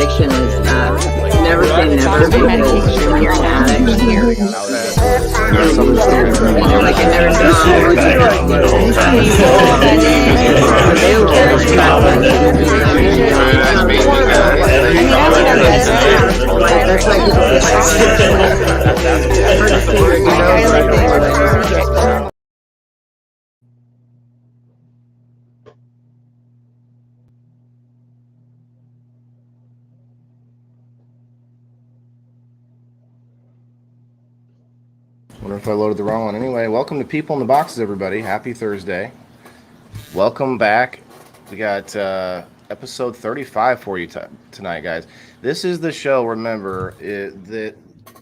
addiction is never say never because when you're an addict, like I never Wonder if I loaded the wrong one. Anyway, welcome to People in the Boxes, everybody. Happy Thursday. Welcome back. We got episode 35 for you tonight, guys. This is the show, remember, that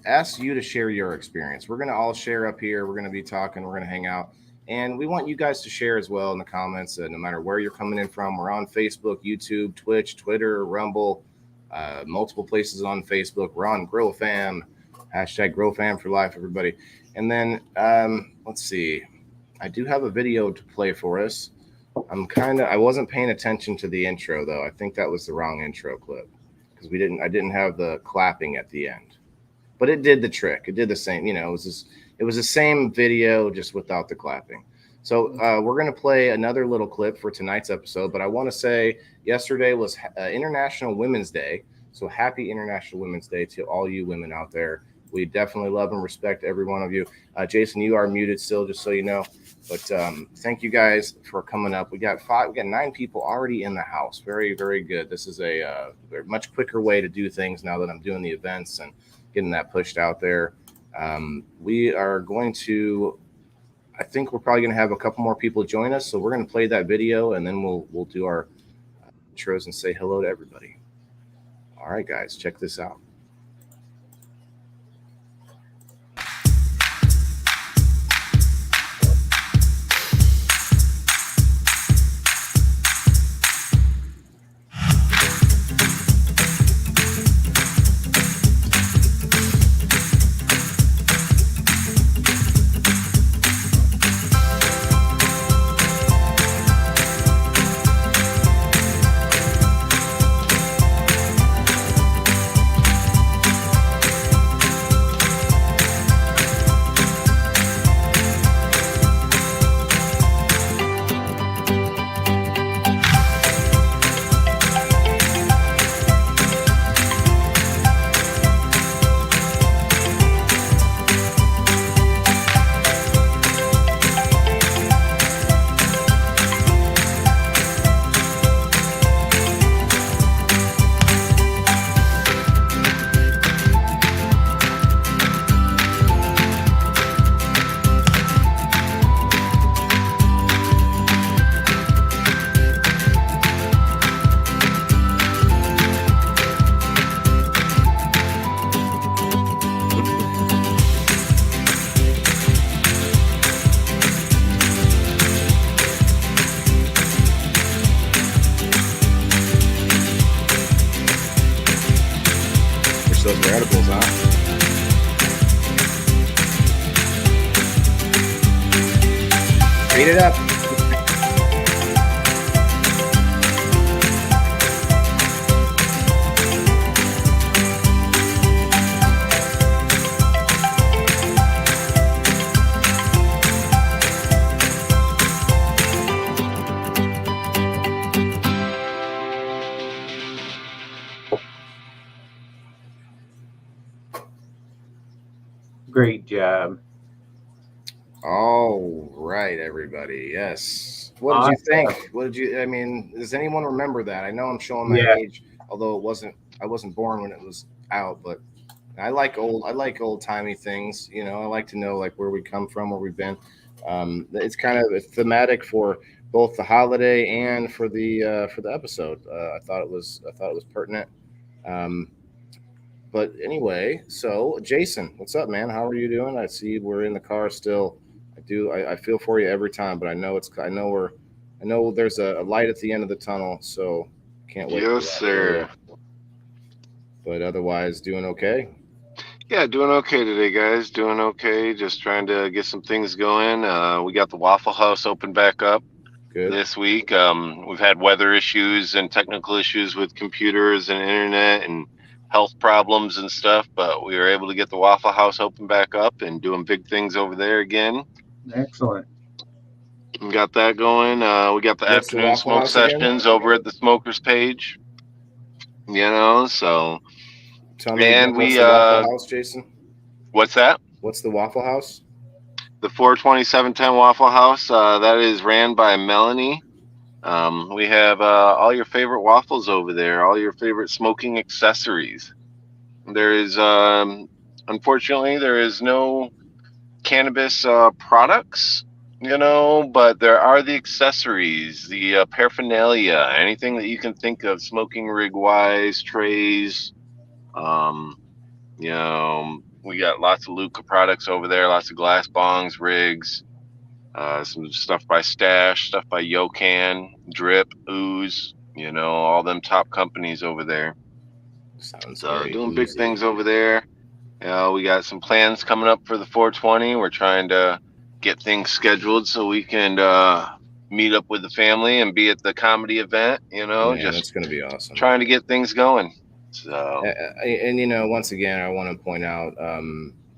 asks you to share your experience. We're going to all share up here. We're going to be talking. We're going to hang out. And we want you guys to share as well in the comments, no matter where you're coming in from. We're on Facebook, YouTube, Twitch, Twitter, Rumble, multiple places on Facebook. We're on GrowFam, hashtag GrowFam for life, everybody. And then, let's see. I do have a video to play for us. I wasn't paying attention to the intro though. I think that was the wrong intro clip because I didn't have the clapping at the end, but it did the trick. It did the same, it was the same video just without the clapping. So we're going to play another little clip for tonight's episode, but I want to say yesterday was International Women's Day. So happy International Women's Day to all you women out there. We definitely love and respect every one of you. Jason, you are muted still, just so you know. But thank you guys for coming up. We got 9 people already in the house. Very, very good. This is a much quicker way to do things now that I'm doing the events and getting that pushed out there. We are going to, I think we're probably going to have a couple more people join us. So we're going to play that video and then we'll do our intros and say hello to everybody. All right, guys, check this out. Speed it up. Great job. All right, everybody. Yes. What did you think? Does anyone remember that? I know I'm showing my age, although I wasn't born when it was out, but I like old timey things. I like to know like where we come from, where we've been. It's kind of thematic for both the holiday and for the episode. I thought it was pertinent. But anyway, so Jason, what's up, man? How are you doing? I see we're in the car still. I feel for you every time, but I know there's a light at the end of the tunnel, so can't wait. Yes, sir. But otherwise, doing okay. Yeah, doing okay today, guys. Doing okay. Just trying to get some things going. We got the Waffle House open back up. Good. this week. We've had weather issues and technical issues with computers and internet and health problems and stuff, but we were able to get the Waffle House open back up and doing big things over there again. Excellent. We got that going. We got the What's the afternoon Waffle smoke House again? sessions over at the smokers page. So Tell me and again, what's we the Waffle House, Jason? what's that? What's the Waffle House? The 42710 Waffle House. That is ran by Melanie. We have all your favorite waffles over there, all your favorite smoking accessories. There is, unfortunately, there is no cannabis products, but there are the accessories, the paraphernalia, anything that you can think of, smoking rig wise, trays. We got lots of Luca products over there, lots of glass bongs, rigs. Some stuff by Stash, stuff by Yocan, Drip, Ooze, all them top companies over there. Sounds So very doing big oozy. things over there. We got some plans coming up for the 420. We're trying to get things scheduled so we can meet up with the family and be at the comedy event, Man, just that's going to be awesome. trying to get things going. So, and once again, I want to point out,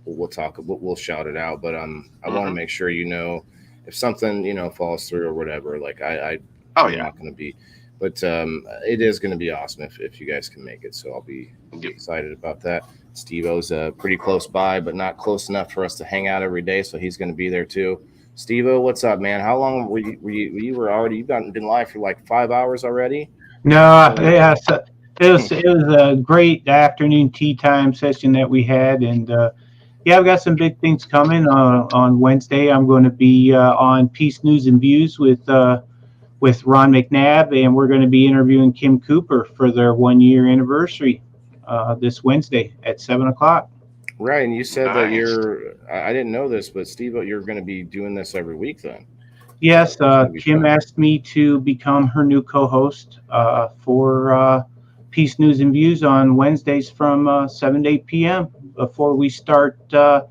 we'll shout it out, but I want to make sure if something falls through or whatever, like I'm not going to be, but it is going to be awesome if you guys can make it. So I'll be excited about that. Steve-O's pretty close by, but not close enough for us to hang out every day, so he's going to be there too. Steve-O, what's up, man? How long were you were already? You've been live for like 5 hours already. No, yeah, so it was a great afternoon tea time session that we had, and I've got some big things coming on Wednesday. I'm going to be on Peace News and Views with Ron McNabb, and we're going to be interviewing Kim Cooper for their 1-year anniversary this Wednesday at 7:00. Right, and you said Nice. that I didn't know this, but Steve, you're going to be doing this every week then. Yes, Kim fun. asked me to become her new co-host for Peace News and Views on Wednesdays from 7 to 8 p.m. before we start GrowFam.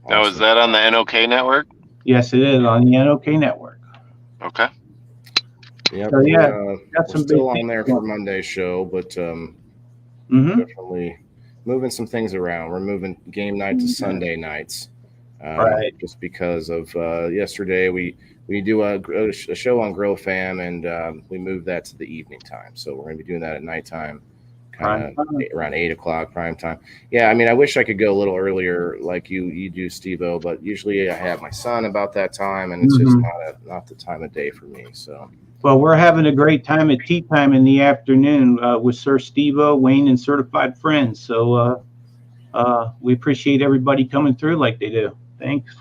Now, is that on the NOK network? Yes, it is on the NOK network. Okay. Yep. So, we're some still big on there things for Monday's show, but definitely moving some things around. We're moving game night to Sunday nights. Right. Just because of yesterday, we do a show on Grow Fam, and we moved that to the evening time. So we're going to be doing that at nighttime, kind of around 8 o'clock prime time. Yeah, I mean, I wish I could go a little earlier, like you do, Steve-O, but usually I have my son about that time, and it's just not the time of day for me. So. Well, we're having a great time at tea time in the afternoon with Sir Steve-O, Wayne, and certified friends. So we appreciate everybody coming through like they do. Thanks.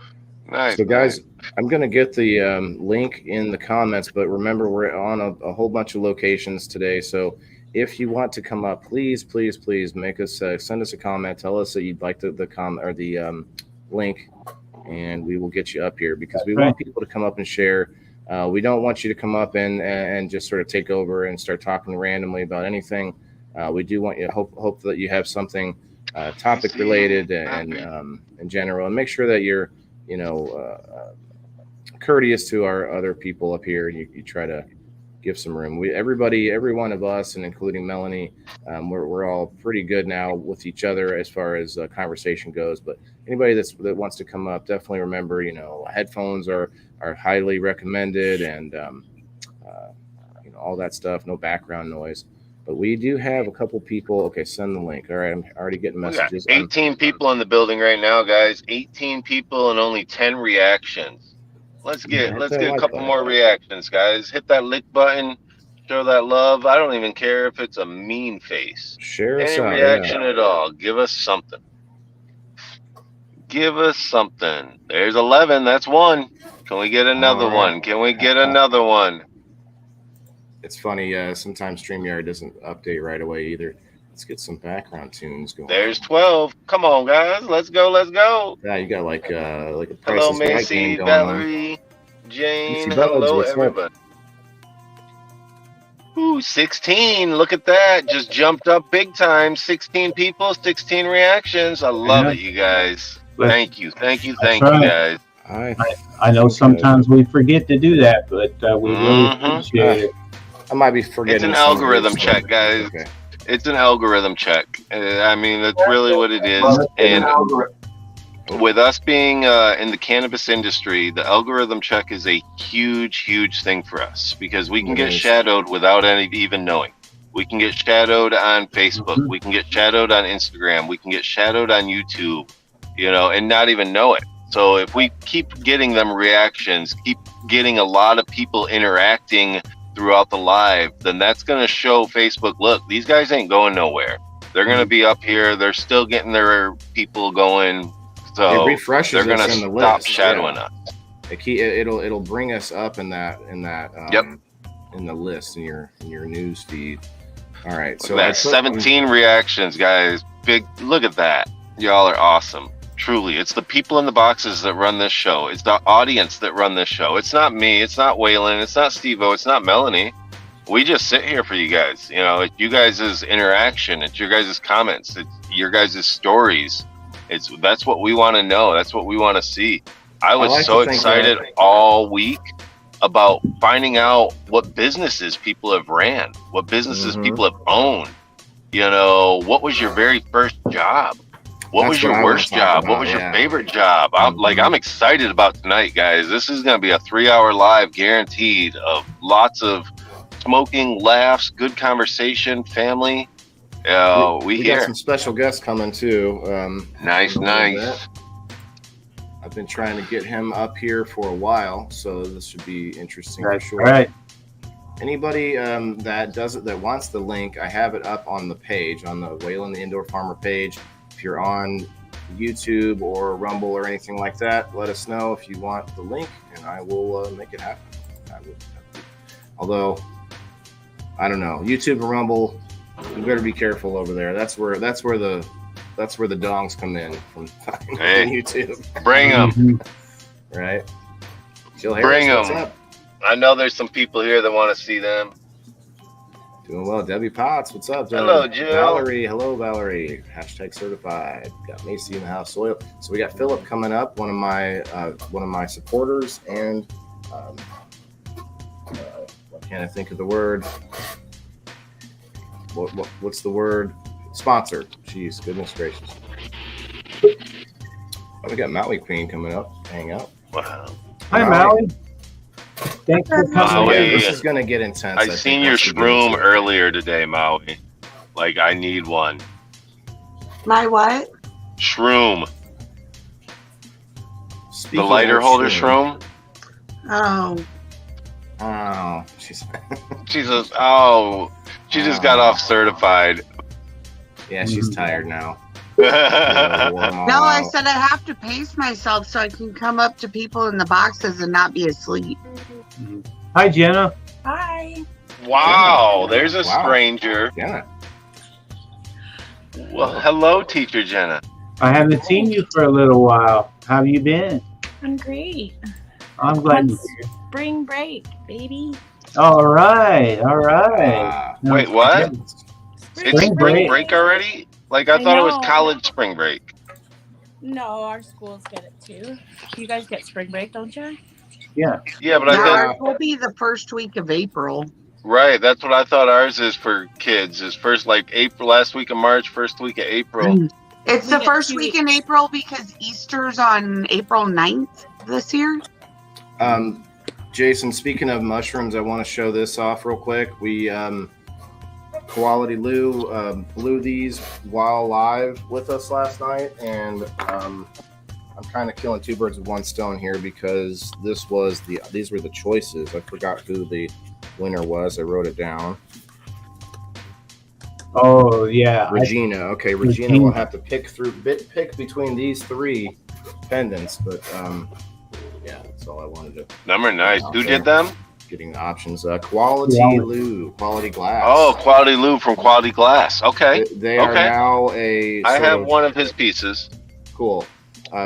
Nice. So, guys, I'm going to get the link in the comments, but remember, we're on a whole bunch of locations today. So if you want to come up, please make us send us a comment. Tell us that you'd like the link, and we will get you up here because we want people to come up and share. We don't want you to come up and just sort of take over and start talking randomly about anything. We do want you to hope that you have something topic related and in general, and make sure that you're courteous to our other people up here. You try to give some room. Every one of us, and including Melanie, we're all pretty good now with each other as far as conversation goes. But anybody that wants to come up, definitely remember, headphones are highly recommended, and all that stuff. No background noise. But we do have a couple people. Okay, send the link. All right, I'm already getting messages. We got 18 people in the building right now, guys. 18 people and only 10 reactions. Let's get a couple more reactions, guys. Hit that like button. Show that love. I don't even care if it's a mean face. Share us out. Any reaction at all. Give us something. Give us something. There's 11. That's one. Can we get another one? Can we get another one? It's funny. Sometimes StreamYard doesn't update right away either. Let's get some background tunes going. There's 12. Come on, guys. Let's go. Yeah, you got like a Price hello, is Right Macy, game going Valerie, on. Jane. Hello, everybody. Ooh, 16. Look at that. Just jumped up big time. 16 people, 16 reactions. I love it, you guys. Thank you, guys. I know sometimes we forget to do that, but we really appreciate it. I might be forgetting. It's an algorithm check, guys. Okay. It's an algorithm check. I mean, that's really what it is. And with us being in the cannabis industry, the algorithm check is a huge, huge thing for us because we can get shadowed without even knowing. We can get shadowed on Facebook. We can get shadowed on Instagram. We can get shadowed on YouTube, and not even know it. So if we keep getting them reactions, keep getting a lot of people interacting throughout the live, then that's going to show Facebook, look, these guys ain't going nowhere. They're going to be up here. They're still getting their people going. So it refreshes they're going to stop list. shadowing us. It'll bring us up in that in the list in your news feed. All right, so that's 17 reactions, guys. Big, look at that. Y'all are awesome. Truly, it's the people in the boxes that run this show. It's the audience that run this show. It's not me. It's not Waylon. It's not Steve-O. It's not Melanie. We just sit here for you guys. It's you guys' interaction. It's your guys' comments. It's your guys' stories. That's what we want to know. That's what we want to see. I was so excited all week about finding out what businesses people have ran, what businesses people have owned. What was your very first job? What was your worst job? What was your favorite job? I'm excited about tonight, guys. This is going to be a 3-hour live guaranteed of lots of smoking, laughs, good conversation, family. We got some special guests coming too. Nice. I've been trying to get him up here for a while, so this should be interesting for sure. All right. Anybody that wants the link, I have it up on the page, on the Waylon the Indoor Farmer page. If you're on YouTube or Rumble or anything like that, let us know if you want the link, and I will make it happen. Although, I don't know, YouTube and Rumble, you better be careful over there. That's where the dongs come in from YouTube. Bring them, right? Bring them. I know there's some people here that want to see them. Doing well. Debbie Potts, what's up? Hello, Jill. Valerie, hello, Valerie. # certified. Got Macy in the house. Soil. So we got Philip coming up, one of my supporters, and what can't I think of the word? What's the word? Sponsor. Jeez, goodness gracious. Oh, we got Maui Queen coming up. Hang out. Wow. Hi, Maui. Thanks for coming. Maui. This is going to get intense. I seen your shroom earlier today, Maui. I need one. My what? Shroom. Speaking the lighter holder shroom. Oh, she's Jesus. Oh, she just got off certified. Yeah, she's tired now. No, I said I have to pace myself so I can come up to people in the boxes and not be asleep. Hi, Jenna. Hi. Wow, there's a stranger. Yeah. Well, hello, Teacher Jenna. I haven't seen you for a little while. How have you been? I'm great. I'm glad you're here. Spring break, baby. All right. Wait, what? It's spring break already? I thought it was college spring break. No, our schools get it too. You guys get spring break, don't you? Yeah. Yeah, but I thought it will be the first week of April. Right, that's what I thought ours is for kids. Is first April, last week of March, first week of April. It's the first week in April because Easter's on April 9th this year. Jason, speaking of mushrooms, I want to show this off real quick. We Quality Lou blew these while live with us last night, and I'm kind of killing two birds with one stone here because these were the choices. I forgot who the winner was. I wrote it down. Oh yeah, Regina. Okay, Regina will have to pick between these three pendants, but yeah, that's all I wanted to. Number nice. Who did them? Getting the options. Quality Lou, Quality Glass. Oh, Quality Lou from Quality Glass. Okay. They are now I have one of his pieces. Cool.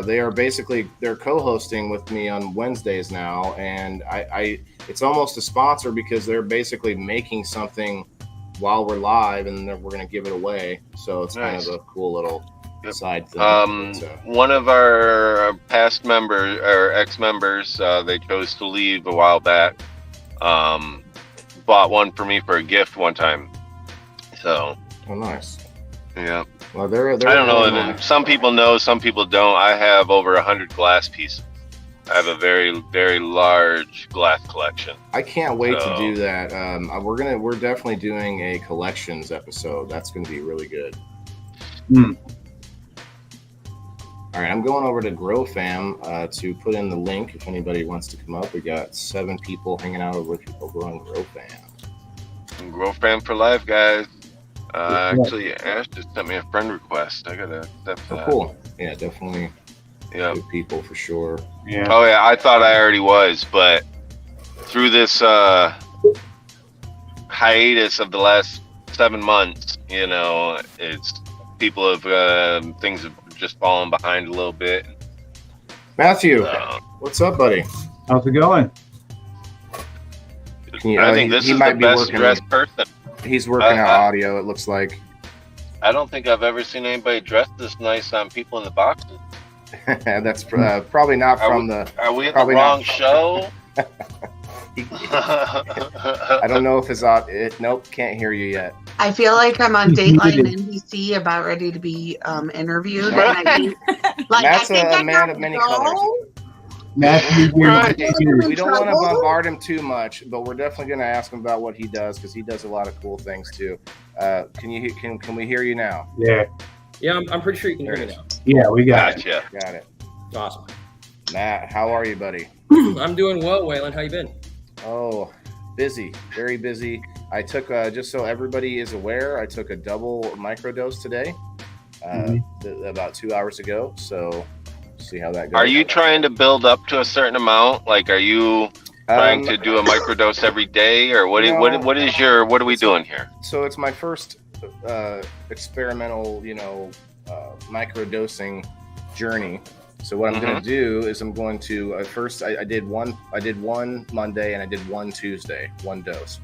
They're co-hosting with me on Wednesdays now, and I it's almost a sponsor because they're basically making something while we're live, and then we're going to give it away. So it's kind of a cool little side thing. One of our past members or ex-members, they chose to leave a while back. Bought one for me for a gift one time. So. Oh, nice. Yeah. Well, they're I don't know. Some people know, some people don't. I have over 100 glass pieces. I have a very, very large glass collection. I can't wait to do that. We're definitely doing a collections episode. That's going to be really good. All right, I'm going over to GrowFam to put in the link if anybody wants to come up. We got 7 people hanging out over on GrowFam. GrowFam for life, guys. Actually, Ash just sent me a friend request. I gotta accept that. Cool. Yeah, definitely. Yeah, good people for sure. Yeah. Oh yeah, I thought I already was, but through this hiatus of the last 7 months, you know, it's people have things have just fallen behind a little bit. Matthew, what's up, buddy? How's it going? I think this is the best dressed person. He's working out audio, it looks like. I don't think I've ever seen anybody dressed this nice on People in the Boxes. That's probably not from the. Are we at the wrong show? I don't know if it's on. Nope, can't hear you yet. I feel like I'm on Dateline NBC about ready to be interviewed. And I think, Matt's a man of many colors. Matthew, We don't want to bombard him too much, but we're definitely going to ask him about what he does because he does a lot of cool things too. Can we hear you now? Yeah. Yeah, I'm pretty sure you can hear me now. Yeah, we got Gotcha. it. Got it. Awesome. Matt, how are you, buddy? I'm doing well, Waylon. How you been? Oh, busy, very busy. I took just so everybody is aware, I took a double microdose today, about 2 hours ago. So see how that goes. Are you trying to build up to a certain amount? Like, are you trying to do a microdose every day, or what are we doing here? So it's my first experimental, microdosing journey. So what I'm going to do is I'm going to first I did one Monday and I did one Tuesday, one dose.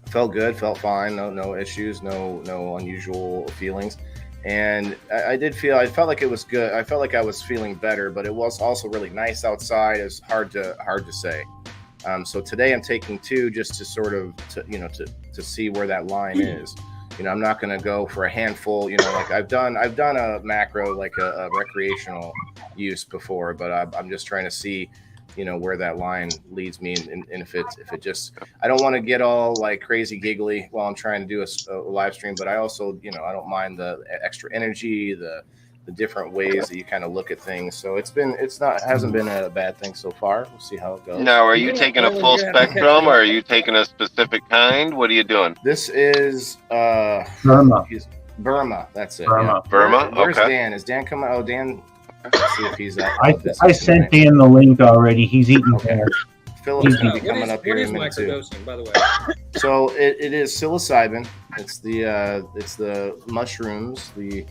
Felt good, felt fine, no issues, no unusual feelings. And I felt like it was good. I felt like I was feeling better, but it was also really nice outside. It's hard to say. So today I'm taking 2 just to sort of to see where that line is. I'm not going to go for a handful. Like I've done a macro, like a recreational use before, but I'm just trying to see, where that line leads me, and if it just, I don't want to get all like crazy giggly while I'm trying to do a live stream, but I also, I don't mind the extra energy, the different ways that you kind of look at things. So it hasn't been a bad thing so far. We'll see how it goes. Now, are you taking a full spectrum, or are you taking a specific kind? What are you doing? This is Burma. Burma. That's it. Burma. Yeah. Burma. Where's Okay. Dan? Is Dan coming? Oh, Dan. Let's see if he's at. I sent Dan the link already. He's eating there. Philip's gonna be coming up here What is in a minute too. microdosing, by the way? So it is psilocybin. It's the mushrooms, the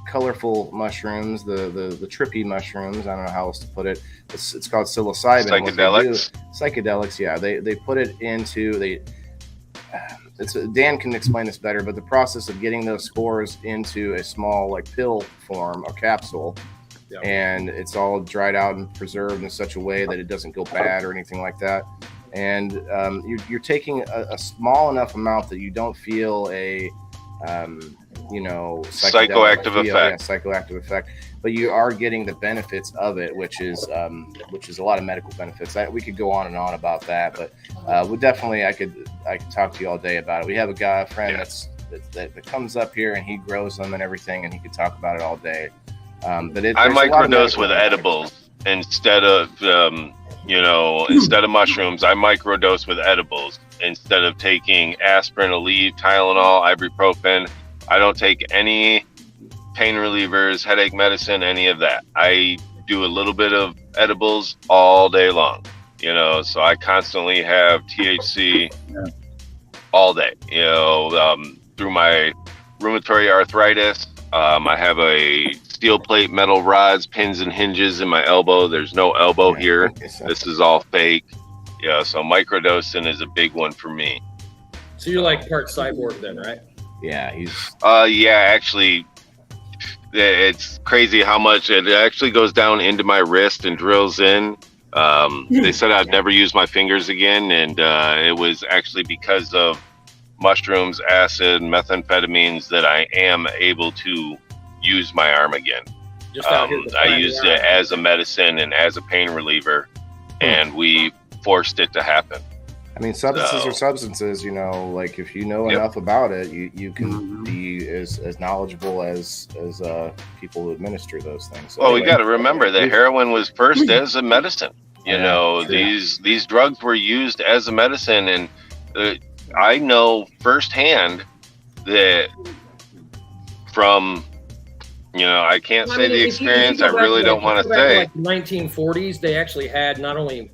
colorful mushrooms, the trippy mushrooms. I don't know how else to put it. It's called psilocybin. Psychedelics. Psychedelics. Yeah, they put it into Dan can explain this better, but the process of getting those spores into a small like pill form or capsule, and it's all dried out and preserved in such a way that it doesn't go bad or anything like that. And you're taking a small enough amount that you don't feel a psychoactive effect. Yeah, psychoactive effect, but you are getting the benefits of it, which is a lot of medical benefits. We could go on and on about that, but we definitely I could talk to you all day about it. We have a friend that comes up here and he grows them and everything, and he could talk about it all day. But I microdose with edibles instead of instead of mushrooms. I microdose with edibles instead of taking aspirin, Aleve, Tylenol, ibuprofen. I don't take any pain relievers, headache medicine, any of that. I do a little bit of edibles all day long, so I constantly have THC all day, through my rheumatoid arthritis. I have a steel plate, metal rods, pins and hinges in my elbow. There's no elbow here. This is all fake. So microdosing is a big one for me. So you're like part cyborg then, right? Yeah, he's. Yeah, actually, it's crazy how much it actually goes down into my wrist and drills in. They said I'd never use my fingers again, and it was actually because of mushrooms, acid, methamphetamines that I am able to use my arm again. Just out here to I find used out. it as a medicine and as a pain reliever, and we forced it to happen. I mean, substances So- are substances. You know, like if you know Yep. enough about it, you can be as knowledgeable as people who administer those things. So Well, we anyway. got to remember that heroin was first as a medicine. You Yeah, know, true. these drugs were used as a medicine, and I know firsthand that from, I can't say the if you experience. go I back really to, don't want if to you go back say. like the 1940s, they actually had not only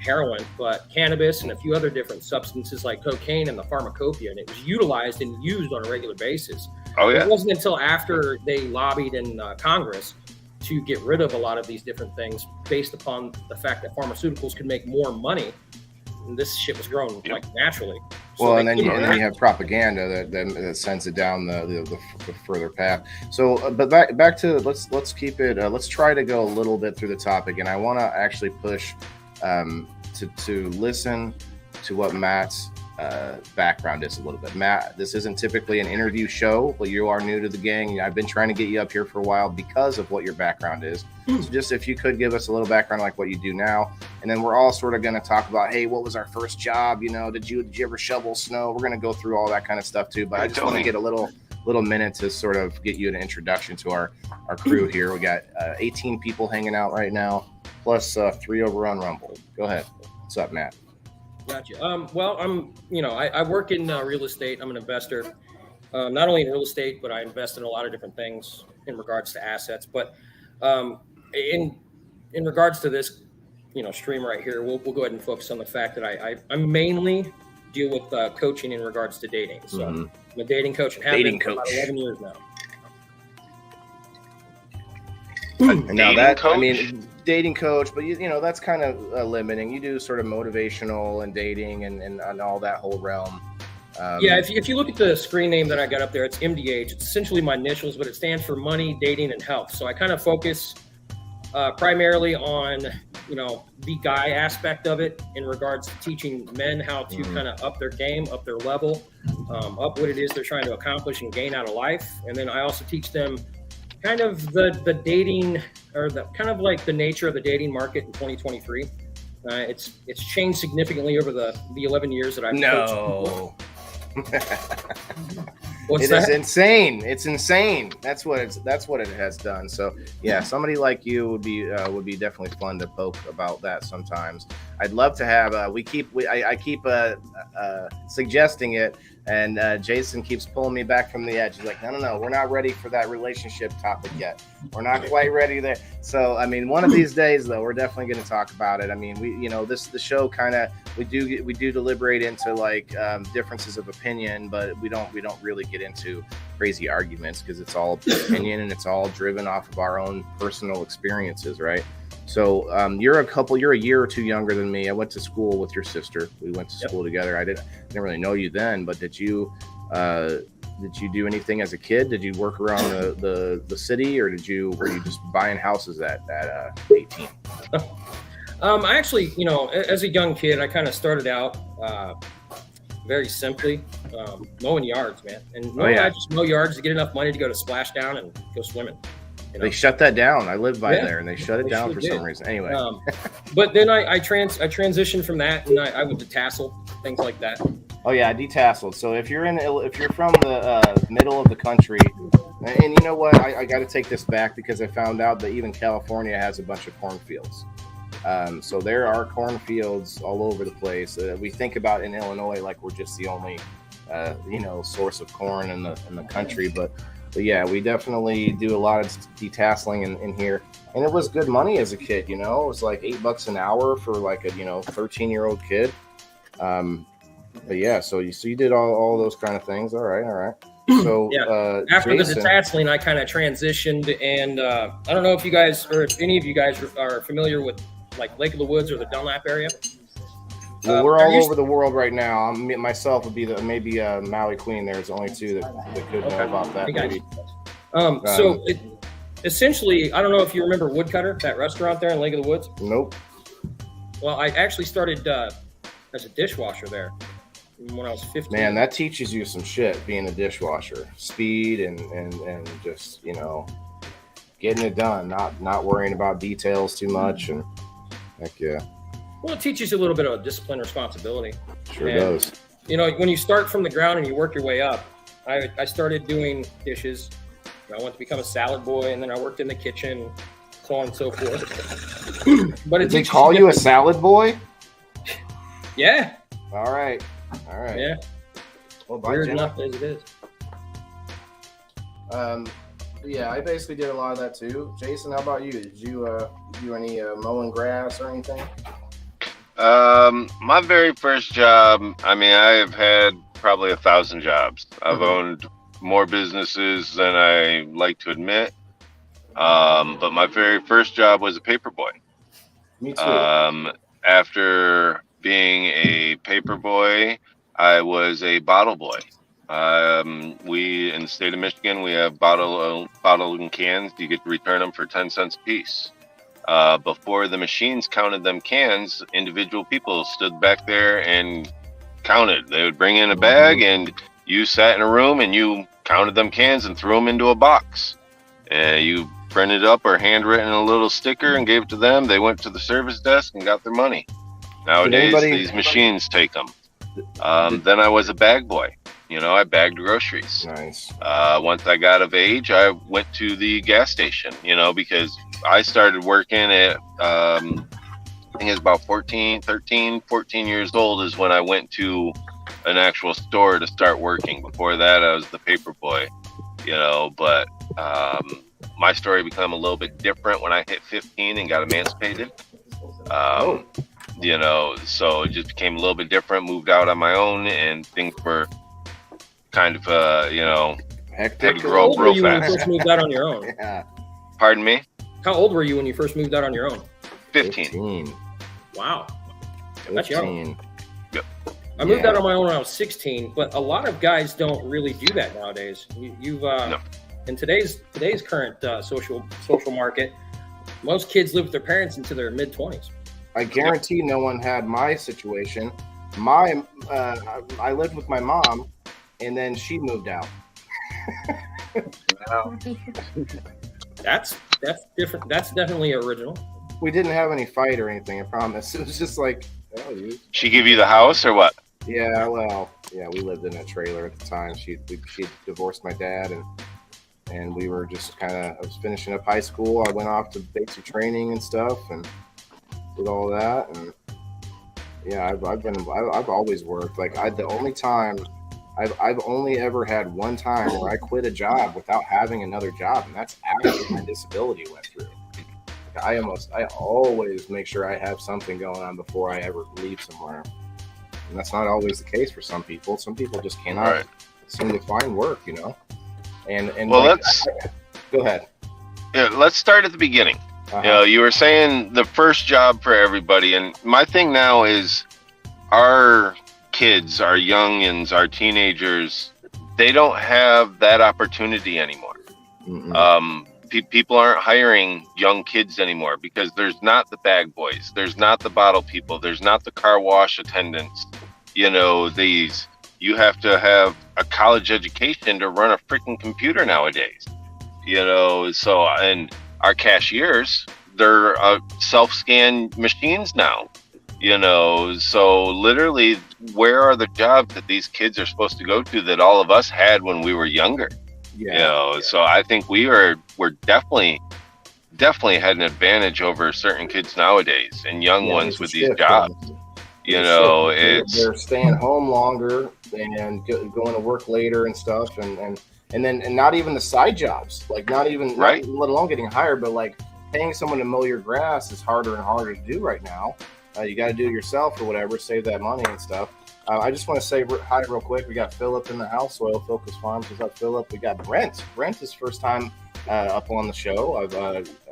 heroin, but cannabis and a few other different substances like cocaine and the pharmacopoeia, and it was utilized and used on a regular basis. Oh yeah. It wasn't until after they lobbied in Congress to get rid of a lot of these different things based upon the fact that pharmaceuticals could make more money. And this shit was grown like naturally. So Well, they and then couldn't- you have propaganda that sends it down the further path. So, but back to let's keep it. Let's try to go a little bit through the topic, and I want to actually push to listen to what Matt's background is a little bit. Matt, this isn't typically an interview show, but you are new to the gang. I've been trying to get you up here for a while because of what your background is. So just if you could give us a little background like what you do now, and then we're all sort of going to talk about, hey, what was our first job? Did you ever shovel snow? We're going to go through all that kind of stuff too. But I just want to get a little minute to sort of get you an introduction to our crew here. We got 18 people hanging out right now, plus 3 over on Rumble. Go ahead. What's up, Matt? Gotcha. Well, I work in real estate. I'm an investor, not only in real estate, but I invest in a lot of different things in regards to assets. But in regards to this, stream right here, we'll go ahead and focus on the fact that I mainly deal with coaching in regards to dating. So I'm a dating coach and have been for about 11 years now. And now Dating that, coach? I mean, dating coach, but that's kind of limiting. You do sort of motivational and dating and all that whole realm. Yeah, if you look at the screen name that I got up there, it's MDH. It's essentially my initials, but it stands for money, dating, and health. So I kind of focus primarily on, the guy aspect of it in regards to teaching men how to kind of up their game, up their level, up what it is they're trying to accomplish and gain out of life. And then I also teach them kind of the dating, or the kind of like the nature of the dating market in 2023. It's changed significantly over the 11 years that I've coached people. What's It that? is insane. It's insane. That's what it has done. So yeah, somebody like you would be definitely fun to poke about that sometimes. I'd love to have. I keep suggesting it, and Jason keeps pulling me back from the edge. He's like, no, we're not ready for that relationship topic yet. We're not quite ready there. So I mean, one of these days though, we're definitely going to talk about it. I mean, the show kind of we do deliberate into like differences of opinion, but we don't really get into crazy arguments because it's all opinion and it's all driven off of our own personal experiences, right? So you're a year or two younger than me. I went to school with your sister. We went to school together. I didn't really know you then, but did you do anything as a kid? Did you work around the city, or were you just buying houses at 18? I actually, as a young kid, I kind of started out very simply mowing yards, man. And I just mow yards to get enough money to go to Splashdown and go swimming. They shut that down. I lived by there, and they shut it down sure for did. some reason. Anyway, but then I transitioned from that, and I went to tassel, things like that. oh yeah, I detasseled. So if you're from the middle of the country, and you know what, I got to take this back because I found out that even California has a bunch of cornfields. So there are cornfields all over the place. We think about in Illinois like we're just the only source of corn in the country, but yeah, we definitely do a lot of detasseling in here, and it was good money as a kid. It was like $8 an hour for like a 13-year-old kid. But yeah, so you did all those kind of things. All right. So After Jason, the detasseling, I kind of transitioned, and I don't know if you guys or if any of you guys are familiar with like Lake of the Woods or the Dunlap area. Well, we're all over the world right now. Myself would be maybe Maui Queen. There's only two that could know about that. Maybe. So essentially, I don't know if you remember Woodcutter, that restaurant there in Lake of the Woods. Nope. Well, I actually started as a dishwasher there when I was 15. Man, that teaches you some shit, being a dishwasher. Speed and just, getting it done, not worrying about details too much. And heck yeah. Well, it teaches you a little bit of discipline, responsibility. Sure does. When you start from the ground and you work your way up, I started doing dishes. I went to become a salad boy, and then I worked in the kitchen, so on and so forth. But Did they call you a salad boy? Yeah. All right. Yeah. Well, bye, weird Jenna. enough as it is. Yeah, I basically did a lot of that too. Jason, how about you? Did you do any mowing grass or anything? My very first job, I've had probably 1,000 jobs. I've owned more businesses than I like to admit. But my very first job was a paper boy. Me too. After being a paper boy, I was a bottle boy. We, in the state of Michigan, we have bottle and cans. You get to return them for 10 cents a piece. Before the machines counted them cans, individual people stood back there and counted. They would bring in a bag, and you sat in a room and you counted them cans and threw them into a box. You printed up or handwritten a little sticker and gave it to them. They went to the service desk and got their money. Nowadays, these machines take them. Then I was a bag boy. I bagged groceries. Nice. Once I got of age, I went to the gas station, because I started working at, I think it's about 14 years old is when I went to an actual store to start working. Before that, I was the paper boy, but my story became a little bit different when I hit 15 and got emancipated. So it just became a little bit different, moved out on my own, and things were kind of, Hectic. had to grow up real How old were you when you fast. first moved out on your own? Yeah. Pardon me? How old were you when you first moved out on your own? 15. Wow. That's young. 15. I moved out on my own when I was 16, but a lot of guys don't really do that nowadays. No. In today's current social market, most kids live with their parents into their mid-20s. I guarantee no one had my situation. I lived with my mom, and then she moved out. That's different. That's definitely original. We didn't have any fight or anything, I promise. It was just like, She give you the house or what? yeah, we lived in a trailer at the time. She divorced my dad, and we were just I was finishing up high school. I went off to basic training and stuff, and did all that. And yeah, I've always worked. Like I've only ever had one time where I quit a job without having another job, and that's after my disability went through. I always make sure I have something going on before I ever leave somewhere. And that's not always the case for some people. Some people just cannot seem to find work, And Well, let's go ahead. Yeah, let's start at the beginning. You were saying the first job for everybody, and my thing now is our kids, our youngins, our teenagers, they don't have that opportunity anymore. People aren't hiring young kids anymore because there's not the bag boys, there's not the bottle people, there's not the car wash attendants. You have to have a college education to run a freaking computer nowadays. So, and our cashiers, they're self-scan machines now. So literally, where are the jobs that these kids are supposed to go to that all of us had when we were younger? So I think we're definitely had an advantage over certain kids nowadays and young ones with these jobs. They're staying home longer and going to work later and stuff, and not even the side jobs, like not let alone getting hired, but like paying someone to mow your grass is harder and harder to do right now. You got to do it yourself or whatever, save that money and stuff. I just want to say hi real quick. We got Philip in the house, Soil Focus Farms. What's up, Philip? We got Brent. Brent is first time up on the show.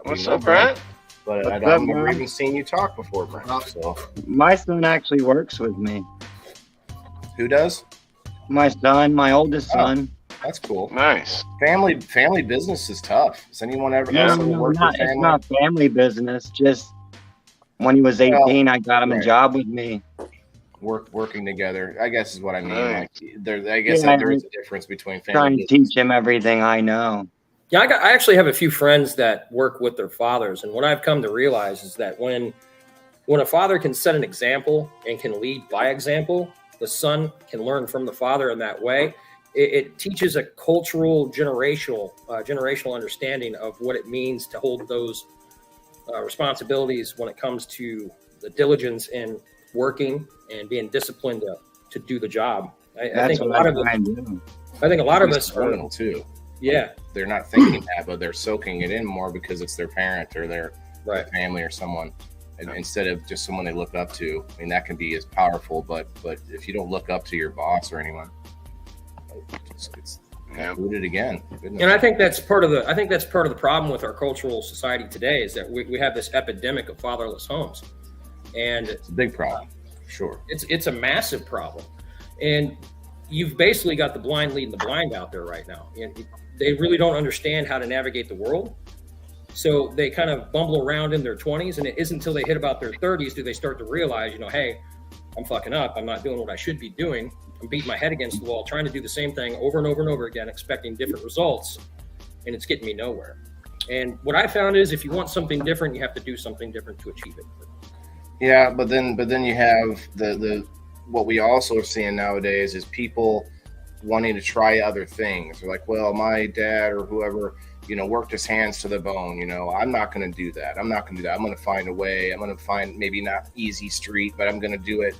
What's up, Brent? but What's I up, don't remember man? even seeing you talk before, Brent. So My son actually works with me. who does? My son, my oldest Oh. son. That's cool. Nice. Family business is tough. Has anyone ever Yeah. else ever worked with It's family? not family business. Just when he was 18, I got him a right. job with me. Working together, I guess is what I mean. Nice. Like I guess Yeah, there is a difference between family Trying to business. teach him everything I know. Yeah, I actually have a few friends that work with their fathers, and what I've come to realize is that when a father can set an example and can lead by example, the son can learn from the father in that way. It teaches a cultural, generational understanding of what it means to hold those responsibilities when it comes to the diligence in working and being disciplined to do the job. I think a lot of us are spoiled too. Yeah, They're not thinking that, but they're soaking it in more because it's their parent or their family or someone, and instead of just someone they look up to. I mean, that can be as powerful, but if you don't look up to your boss or anyone, it's rooted again. Goodness. and I think that's part of the problem with our cultural society today is that we have this epidemic of fatherless homes, and It's a big problem, for sure. it's a massive problem, and you've basically got the blind leading the blind out there right now. And they really don't understand how to navigate the world, so they kind of bumble around in their 20s, and it isn't until they hit about their 30s do they start to realize, hey, I'm fucking up. I'm not doing what I should be doing. I'm beating my head against the wall, trying to do the same thing over and over and over again, expecting different results, and it's getting me nowhere. And what I found is if you want something different, you have to do something different to achieve it. Yeah, but then you have the what we also are seeing nowadays is people wanting to try other things. They're like, well, my dad or whoever, worked his hands to the bone. I'm not going to do that. I'm not going to do that. I'm going to find a way. I'm going to find maybe not easy street, but I'm going to do it,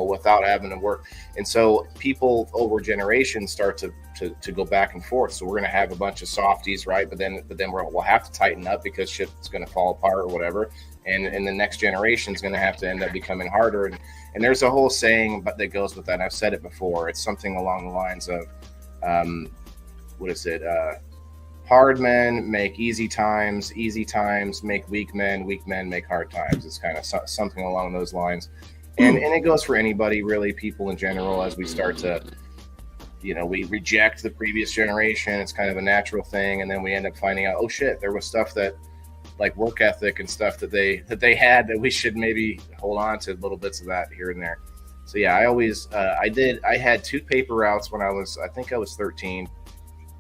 without having to work. And so people over generations start to go back and forth. So we're going to have a bunch of softies, right? But then we'll have to tighten up because shit's going to fall apart or whatever. And the next generation is going to have to end up becoming harder. And there's a whole saying that goes with that. And I've said it before. It's something along the lines of, what is it? Hard men make easy times make weak men make hard times. It's kind of something along those lines. And it goes for anybody, really, people in general, as we start to, we reject the previous generation. It's kind of a natural thing. And then we end up finding out, oh shit, there was stuff that, like work ethic and stuff that they had that we should maybe hold on to little bits of that here and there. So yeah, I always I had 2 paper routes when I was 13.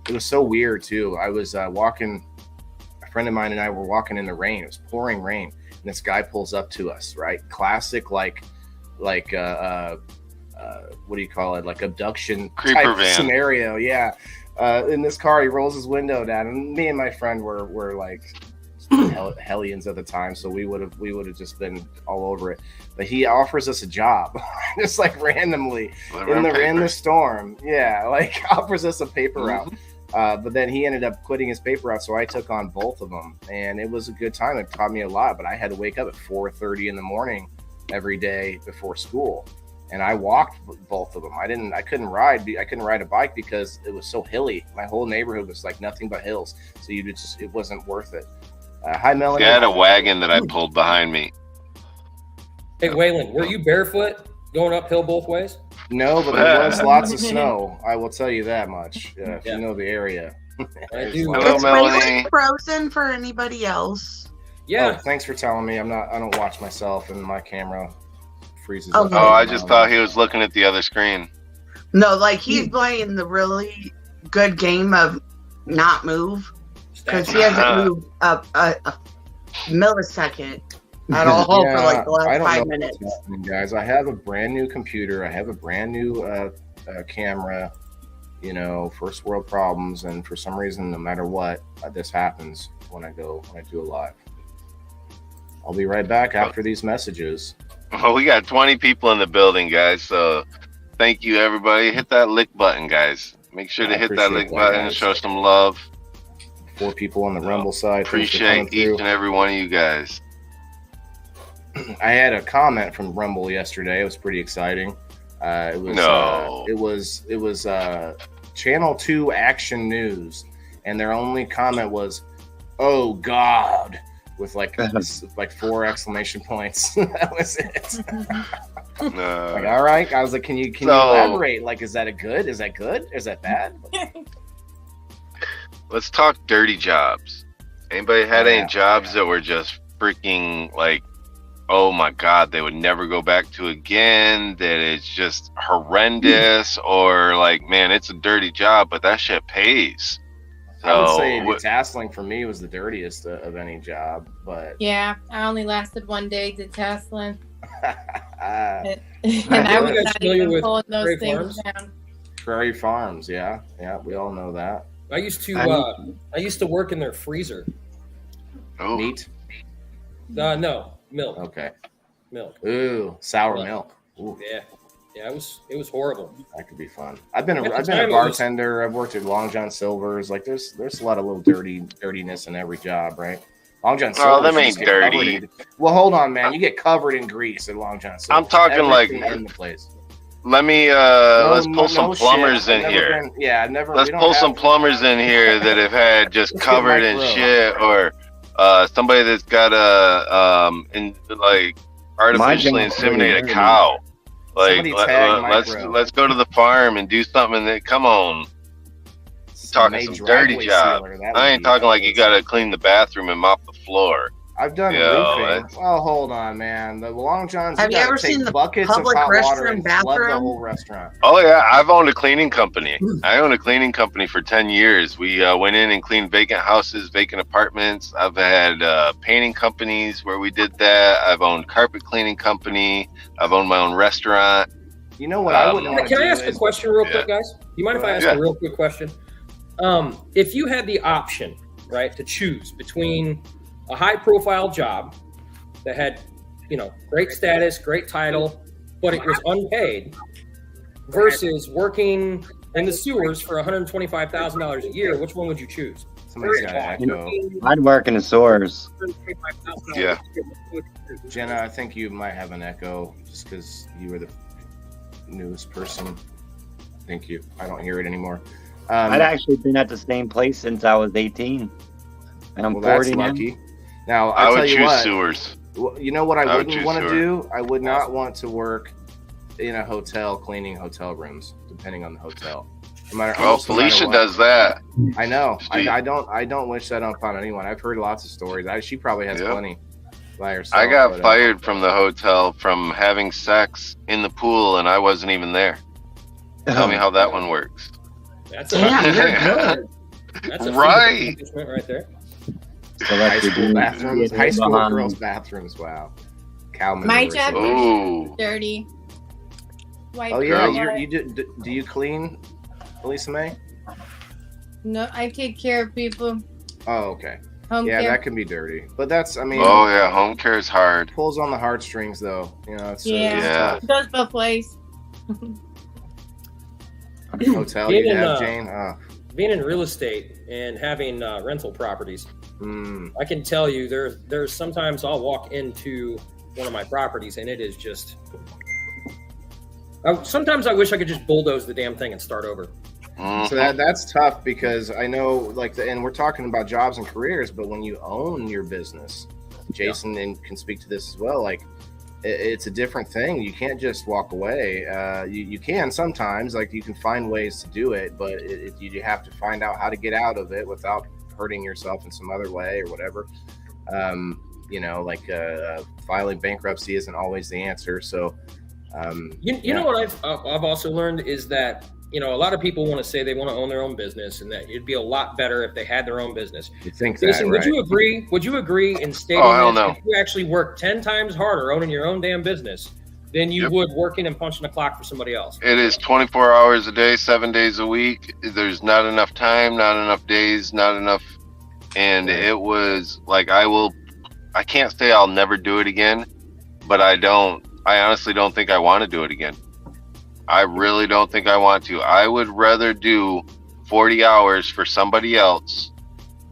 It was so weird too. I was walking, a friend of mine and I were walking in the rain. It was pouring rain, and this guy pulls up to us, right? Classic like what do you call it? Like abduction Creeper type van scenario. Yeah. In this car, he rolls his window down, and me and my friend were like hellions at the time, so we would have just been all over it. But he offers us a job just like randomly in the storm. Yeah, like offers us a paper route. But then he ended up quitting his paper route, so I took on both of them, and it was a good time. It taught me a lot, but I had to wake up at 4:30 in the morning every day before school, and I walked both of them. I couldn't ride a bike because it was so hilly. My whole neighborhood was like nothing but hills, so it wasn't worth it. Hi, Melanie. I had a wagon that I pulled behind me. Hey, Waylon, were you barefoot going uphill both ways? No, but there was lots of snow. I will tell you that much. If you know the area. I do. Hello, Is Melanie. Waylon frozen for anybody else? Yeah. Oh, thanks for telling me. I don't watch myself, and my camera freezes Okay. up. Oh, I just thought he was looking at the other screen. No, like he's playing the really good game of not move because he hasn't moved a millisecond at all for like the last 5 minutes. What's happening, guys. I have a brand new computer. I have a brand new camera. First world problems, and for some reason, no matter what, this happens when I do a live. I'll be right back after these messages. Well, we got 20 people in the building, guys. So thank you, everybody. Hit that like button, guys. Make sure to hit that like button and show some love. 4 people on the Rumble side. Appreciate each and every one of you guys. I had a comment from Rumble yesterday. It was pretty exciting. It was Channel 2 Action News, and their only comment was, "Oh God, with like 4 exclamation points. That was it. Like, all right. I was like, can you elaborate? Like, is that good? Is that good? Is that bad? Let's talk dirty jobs. Anybody had any jobs that were just freaking like, oh my God, they would never go back to again, that it's just horrendous, or like, man, it's a dirty job, but that shit pays? I would say detasseling for me was the dirtiest of any job, but yeah, I only lasted 1 day detasseling. And I I was was not familiar even with pulling those Prairie things Farms? down. Prairie Farms, yeah, we all know that. I used to work in their freezer. Oh, Meat. No, milk. Okay. Milk. Ooh, sour milk. Ooh. Yeah, it was horrible. That could be fun. I've been At the a time, it was- bartender. I've worked at Long John Silver's. Like there's a lot of little dirtiness in every job, right? Long John Silver's. Oh, them you ain't just get covered dirty. Well, hold on, man. You get covered in grease at Long John Silver's. I'm talking like- Everything in the place. let me let's pull some plumbers shit. in I've here. never been- yeah, I've never. Let's we don't pull have- some plumbers in here that have had just Let's get covered in Mike Rowe. shit, or somebody that's got a like artificially job's inseminate a dirty. cow. Like Somebody tag Mike Rowe. let's go to the farm and do something that, come on. Talking Made some driveway dirty job. sealer, that I would ain't be talking like you nice. gotta clean the bathroom and mop the floor. I've done Yeah, roofing. that's- Well, hold on, man. The Long Johns. Have you gotta ever take seen the buckets public of hot water restroom and flood the bathroom? whole restaurant? Oh yeah, I've owned a cleaning company. I owned a cleaning company for 10 years. We went in and cleaned vacant houses, vacant apartments. I've had painting companies where we did that. I've owned carpet cleaning company. I've owned my own restaurant. You know what I wouldn't want to Can do I ask a is- question real Yeah. quick, guys? Do you mind if I ask Yeah. a real quick question? If you had the option, right, to choose between a high-profile job that had, great status, great title, but it was unpaid, versus working in the sewers for $125,000 a year, which one would you choose? Somebody's got an echo. I'd work in the sewers. Yeah. Jenna, I think you might have an echo just because you were the newest person. Thank you. I don't hear it anymore. I'd actually been at the same place since I was 18. And I'm well, that's 40 now. lucky. Now, I I'll would tell you choose what. sewers. You know what I I would wouldn't choose want to sewer. do? I would not want to work in a hotel cleaning hotel rooms, depending on the hotel. No matter, Well, almost no matter Felicia what. does that. I know. Steve. I don't wish that upon anyone. I've heard lots of stories. She probably has Yeah. plenty by herself. I got but, fired from the hotel from having sex in the pool, and I wasn't even there. Tell me how that one works. That's Damn, you're good. That's a Right. accomplishment right there. So High that's school bathrooms, high school behind. girls' bathrooms. Wow. Cow My manure. job- Ooh. Dirty. Wipe Oh yeah, Girl. you do you clean, Elisa May? No, I take care of people. Oh okay. Home Yeah, care. that can be dirty, but that's I mean, Oh yeah, home care is hard. pulls on the heartstrings though. You know, it's Yeah. it's Yeah. tough. It goes both ways. Hotel Being you in, have, Jane. Being in real estate and having rental properties, Mm, I can tell you there's sometimes I'll walk into one of my properties and it is just. Sometimes I wish I could just bulldoze the damn thing and start over. Mhm. so that's tough because I know and we're talking about jobs and careers, but when you own your business, Jason and can speak to this as well. Like it's a different thing. You can't just walk away. You can sometimes, like you can find ways to do it, but you have to find out how to get out of it without hurting yourself in some other way or whatever. Filing bankruptcy isn't always the answer. So, You know what I've also learned is that a lot of people want to say they want to own their own business and that it'd be a lot better if they had their own business. you think Jason, that, would right? you agree? Would you agree in stating Oh, hell that no. if you actually work 10 times harder owning your own damn business than you Yep. would working and punching a clock for somebody else? It is 24 hours a day, 7 days a week. There's not enough time, not enough days, not enough. And it was like, I can't say I'll never do it again, but I honestly don't think I want to do it again. I really don't think I want to. I would rather do 40 hours for somebody else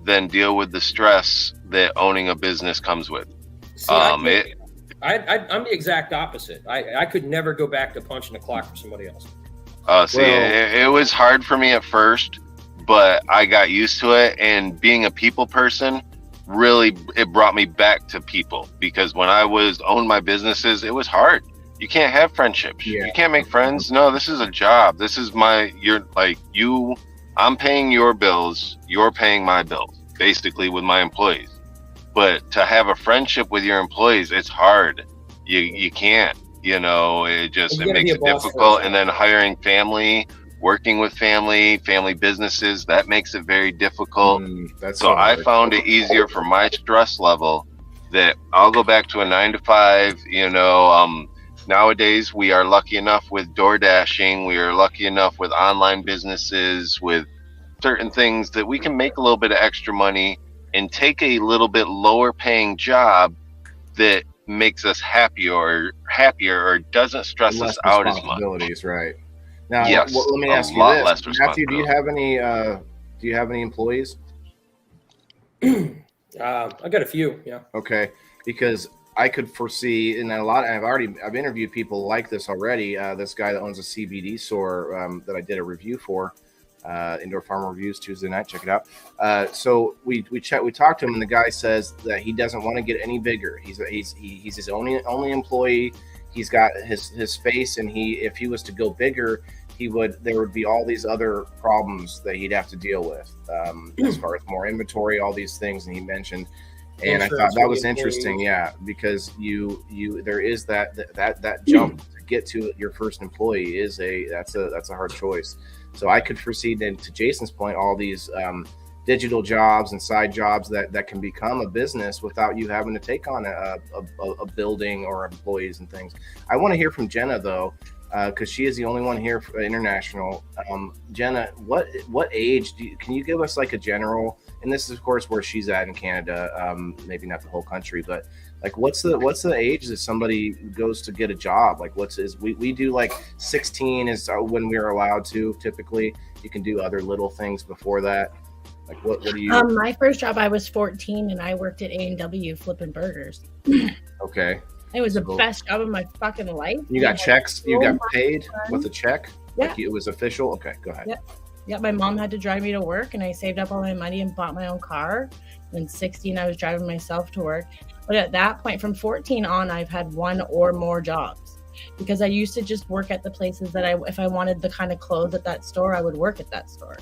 than deal with the stress that owning a business comes with. See, I'm the exact opposite. I could never go back to punching a clock for somebody else. It was hard for me at first, but I got used to it. And being a people person, really, it brought me back to people, because when I owned my businesses, it was hard. You can't have friendships. Yeah. You can't make friends. No, this is a job. This is I'm paying your bills. You're paying my bills, basically, with my employees. But to have a friendship with your employees, it's hard. You can't, it makes it difficult. And then hiring family, working with family businesses, that makes it very difficult. So I found it easier for my stress level that I'll go back to a 9 to 5, nowadays we are lucky enough with door dashing. We are lucky enough with online businesses, with certain things that we can make a little bit of extra money and take a little bit lower paying job that makes us happier or doesn't stress us out as much. Right. Now, yes, let me ask you this. Matthew, do you have any employees? I got a few, yeah. Okay, because I could foresee, and I've interviewed people like this already. This guy that owns a CBD store that I did a review for, Indoor Farm Reviews Tuesday night. Check it out. So we talked to him, and the guy says that he doesn't want to get any bigger. He's his only employee. He's got his face, and if he was to go bigger, there would be all these other problems that he'd have to deal with, as far as more inventory, all these things. And he mentioned, and I thought that was interesting, because there is that jump to get to your first employee that's a hard choice. So I could foresee, then, to Jason's point, all these digital jobs and side jobs that can become a business without you having to take on a building or employees and things. I want to hear from Jenna, though, because she is the only one here for international. Jenna, what age can you give us like a general? And this is, of course, where she's at in Canada. Maybe not the whole country, but like what's the age that somebody goes to get a job? Like we do like 16 is when we're allowed to. Typically, you can do other little things before that. Like what do you? My first job, I was 14 and I worked at A&W flipping burgers. Okay. It was the best job of my fucking life. You got checks? You got paid with a check? Yeah. Like it was official? Okay, go ahead. Yep. My mom had to drive me to work, and I saved up all my money and bought my own car. Then 16, I was driving myself to work. But at that point, from 14 on, I've had one or more jobs, because I used to just work at the places that if I wanted the kind of clothes at that store, I would work at that store.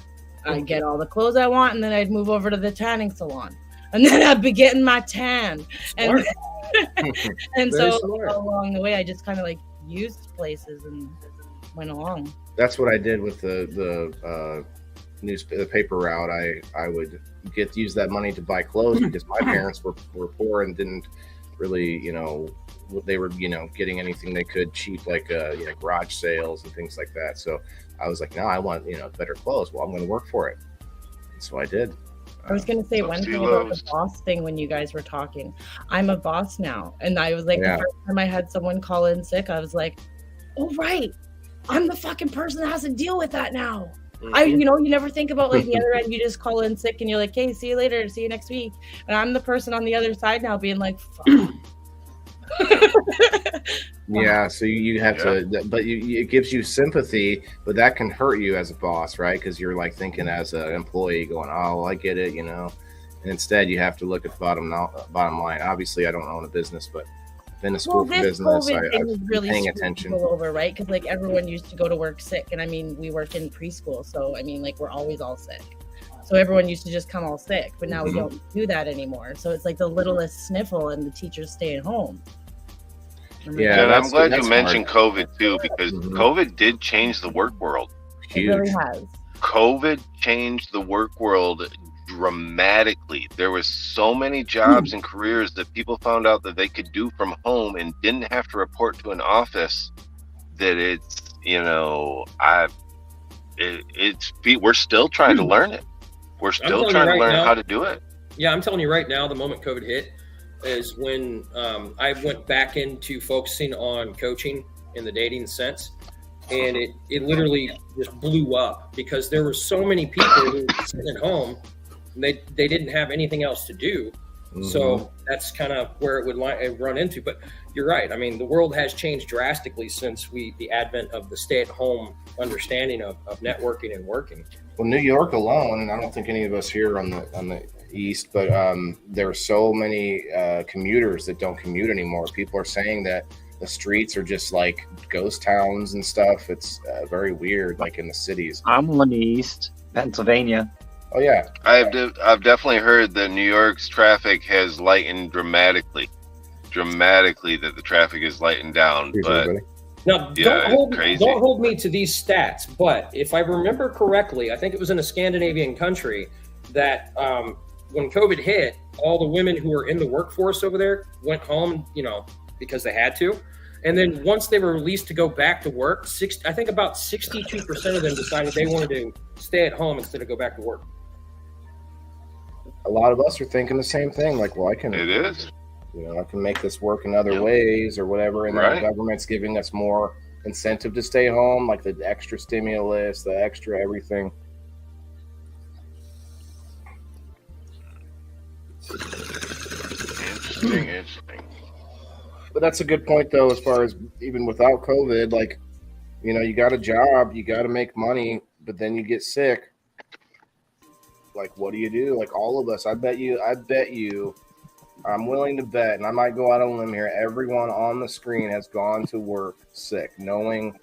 I'd get all the clothes I want, and then I'd move over to the tanning salon, and then I'd be getting my tan. And and so along the way, I just kind of like used places and went along. That's what I did with the paper route. I would use that money to buy clothes because my parents were poor and didn't really, they were, getting anything they could cheap, like garage sales and things like that. So I was like, no, I want, better clothes. Well, I'm going to work for it. And so I did. I was going to say one thing about the boss thing when you guys were talking. I'm a boss now. And I was like, the first time I had someone call in sick, I was like, oh, right. I'm the fucking person that has to deal with that now. You never think about like the other end. You just call in sick and you're like, hey, see you later. See you next week. And I'm the person on the other side now being like, fuck. Yeah, so you have to, but it gives you sympathy, but that can hurt you as a boss, right? Because you're like thinking as an employee going, oh, I get it, and instead you have to look at the bottom line. Obviously, I don't own a business, but I've been to school for business. I've been paying attention. Over, right? Because like everyone used to go to work sick, and I mean, we work in preschool, so I mean, like we're always all sick. So everyone used to just come all sick, but now we don't do that anymore. So it's like the littlest sniffle, and the teachers staying home. Yeah, and I'm glad you mentioned COVID too, because COVID did change the work world. It really has. COVID changed the work world dramatically. There was so many jobs and careers that people found out that they could do from home and didn't have to report to an office. That we're still trying to learn it. We're still trying to learn how to do it. Yeah, I'm telling you right now, the moment COVID hit is when I went back into focusing on coaching in the dating sense. And it literally just blew up because there were so many people who were sitting at home and they didn't have anything else to do. So that's kind of where it would run into. But you're right. I mean, the world has changed drastically since the advent of the stay-at-home understanding of networking and working. Well, New York alone, and I don't think any of us here on the east, but there are so many commuters that don't commute anymore. People are saying that the streets are just like ghost towns and stuff. It's very weird, like in the cities. I'm on the east, Pennsylvania. Oh yeah, I've definitely heard that New York's traffic has lightened dramatically. That the traffic is lightened down. Here's But everybody. Now, Yeah, don't crazy. hold me to these stats, but if I remember correctly, I think it was in a Scandinavian country that when COVID hit, all the women who were in the workforce over there went home, because they had to. And then once they were released to go back to work, I think about 62% of them decided they wanted to stay at home instead of go back to work. A lot of us are thinking the same thing. Like, well, it is. I can make this work in other ways or whatever. And then Right. the government's giving us more incentive to stay home, like the extra stimulus, the extra everything. Interesting. But that's a good point, though, as far as even without COVID, like, you got a job, you got to make money, but then you get sick. Like, what do you do? Like, all of us, I bet you, I'm willing to bet, and I might go out on a limb here, everyone on the screen has gone to work sick, knowing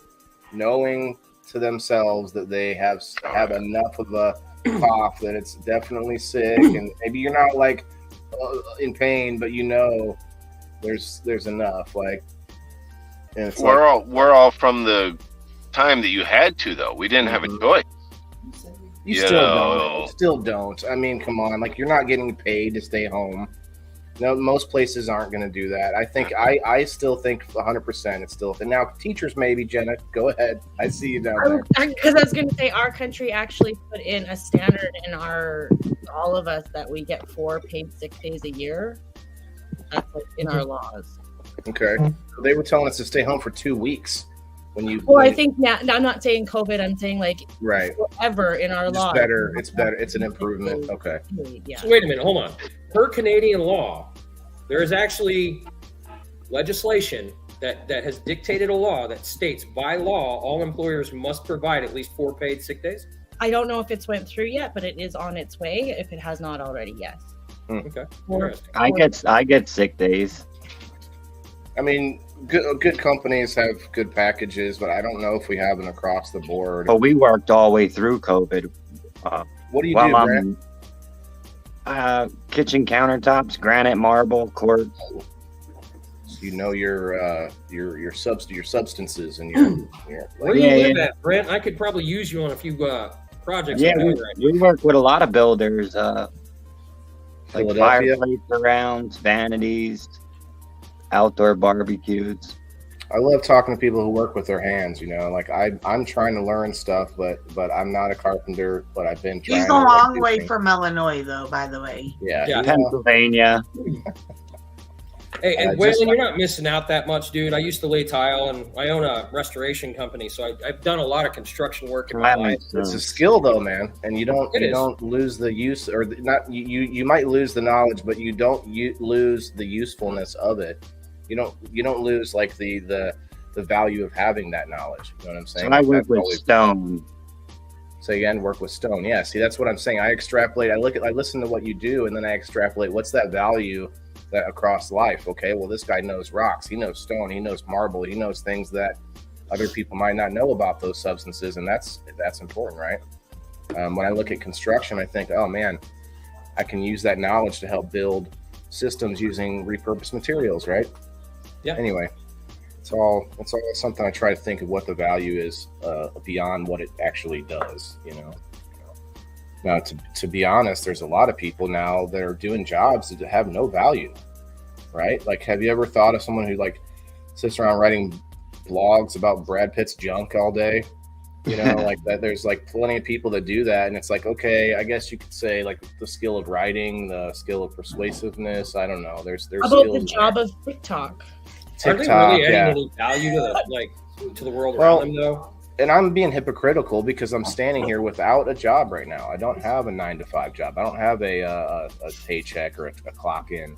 to themselves that they have enough of a cough that it's definitely sick, and maybe you're not like in pain, but there's enough. Like, and it's We're all from the time that you had to, though. We didn't have a choice. You Yo. still don't. I mean, come on. Like, you're not getting paid to stay home. No, most places aren't going to do that. I think I still think 100% it's still. And now teachers, maybe. Jenna, go ahead. I see you down there. Because I was going to say, our country actually put in a standard in all of us that we get 4 paid sick days a year. That's like in our laws. Okay. They were telling us to stay home for 2 weeks. I think now, I'm not saying COVID. I'm saying like right. Forever in our law. It's better. It's an improvement. Okay. Yeah. So wait a minute, hold on. Per Canadian law, there is actually legislation that has dictated a law that states by law all employers must provide at least 4 paid sick days. I don't know if it's went through yet, but it is on its way. If it has not already, yes. Okay. I get sick days. I mean, good companies have good packages, but I don't know if we have an across the board. But we worked all the way through COVID. What do you do, Brent? Kitchen countertops, granite, marble, quartz. Your substances and your Where do you live at, Brent? I could probably use you on a few projects. Yeah, we work with a lot of builders, like fireplace surrounds, vanities, outdoor barbecues. I love talking to people who work with their hands. Like I'm trying to learn stuff, but I'm not a carpenter. But I've been trying. He's a long way from Illinois, though. By the way. Yeah. Pennsylvania. Hey, and Waylon, you're not missing out that much, dude. I used to lay tile, and I own a restoration company, so I've done a lot of construction work in my life. It's a skill, though, man, and you don't lose the use, or not. You might lose the knowledge, but you don't lose the usefulness of it. You don't lose like the value of having that knowledge. You know what I'm saying? So I work with stone. So again, work with stone. Yeah. See, that's what I'm saying. I extrapolate. I listen to what you do, and then I extrapolate. What's that value that across life? Okay, well, this guy knows rocks, he knows stone, he knows marble, he knows things that other people might not know about those substances, and that's important, right? When I look at construction, I think, oh man, I can use that knowledge to help build systems using repurposed materials, right? Yeah. Anyway, it's all something I try to think of what the value is beyond what it actually does, Now, to be honest, there's a lot of people now that are doing jobs that have no value, right? Like, have you ever thought of someone who like sits around writing blogs about Brad Pitt's junk all day? Like that. There's like plenty of people that do that, and it's like, okay, I guess you could say like the skill of writing, the skill of persuasiveness. I don't know. There's about the job of TikTok. Are they really adding any value to the world around them, though? And I'm being hypocritical because I'm standing here without a job right now. I don't have a 9-to-5 job. I don't have a paycheck or a clock in.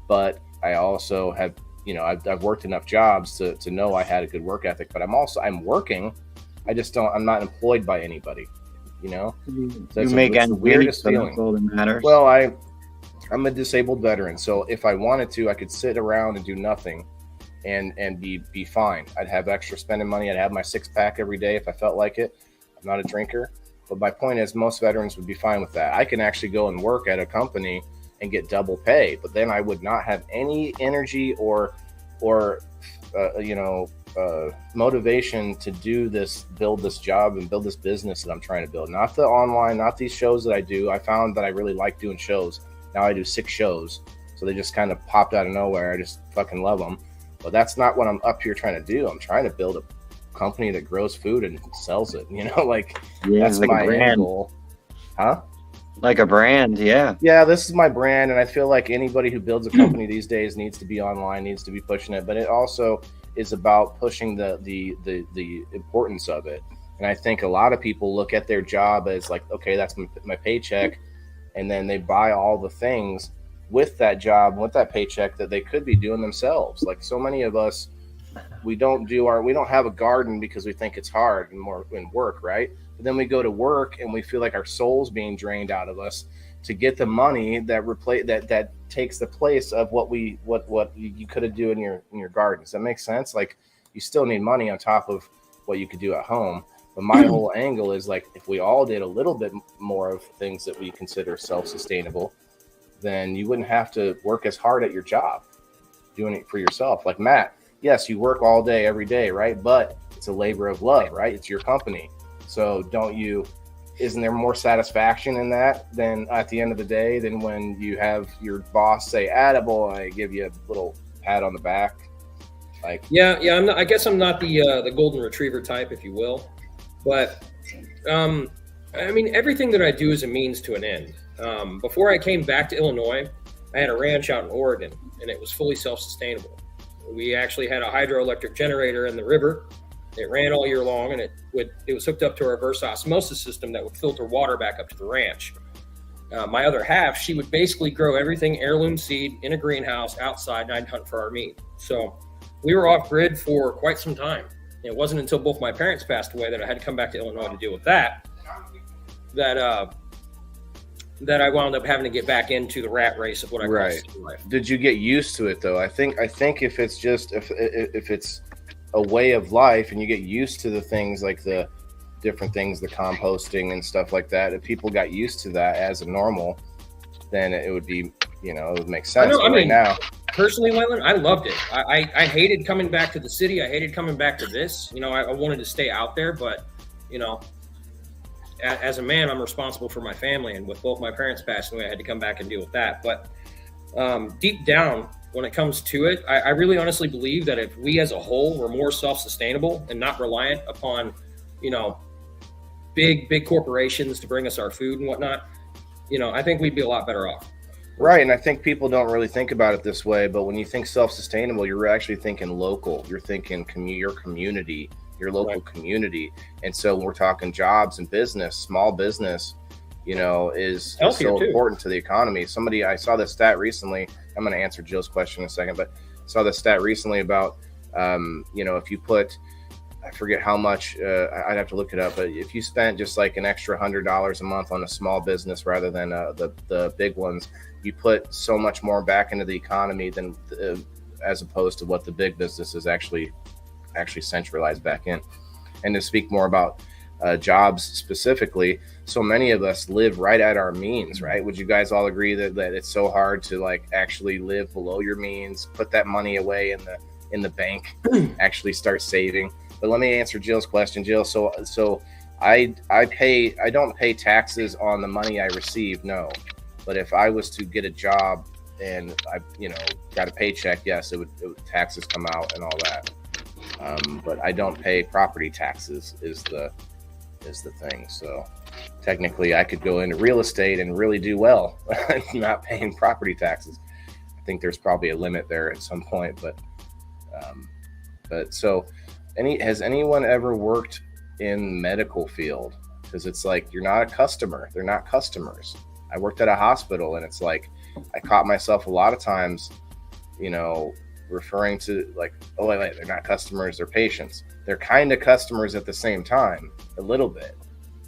But I also have, I've worked enough jobs to know I had a good work ethic. But I'm working. I'm not employed by anybody. you know? So You it's make it's the ends meet, weirdest so that's feeling. all that matters. Well, I'm a disabled veteran, so if I wanted to, I could sit around and do nothing and be fine. I'd have extra spending money. I'd have my 6-pack every day if I felt like it. I'm not a drinker. But my point is, most veterans would be fine with that. I can actually go and work at a company and get double pay, but then I would not have any energy or motivation to do this, build this job and build this business that I'm trying to build. Not the online, not these shows that I do. I found that I really like doing shows. Now I do 6 shows, so they just kind of popped out of nowhere. I just fucking love them. But that's not what I'm up here trying to do. I'm trying to build a company that grows food and sells it. You know, like that's like my a brand. end goal. Huh? Like a brand, yeah. Yeah, this is my brand, and I feel like anybody who builds a company these days needs to be online, needs to be pushing it. But it also is about pushing the importance of it. And I think a lot of people look at their job as like, okay, that's my paycheck, and then they buy all the things with that job, with that paycheck that they could be doing themselves. Like so many of us, we don't have a garden because we think it's hard and more in work, right? But then we go to work and we feel like our soul's being drained out of us to get the money that takes the place of what you could have do in your garden. Does that make sense? Like you still need money on top of what you could do at home. But my whole angle is like, if we all did a little bit more of things that we consider self-sustainable, then you wouldn't have to work as hard at your job doing it for yourself. Like Matt, yes, you work all day, every day, right? But it's a labor of love, right? It's your company. So isn't there more satisfaction in that than at the end of the day than when you have your boss say, attaboy, give you a little pat on the back? Like, yeah, I guess I'm not the golden retriever type, if you will. But I mean, everything that I do is a means to an end. Before I came back to Illinois, I had a ranch out in Oregon, and it was fully self-sustainable. We actually had a hydroelectric generator in the river. It ran all year long, and it was hooked up to a reverse osmosis system that would filter water back up to the ranch. My other half, she would basically grow everything heirloom seed in a greenhouse outside, and I'd hunt for our meat. So we were off grid for quite some time. It wasn't until both my parents passed away that I had to come back to Illinois to deal with that I wound up having to get back into the rat race of what I call city life. Did you get used to it though? I think if it's just if it's a way of life and you get used to the things like the different things, the composting and stuff like that, if people got used to that as a normal, then it would be, it would make sense. I mean, now, personally, Waylon, I loved it. I hated coming back to the city. I hated coming back to this. I wanted to stay out there, but as a man, I'm responsible for my family, and with both my parents passing away, I had to come back and deal with that. But deep down, when it comes to it, I really honestly believe that if we as a whole were more self-sustainable and not reliant upon, big corporations to bring us our food and whatnot, I think we'd be a lot better off. Right. And I think people don't really think about it this way, but when you think self-sustainable, you're actually thinking local. You're thinking your community, your local community. And so when we're talking jobs and business, small business, is so important to the economy. I saw this stat recently. I'm going to answer Jill's question in a second, but I saw this stat recently about, if you put, I forget how much, I'd have to look it up, but if you spent just like an extra $100 a month on a small business rather than the big ones, you put so much more back into the economy than as opposed to what the big businesses actually centralize back in. And to speak more about jobs specifically, so many of us live right at our means, right? Would you guys all agree that it's so hard to like actually live below your means, put that money away in the bank, actually start saving? But let me answer Jill's question. Jill, so I don't pay taxes on the money I receive, no. But if I was to get a job and I got a paycheck, yes, it would taxes come out and all that. But I don't pay property taxes is the thing. So technically I could go into real estate and really do well not paying property taxes. I think there's probably a limit there at some point, but so has anyone ever worked in medical field? Because it's like, you're not a customer. They're not customers. I worked at a hospital, and it's like, I caught myself a lot of times, referring to like, oh, wait, they're not customers, they're patients. They're kind of customers at the same time, a little bit.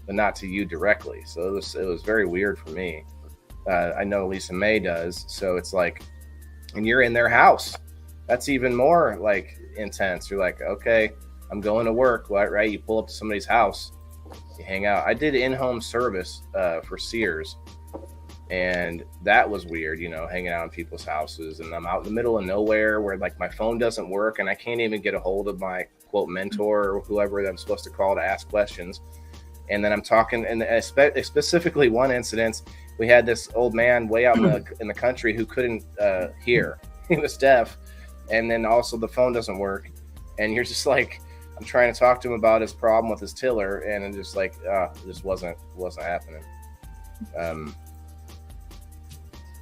but not to you directly. So it was very weird for me. I know Lisa May does. So it's like, and you're in their house. That's even more like intense. You're like, okay, I'm going to work, right? You pull up to somebody's house, you hang out. I did in-home service for Sears, and that was weird, hanging out in people's houses. And I'm out in the middle of nowhere where like my phone doesn't work, and I can't even get a hold of my quote mentor or whoever that I'm supposed to call to ask questions. And then I'm talking, and specifically one incident, we had this old man way out in the country who couldn't hear. He was deaf, and then also the phone doesn't work, and you're just like, I'm trying to talk to him about his problem with his tiller, and it just like it just wasn't happening. I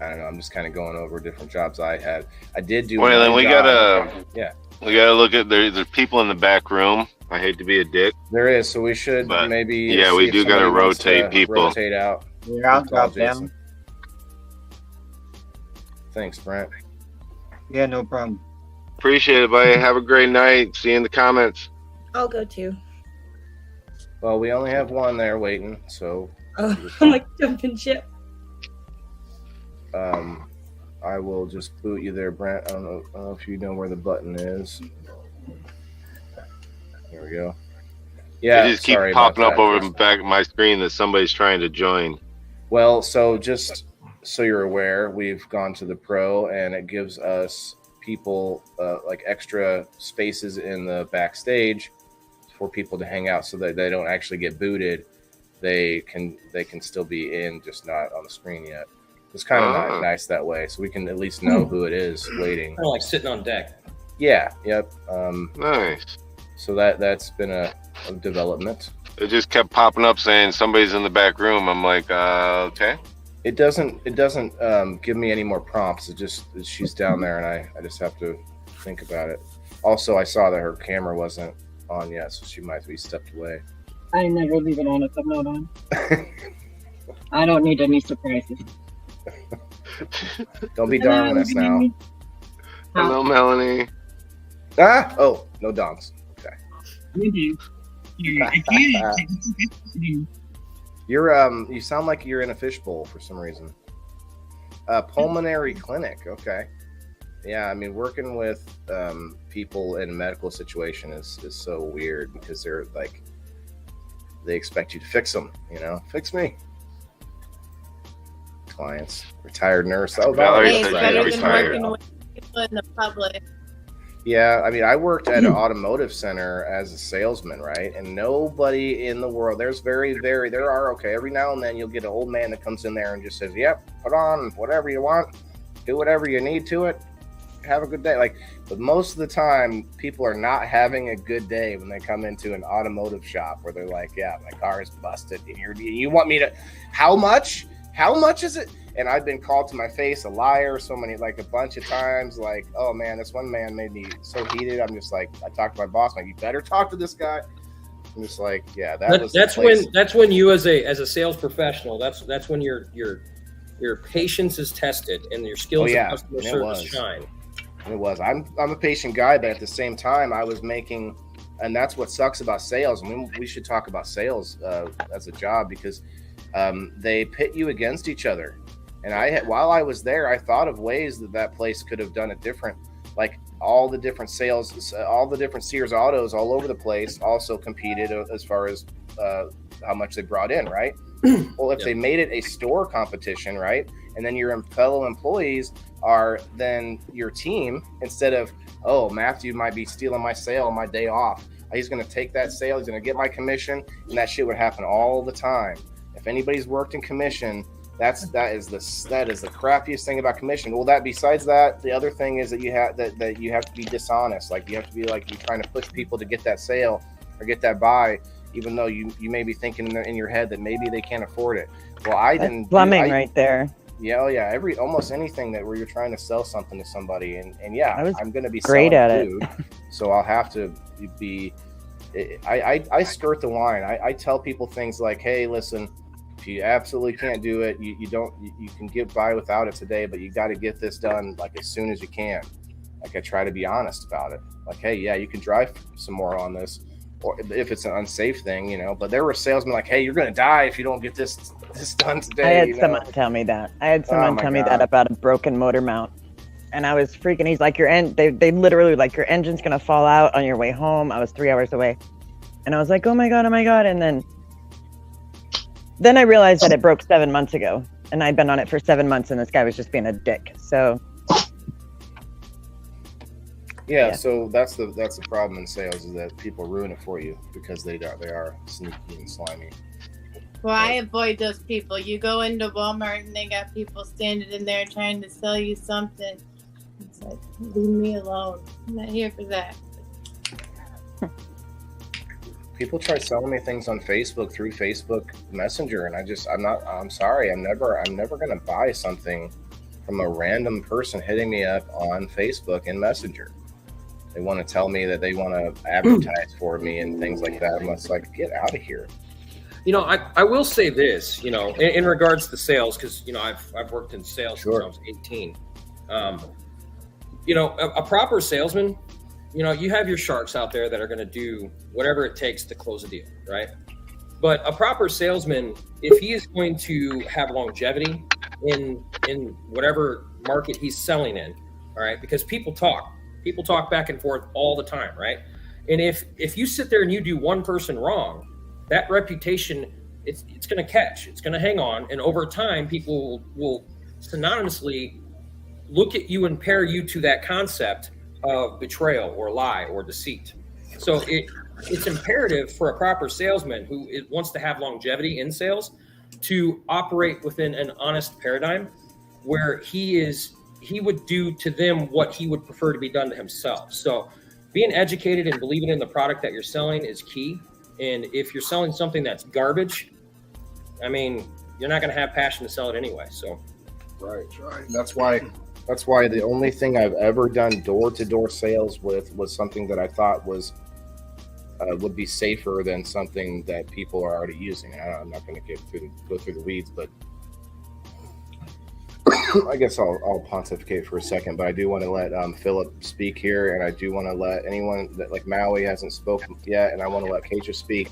don't know. I'm just kind of going over different jobs I had. I did do. Well, then we gotta look at there's people in the back room. I hate to be a dick. There is, so we should maybe. Yeah, we do gotta rotate people. Rotate out. Yeah, I'll drop down. Thanks, Brent. Yeah, no problem. Appreciate it, buddy. Have a great night. See you in the comments. I'll go too. Well, we only have one there waiting, so. Oh, I'm like jumping ship. I will just boot you there, Brent. I don't know if you know where the button is. Here we go. Yeah, it just keeps popping up over the back of my screen that somebody's trying to join. Well, so just so you're aware, we've gone to the Pro, and it gives us people like extra spaces in the backstage for people to hang out, so that they don't actually get booted. They can still be in, just not on the screen yet. It's kind of nice that way, so we can at least know who it is waiting. Kind of like sitting on deck. Yeah. Yep. Nice. So that's been a development. It just kept popping up saying somebody's in the back room. I'm like, okay. It doesn't give me any more prompts. It just, she's down there, and I just have to think about it. Also, I saw that her camera wasn't on yet, so she might be stepped away. I never leave it on if I'm not on. I don't need any surprises. Don't be darling us now. Hello, Melanie. Oh, no dongs. Okay. You sound like you're in a fishbowl for some reason. Pulmonary clinic. Okay. Yeah, I mean, working with people in a medical situation is so weird, because they're like, they expect you to fix them. Fix me. Clients, retired nurse. Oh, Hey, it's better than working with people in the public. Yeah, I mean, I worked at an automotive center as a salesman, right? And nobody in the world, there are, every now and then you'll get an old man that comes in there and just says, yep, put on whatever you want, do whatever you need to it, have a good day. But most of the time, people are not having a good day when they come into an automotive shop where they're like, yeah, my car is busted. And you want me to, how much? How much is it? And I've been called to my face a liar a bunch of times. Like, oh man, this one man made me so heated. I'm just like, I talked to my boss, I'm like, you better talk to this guy. I'm just like, yeah, that's when you as a sales professional, that's when your patience is tested and your skills of customer service shine. It was. I'm a patient guy, but at the same time, I was making, and that's what sucks about sales. I mean, we should talk about sales as a job, because they pit you against each other. And while I was there, I thought of ways that place could have done it different. Like all the different sales, all the different Sears autos all over the place also competed as far as how much they brought in, right? Well, if they made it a store competition, right? And then your fellow employees are then your team, instead of, oh, Matthew might be stealing my sale on my day off. He's going to take that sale. He's going to get my commission. And that shit would happen all the time. If anybody's worked in commission, that is the crappiest thing about commission. Well, besides that, the other thing is that you have to be dishonest. Like, you have to be like, you're trying to push people to get that sale or get that buy, even though you may be thinking in your head that maybe they can't afford it. Well, plumbing right there. Yeah, oh yeah. Almost anything where you're trying to sell something to somebody, and I'm going to be great selling at food, so I'll have to be. I skirt the line. I tell people things like, hey, listen, if you absolutely can't do it, you can get by without it today, but you got to get this done like as soon as you can. Like, I try to be honest about it. Like, hey, yeah, you can drive some more on this, or if it's an unsafe thing, you know. But there were salesmen like, "Hey, you're gonna die if you don't get this done today." I had you know? someone tell me that. I had someone my tell me God. that about a broken motor mount, and I was freaking. He's like, they literally like, your engine's gonna fall out on your way home. I was 3 hours away, and I was like, oh my god, and then I realized that it broke 7 months ago, and I'd been on it for 7 months, and this guy was just being a dick. So. Yeah, so that's the problem in sales, is that people ruin it for you because they are sneaky and slimy. Well, I avoid those people. You go into Walmart and they got people standing in there trying to sell you something. It's like, leave me alone. I'm not here for that. People try selling me things on Facebook through Facebook Messenger, and I'm sorry, I'm never gonna buy something from a random person hitting me up on Facebook and Messenger. They want to tell me that they want to advertise for me and things like that. I'm just like, get out of here. You know, I will say this, you know, in regards to sales, because, you know, I've worked in sales since I was 18. You know, a proper salesman, you know, you have your sharks out there that are going to do whatever it takes to close a deal, right? But a proper salesman, if he is going to have longevity in whatever market he's selling in, all right, because people talk back and forth all the time, right? And if you sit there and you do one person wrong, that reputation, it's going to catch, it's going to hang on, and over time, people will synonymously look at you and pair you to that concept of betrayal or lie or deceit. So it's imperative for a proper salesman who wants to have longevity in sales to operate within an honest paradigm where he would do to them what he would prefer to be done to himself. So being educated and believing in the product that you're selling is key. And if you're selling something that's garbage, I mean, you're not going to have passion to sell it anyway. So, right. That's why the only thing I've ever done door-to-door sales with was something that I thought was would be safer than something that people are already using. I'm not going to go through the weeds, but I guess I'll pontificate for a second. But I do want to let Philip speak here, and I do want to let anyone that, like, Maui hasn't spoken yet, and I want to let Keisha speak.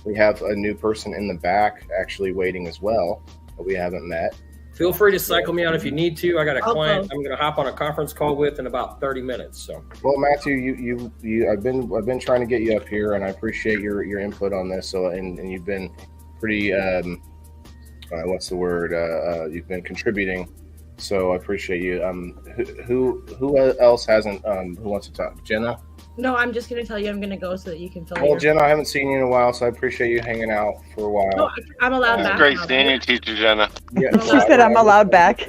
We have a new person in the back actually waiting as well that we haven't met. feel free to cycle me out if you need to. I got a client I'm going to hop on a conference call with in about 30 minutes. So, well, Matthew, I've been trying to get you up here, and I appreciate your input on this. So, and you've been pretty what's the word? You've been contributing, so I appreciate you. Who else hasn't? Who wants to talk? Jenna? No, I'm just gonna tell you I'm gonna go so that you can fill. Well, Jenna, I haven't seen you in a while, so I appreciate you hanging out for a while. No, I'm allowed back. Great seeing you, teacher Jenna. Yeah, she said I'm allowed back.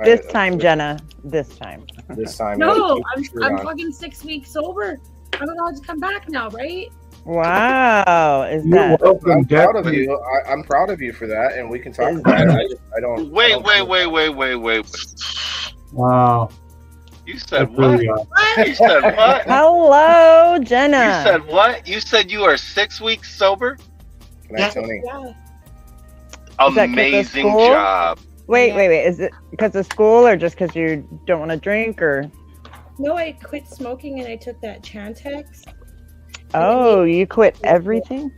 This time, Jenna. This time. No, I'm fucking 6 weeks sober. I'm allowed to come back now, right? Wow, is that? I'm proud of you. I'm proud of you for that, and we can talk about it. I don't. Wait. Wow. You said what? You said what? Hello, Jenna. You said what? You said you are 6 weeks sober? Tony. Yeah. Amazing job. Wait. Is it because of school or just because you don't want to drink or? No, I quit smoking and I took that Chantix. Oh, you quit everything?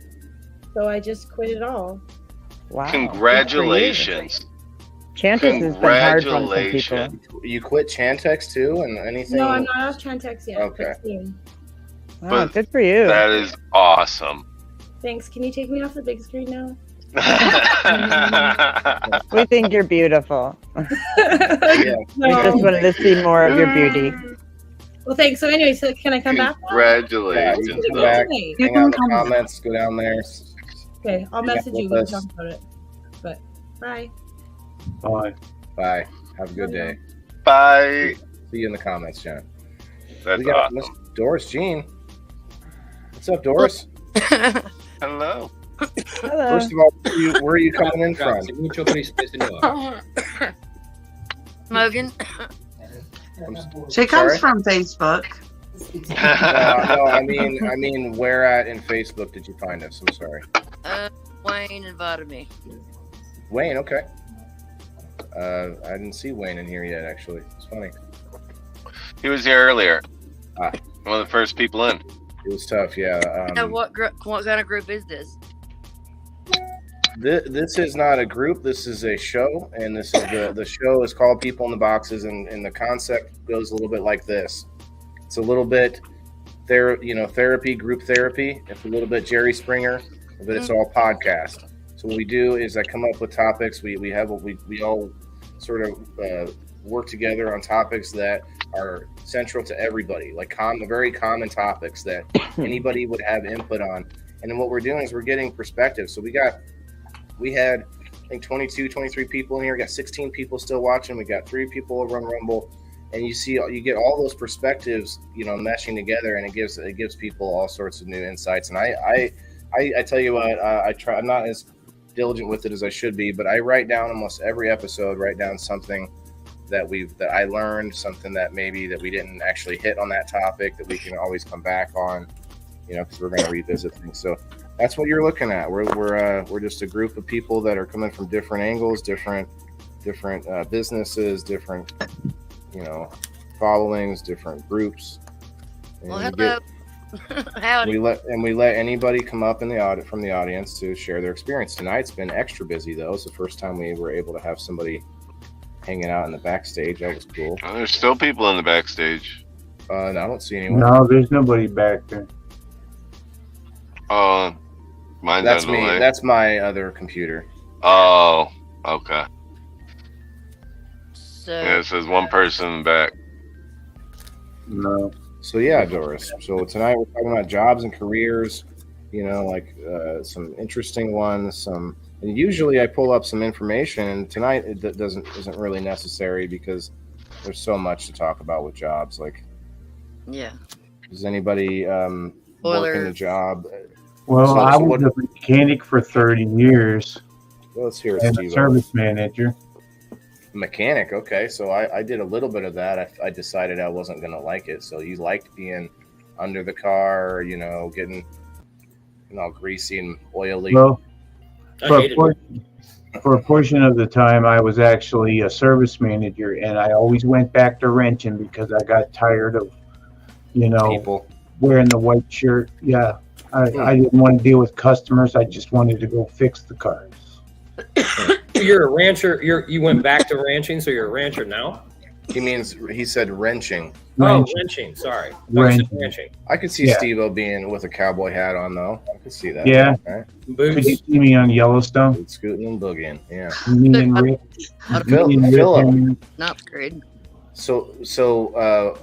So I just quit it all. Wow. Congratulations. Chantix has been hard for some people. You quit Chantix too, and anything? No, I'm not off Chantix yet. Okay. Wow, good for you. That is awesome. Thanks. Can you take me off the big screen now? We think you're beautiful. Yeah. We just wanted to see more of your beauty. Well, thanks. So anyway, so can I come back now? Congratulations. Yeah, you can come back, hang out in the comments, go down there. Okay, I'll message you. We can talk about it. But bye. Bye. Have a good day. Bye. See you in the comments, Jen. That's we got awesome. Miss Doris Jean. What's up, Doris? Hello. First of all, where are you coming in from? Smoking. She comes from Facebook. No, I mean, where at in Facebook did you find us? I'm sorry. Wayne invited me. Wayne, okay. I didn't see Wayne in here yet, actually. It's funny. He was here earlier. One of the first people in. It was tough, yeah. What kind of group is this? This is not a group. This is a show, and this is the show is called People in the Boxes, and the concept goes a little bit like this. It's a little bit therapy, group therapy. It's a little bit Jerry Springer, but it's all podcast. So what we do is I come up with topics. We all sort of work together on topics that are central to everybody, like very common topics that anybody would have input on. And then what we're doing is we're getting perspective. So we had, I think, 22, 23 people in here. We got 16 people still watching. We got 3 people over on Rumble. And you get all those perspectives, meshing together, and it gives people all sorts of new insights. And I tell you what, I'm not as diligent with it as I should be, but I write down almost every episode, something that I learned, something that maybe that we didn't actually hit on that topic that we can always come back on, because we're going to revisit things. So that's what you're looking at. We're just a group of people that are coming from different angles, different businesses, different followings, different groups. And hello. Howdy. We let anybody come up from the audience to share their experience. Tonight's been extra busy though. It's the first time we were able to have somebody hanging out in the backstage. That was cool. There's still people in the backstage. No, I don't see anyone. No, there's nobody back there. Oh, mine's That's on me. delay. That's my other computer. Oh, okay. So Yeah, it says one person in the back. No. So yeah, Doris. So tonight we're talking about jobs and careers. Some interesting ones. And usually I pull up some information, and tonight isn't really necessary because there's so much to talk about with jobs. Like, yeah. Is anybody working a job? Well, I was a mechanic for 30 years. Well, let's hear it, And a Steve. service manager. Mechanic, okay. So I did a little bit of that. I decided I wasn't going to like it. So you liked being under the car, getting all greasy and oily. Well, for a portion of the time, I was actually a service manager, and I always went back to wrenching because I got tired of, people wearing the white shirt. Yeah, I didn't want to deal with customers. I just wanted to go fix the cars. You're a rancher. You went back to ranching, so you're a rancher now? He said wrenching. Oh, wrenching. Sorry. Wrenching. I could see Steve-O being with a cowboy hat on, though. I could see that. Yeah. Okay. Could you see me on Yellowstone? Scooting and boogieing. Yeah. Philip. Not great. So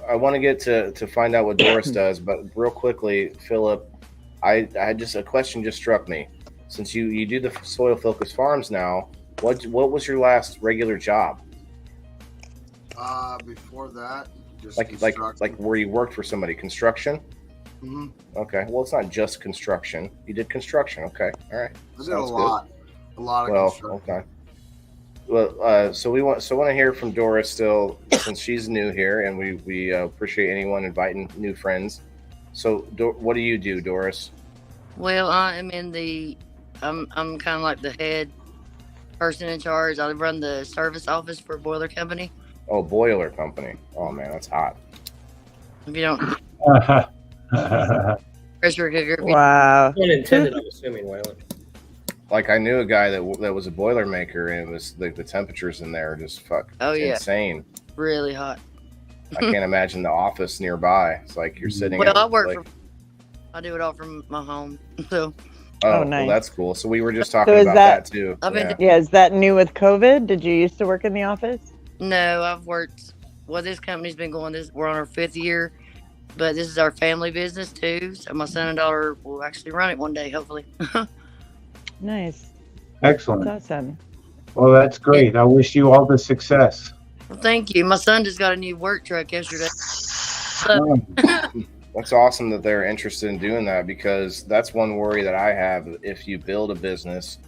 I want to get to find out what Doris does, but real quickly, Philip, I just a question just struck me. Since you do the Soil Focus Farms now, what was your last regular job? Before that, just like where you worked for somebody, construction. Mm-hmm. Okay, well, it's not just construction. You did construction. Okay, all right. I did a lot of construction. Okay. Well, so I want to hear from Doris still, since she's new here, and we appreciate anyone inviting new friends. So, what do you do, Doris? Well, I'm kind of like the head person in charge. I run the service office for a boiler company. Oh, boiler company. Oh man, that's hot. If you don't pressure cooker. Wow. Unintended, I'm assuming, Waylon. Like, I knew a guy that was a boiler maker, and it was like the temperatures in there are just insane. Really hot. I can't imagine the office nearby. It's like you're sitting. Well, I do it all from my home. So. Oh, nice. Well, that's cool. So we were just talking about that too. Is that new with COVID? Did you used to work in the office? No, I've worked. Well, this company's been going. We're on our 5th year, but this is our family business too. So my son and daughter will actually run it one day, hopefully. Nice. Excellent. That's awesome. Well, that's great. I wish you all the success. Well, thank you. My son just got a new work truck yesterday. That's awesome that they're interested in doing that, because that's one worry that I have. If you build a business,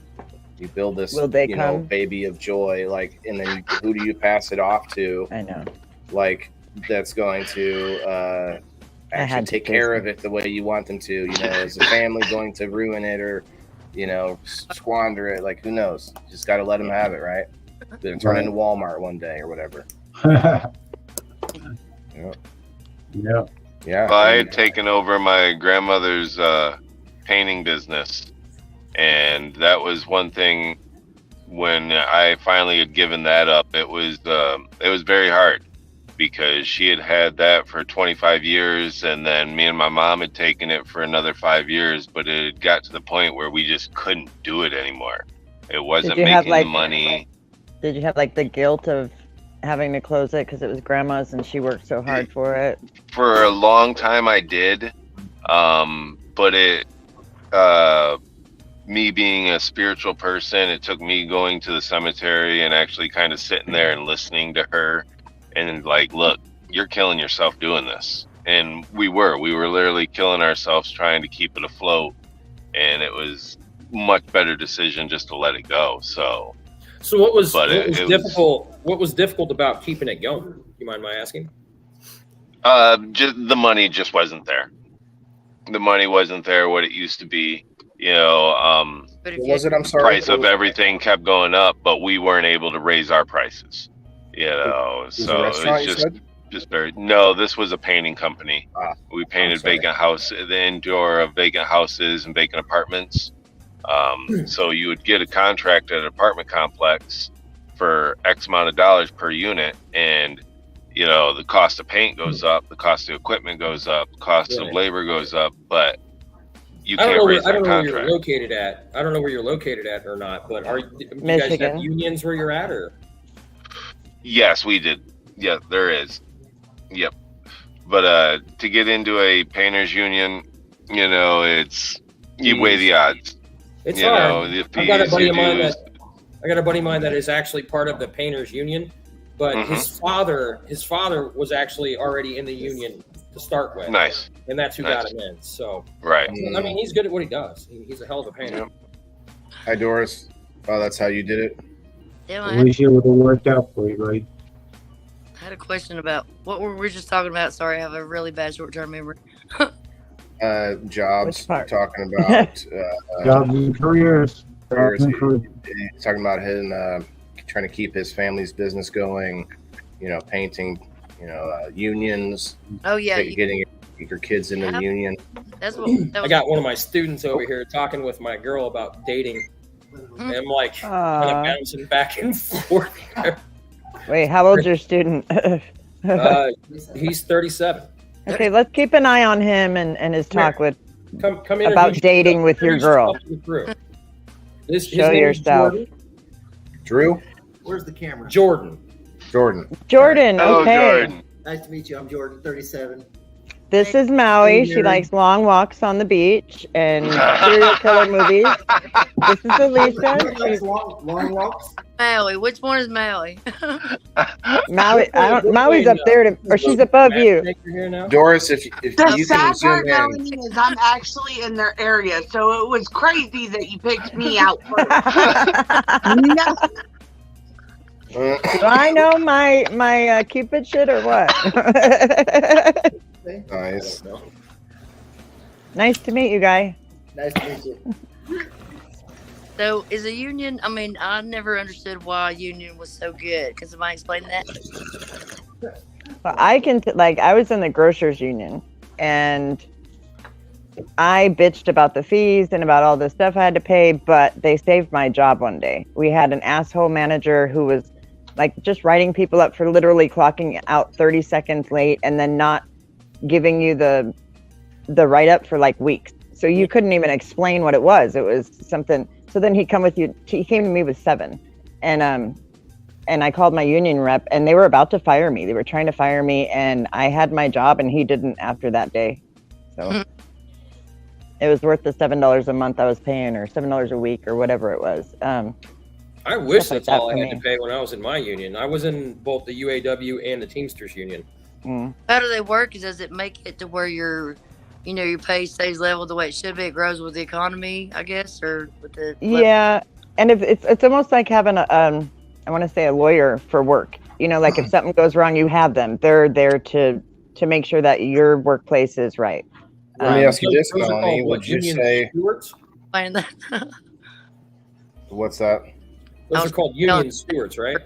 you build this, baby of joy, and then who do you pass it off to? I know. That's going to actually take care of it the way you want them to. Is the family going to ruin it or, squander it? Like, who knows? You just got to let them have it, right? Then turn into Walmart one day or whatever. Yeah. Yeah. Well, I had taken over my grandmother's painting business, and that was one thing. When I finally had given that up, it was very hard because she had had that for 25 years, and then me and my mom had taken it for another 5 years. But it had got to the point where we just couldn't do it anymore. It wasn't making the money. Did you have like the guilt of having to close it because it was grandma's and she worked so hard for it? For a long time, I did, but it. Me being a spiritual person, it took me going to the cemetery and actually kind of sitting there and listening to her and like, look, you're killing yourself doing this. And we were literally killing ourselves trying to keep it afloat. And it was much better decision just to let it go. So what was difficult? What was difficult about keeping it going? Do you mind my asking? Just the money just wasn't there. The money wasn't there what it used to be. You know, was it? I'm sorry. Price of everything kept going up, but we weren't able to raise our prices. You know, so it was just very. No, this was a painting company. We painted vacant houses, the indoor of vacant houses and vacant apartments. So you would get a contract at an apartment complex for X amount of dollars per unit, and you know the cost of paint goes up, the cost of equipment goes up, the cost of labor goes up, but you can't raise that contract. I don't know where you're located at. I don't know where you're located at or not, but do you guys have unions where you're at, or? Yes, we did. Yeah, there is. Yep. But to get into a painters union, you know, you weigh the odds. It's hard. I got a buddy of mine that is actually part of the painters union, but his father was actually already in the union to start with. Nice. And that's who got him in. So right. I mean, he's good at what he does. He's a hell of a painter. Hi, Doris. Oh, that's how you did it? Yeah, I wish it would have worked out for you, right? I had a question about what were we just talking about? Sorry, I have a really bad short-term memory. Jobs. We're talking about jobs and careers. He's talking about him trying to keep his family's business going. You know, painting. You know, unions. Oh yeah, getting your kids into the union. That's what. I got one of my students over here talking with my girl about dating, and I'm like kind of bouncing back and forth. Wait, how old's your student? He's 37. Okay, let's keep an eye on him and his talk with come about dating with your girl. Show yourself. Drew? Where's the camera? Jordan. Okay. Jordan. Nice to meet you. I'm Jordan, 37. This is Maui. She likes long walks on the beach and serial killer movies. This is Elisa. Long walks. Maui. Which one is Maui? Maui. Maui's up there, or she's above you. Doris, if The you sad can zoom part, in. Melanie, is I'm actually in their area, so it was crazy that you picked me out first. No. Do I know my Cupid shit or what? Nice. Nice to meet you, guy. Nice to meet you. So, is a union? I mean, I never understood why a union was so good. Can somebody explain that? Well, I was in the grocers union, and I bitched about the fees and about all the stuff I had to pay, but they saved my job one day. We had an asshole manager who was like just writing people up for literally clocking out 30 seconds late and then not giving you the write-up for like weeks. So you couldn't even explain what it was. It was something. So then he came to me with 7. And I called my union rep and they were about to fire me. They were trying to fire me and I had my job and he didn't after that day. So it was worth the $7 a month I was paying, or $7 a week, or whatever it was. I wish that's all I had to pay when I was in my union. I was in both the UAW and the Teamsters union. How do they work? Does it make it to where your pay stays level the way it should be? It grows with the economy, I guess, or with the yeah. And if it's almost like having I want to say a lawyer for work. You know, like if something goes wrong, you have them. They're there to make sure that your workplace is right. Let me ask you this, Melanie. Would you say stewards? What's that? Those are called union stewards, right?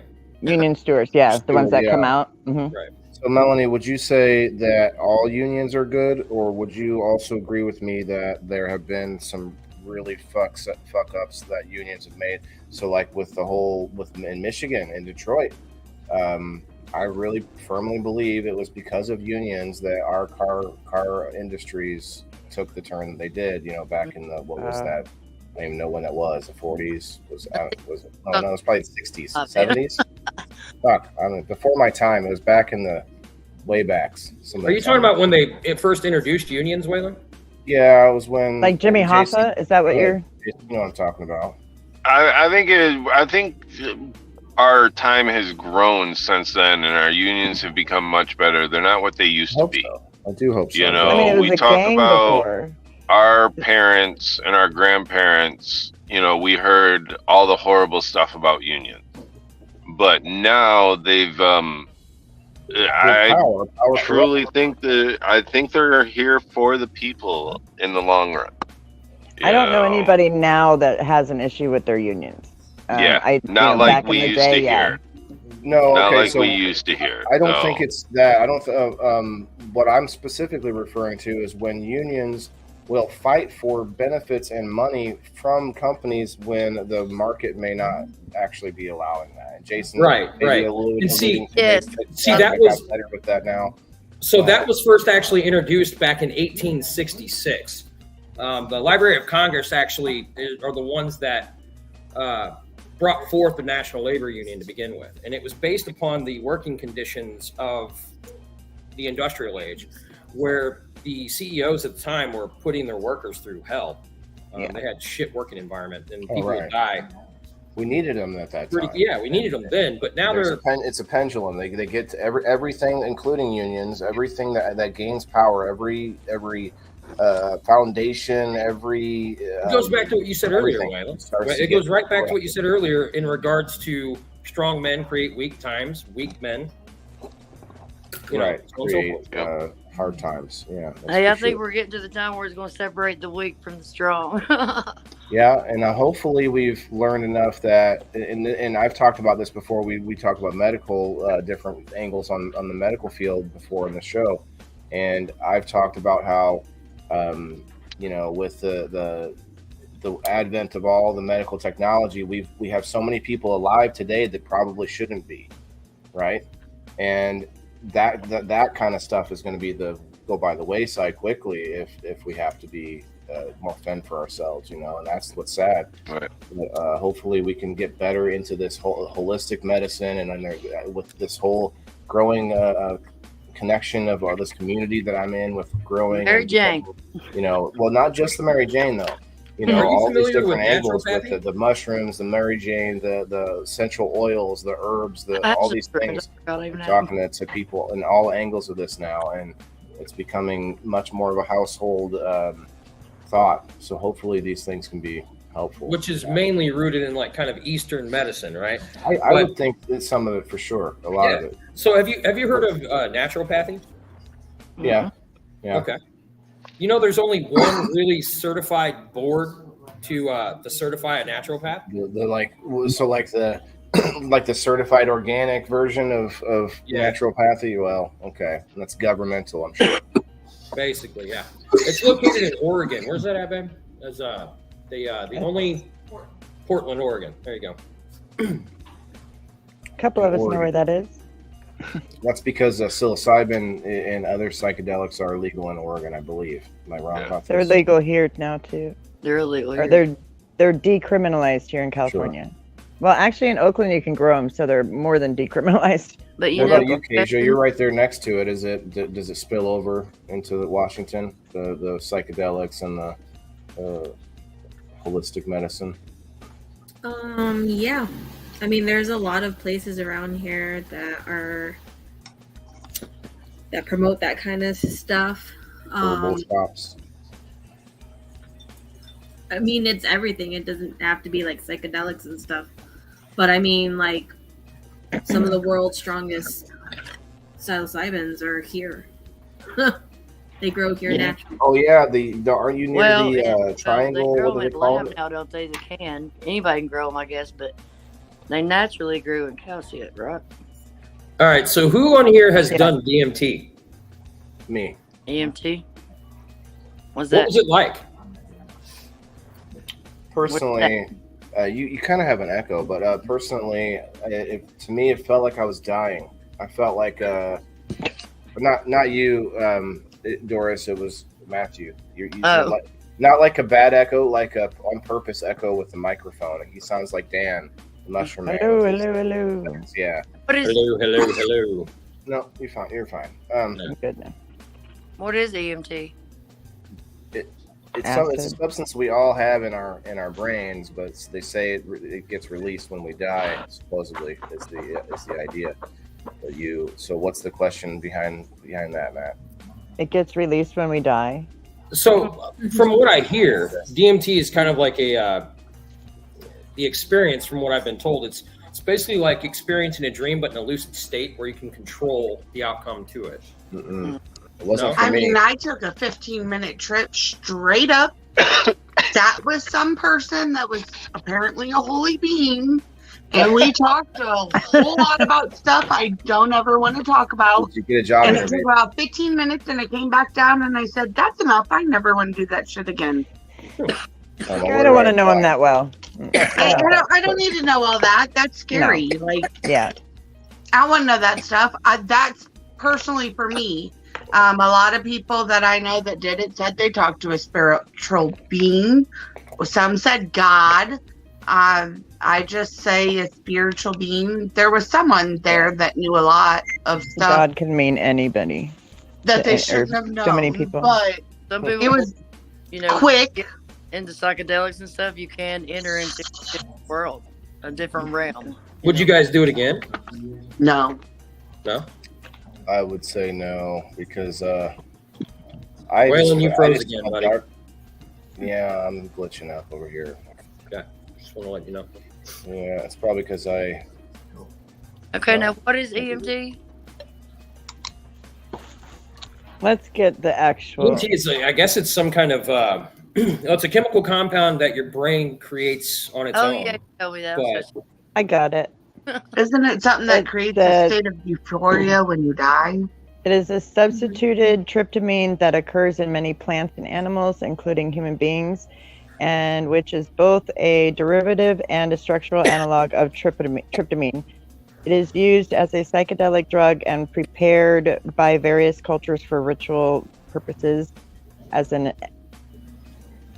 Union stewards, yeah, the ones that come out. So So, Melanie, would you say that all unions are good, or would you also agree with me that there have been some really fuck ups that unions have made? So, like with in Michigan, in Detroit, I really firmly believe it was because of unions that our car industries took the turn that they did. Back in the what was that? I don't even know when that was. The 40s was it was probably the 60s, 70s. Fuck, I don't know. Before my time. It was back in the way backs. Are you talking about when they first introduced unions, Waylon? Yeah, it was when Like Jimmy Hoffa? Is that what you're? You know what I'm talking about. I think our time has grown since then, and our unions have become much better. They're not what they used to be. So. I do hope so. We talk about our parents and our grandparents. We heard all the horrible stuff about unions, but now they've. I truly think they're here for the people in the long run. I don't know anybody now that has an issue with their unions. Not like we used to hear. No, not okay, like so we used to hear. I don't think it's that. I don't. What I'm specifically referring to is when unions will fight for benefits and money from companies when the market may not actually be allowing that. And Jason, right. And see, that was better with that now. So that was first actually introduced back in 1866. The Library of Congress actually are the ones that brought forth the National Labor Union to begin with. And it was based upon the working conditions of the industrial age, where the CEOs at the time were putting their workers through hell. They had shit working environment, and people would die. We needed them at that time. Yeah, we needed them then, but now it's a pendulum. They get to everything, including unions, everything that gains power, every foundation, it goes back to what you said earlier, Waylon. It goes right back to what you said earlier in regards to strong men create weak times, weak men. Create hard times. Yeah. Hey, I think we're getting to the time where it's going to separate the weak from the strong. Yeah, and hopefully we've learned enough that, and I've talked about this before. We talked about medical different angles on the medical field before in the show, and I've talked about how, with the advent of all the medical technology, we have so many people alive today that probably shouldn't be, right? And that kind of stuff is going to go by the wayside quickly if we have to be more fend for ourselves, and that's what's sad. Right. Hopefully we can get better into this whole holistic medicine, and with this whole growing connection of this community that I'm in with growing Mary Jane. Well, not just the Mary Jane though. All these different angles with the mushrooms, the Mary Jane, the essential oils, the herbs, all these things. I'm talking to people in all angles of this now, and it's becoming much more of a household thought. So hopefully these things can be helpful. Which is mainly rooted in like kind of Eastern medicine, right? I would think it's some of it for sure. A lot of it. So have you heard of naturopathy? Yeah. Yeah. Okay. There's only one really certified board to certify a naturopath. The certified organic version of naturopathy. Well, okay, that's governmental, I'm sure. Basically, yeah. It's located in Oregon. Where's that at, babe? As the only Portland, Oregon. There you go. A couple of us know where that is. That's because psilocybin and other psychedelics are illegal in Oregon, I believe. Am I wrong about They're this? legal here now too. They're illegal. Or they're decriminalized here in California. Sure. Well, actually, in Oakland you can grow them, so they're more than decriminalized. But what about you, Keisha? You're right there next to it. Does it spill over into Washington? The psychedelics and the holistic medicine. Yeah. I mean, there's a lot of places around here that promote that kind of stuff. Shops. I mean, it's everything. It doesn't have to be like psychedelics and stuff. But I mean, like, some of the world's strongest psilocybins are here. They grow here naturally. Oh yeah, are you near the triangle? They grow what do them they in call lab it? now, don't they? They can. Anybody can grow them, I guess, but they naturally grew in cows yet, right? All right. So who on here has done DMT? Me. EMT. What's What that? was it like? Personally, you kind of have an echo, but personally, to me, it felt like I was dying. I felt like, not you, Doris. It was Matthew. You said like, not like a bad echo, like a on purpose echo with the microphone. He sounds like Dan, the Mushroom Man. Hello. Yeah. What is? Hello. No, you're fine. You're fine. I'm good now. What is EMT? It's a substance we all have in our brains, but they say it gets released when we die. Supposedly, is the idea. But so what's the question behind that, Matt? It gets released when we die. So, from what I hear, DMT is kind of like the experience. From what I've been told, it's basically like experiencing a dream, but in a lucid state where you can control the outcome to it. Mm-mm. It wasn't for I me. mean, I took a 15-minute trip straight up. Sat with some person that was apparently a holy being, and we talked a whole lot about stuff I don't ever want to talk about. Did you get a job And it interview? took about 15 minutes, and I came back down, and I said, "That's enough. I never want to do that shit again." I don't want to know him that well. I don't need to know all that. That's scary. No. Like, Yeah. I want to know that stuff. That's personally for me. A lot of people that I know that did it said they talked to a spiritual being. Some said God. I just say a spiritual being. There was someone there that knew a lot of stuff God can mean anybody. that they Or shouldn't have known. So many people. But Some people, it was you know, quick. get into psychedelics and stuff. You can enter into a different world, a different realm. Would you guys do it again? No. No. I would say no because Waylon, you froze again, buddy. Yeah, I'm glitching up over here. Okay, just want to let you know. Yeah, it's probably because I. Okay, now what is EMT? Let's get the actual. EMT is, I guess, it's some kind of. It's a chemical compound that your brain creates on its Oh own. yeah, you told me that. But- I got it. Isn't it something that creates a state of euphoria when you die? It is a substituted tryptamine that occurs in many plants and animals, including human beings, and which is both a derivative and a structural analog of tryptamine. It is used as a psychedelic drug and prepared by various cultures for ritual purposes as an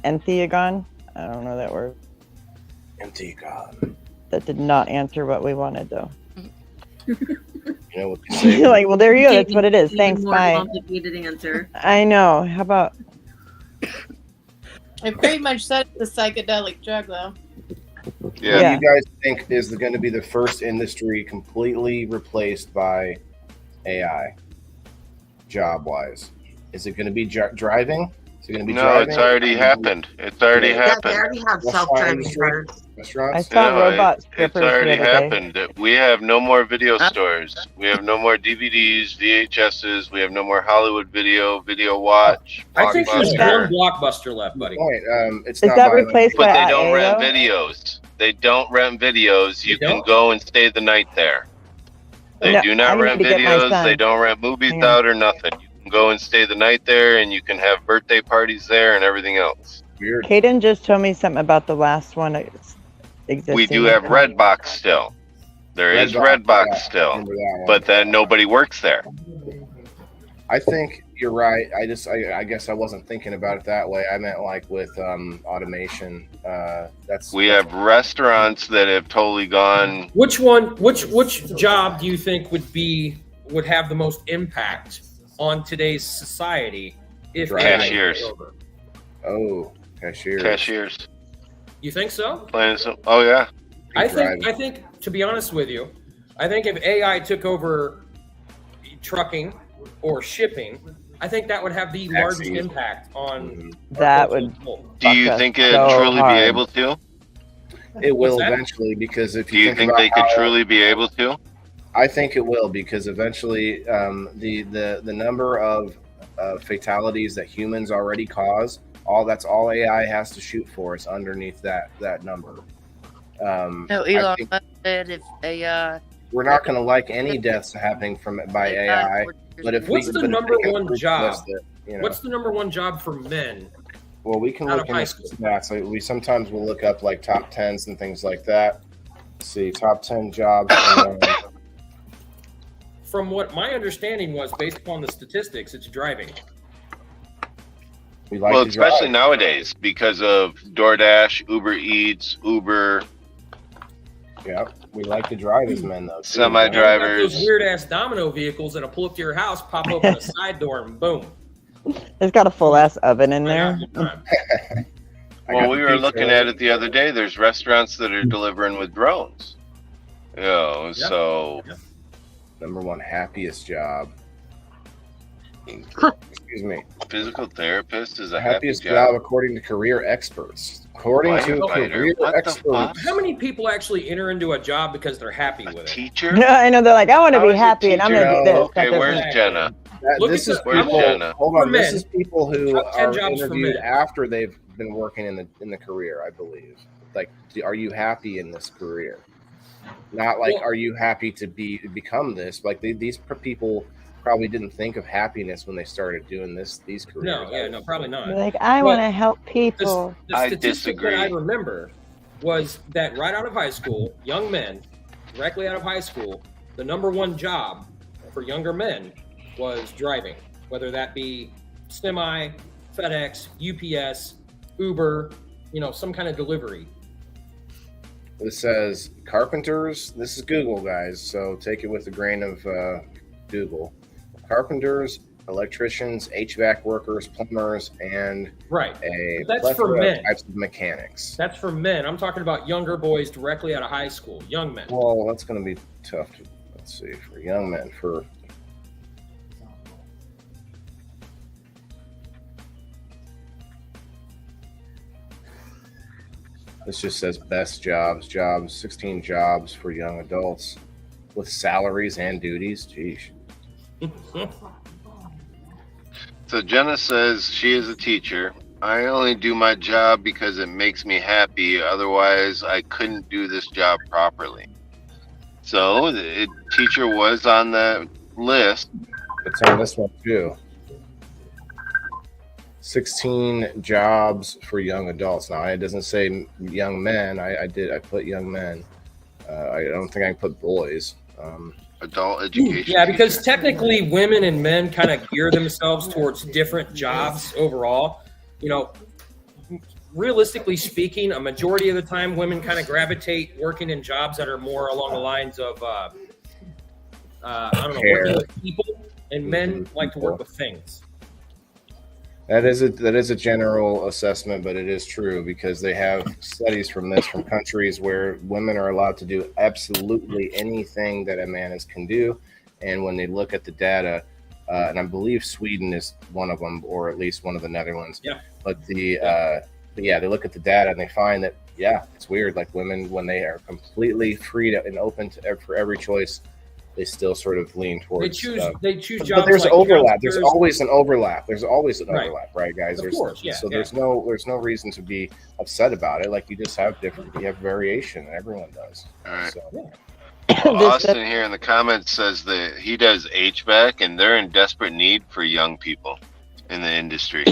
entheogon. I don't know that word. Entheogon. That did not answer what we wanted, though. You know what they say? You're like, well, there you go. That's what it is. Even Thanks. more Bye. complicated answer. I know. How about? I pretty much said it's a psychedelic drug, though. What do you guys think is going to be the first industry completely replaced by AI, job-wise? Is it going to be driving? Is it going to be driving? It's already happened. It's already happened. They already have self-driving cars. Restaurants? I saw robot It's strippers already the other day. happened. We have no more video stores. We have no more DVDs, VHSs. We have no more Hollywood video, Video Watch, I think there's Blockbuster. one Blockbuster left, buddy. It's Is not that by replaced But by they don't IA, rent though? videos. They don't rent videos. You can don't? go and stay the night there. They No, do I not need rent to get my videos. son. They don't rent movies Hang on. out or nothing. You can go and stay the night there, and you can have birthday parties there and everything else. Weird. Kaden just told me something about the last one existing. We do have Redbox still. There is Redbox yeah, still, remember that one. but then nobody works there. I think you're right. I guess I wasn't thinking about it that way. I meant like with automation. We have restaurants that have totally gone. Which job do you think would have the most impact on today's society if Cashiers. Oh, cashiers. Cashiers. You think so? Plain and simple. Oh yeah. I think to be honest with you, I think if AI took over trucking or shipping, I think that would have the largest impact on that would. Do you think it'd so truly hard. be able to? It will What's that? eventually because if Do you think about they could how- truly be able to? I think it will because eventually the number of fatalities that humans already cause, that's all AI has to shoot for is underneath that number. No, I Elon think- Musk said if AI we're not going to like any deaths happening by AI. But if what's the number one job? You know. What's the number one job for men? Well, we can look into stats. Like, we sometimes will look up like top 10s and things like that. Let's see, top 10 jobs. From what my understanding was, based upon the statistics, it's driving. We like well, to especially drive. nowadays because of DoorDash, Uber Eats, Uber. Yeah, we like to drive as men though. Semi-drivers. Those weird ass domino vehicles that'll pull up to your house, pop open a side door, and boom. It's got a full ass oven in there. Well, we were looking at it the other day. There's restaurants that are delivering with drones. You know, so number one happiest job. Excuse me. Physical therapist is a happiest happy job. according to career experts. According to career experts. How many people actually enter into a job because they're happy with it? Teacher? No, I know they're like, I want to be happy and I'm going to do this. Okay, where's Jenna? This is people. Hold on. This is people who are interviewed after they've been working in the career. I believe. Like, are you happy in this career? Not like, are you happy to become this? Like these people probably didn't think of happiness when they started doing these careers. No, probably not. Like, I want to help people. The statistic that I remember was that right out of high school, young men, directly out of high school, the number one job for younger men was driving, whether that be semi, FedEx, UPS, Uber, some kind of delivery. It says carpenters. This is Google, guys, so take it with a grain of Google. Carpenters, electricians, HVAC workers, plumbers, and a plethora of types of mechanics. That's for men. I'm talking about younger boys directly out of high school, young men. Well, that's going to be tough. Let's see, for young men, this just says best jobs, 16 jobs for young adults with salaries and duties. Jeez. So Jenna says she is a teacher. I only do my job because it makes me happy. Otherwise, I couldn't do this job properly. So the teacher was on the list. It's on this one too. 16 jobs for young adults. Now it doesn't say young men. I put young men. I don't think I can put boys. Adult education. Yeah, because technically women and men kind of gear themselves towards different jobs overall. Realistically speaking, a majority of the time women kind of gravitate working in jobs that are more along the lines of working with people, and men like to work with things. That is a general assessment, but it is true because they have studies from countries where women are allowed to do absolutely anything that a man can do. And when they look at the data, and I believe Sweden is one of them, or at least one of the Netherlands. Yeah. But they look at the data and they find that, it's weird. Like women, when they are completely free and open for every choice, they still sort of lean towards. They choose jobs. But there's like overlap. There's always an overlap. There's always an overlap, right, guys? Of course, yeah. So there's no reason to be upset about it. Like you just have variation, and everyone does. All right. So. Well, Austin here in the comments says that he does HVAC, and they're in desperate need for young people in the industry.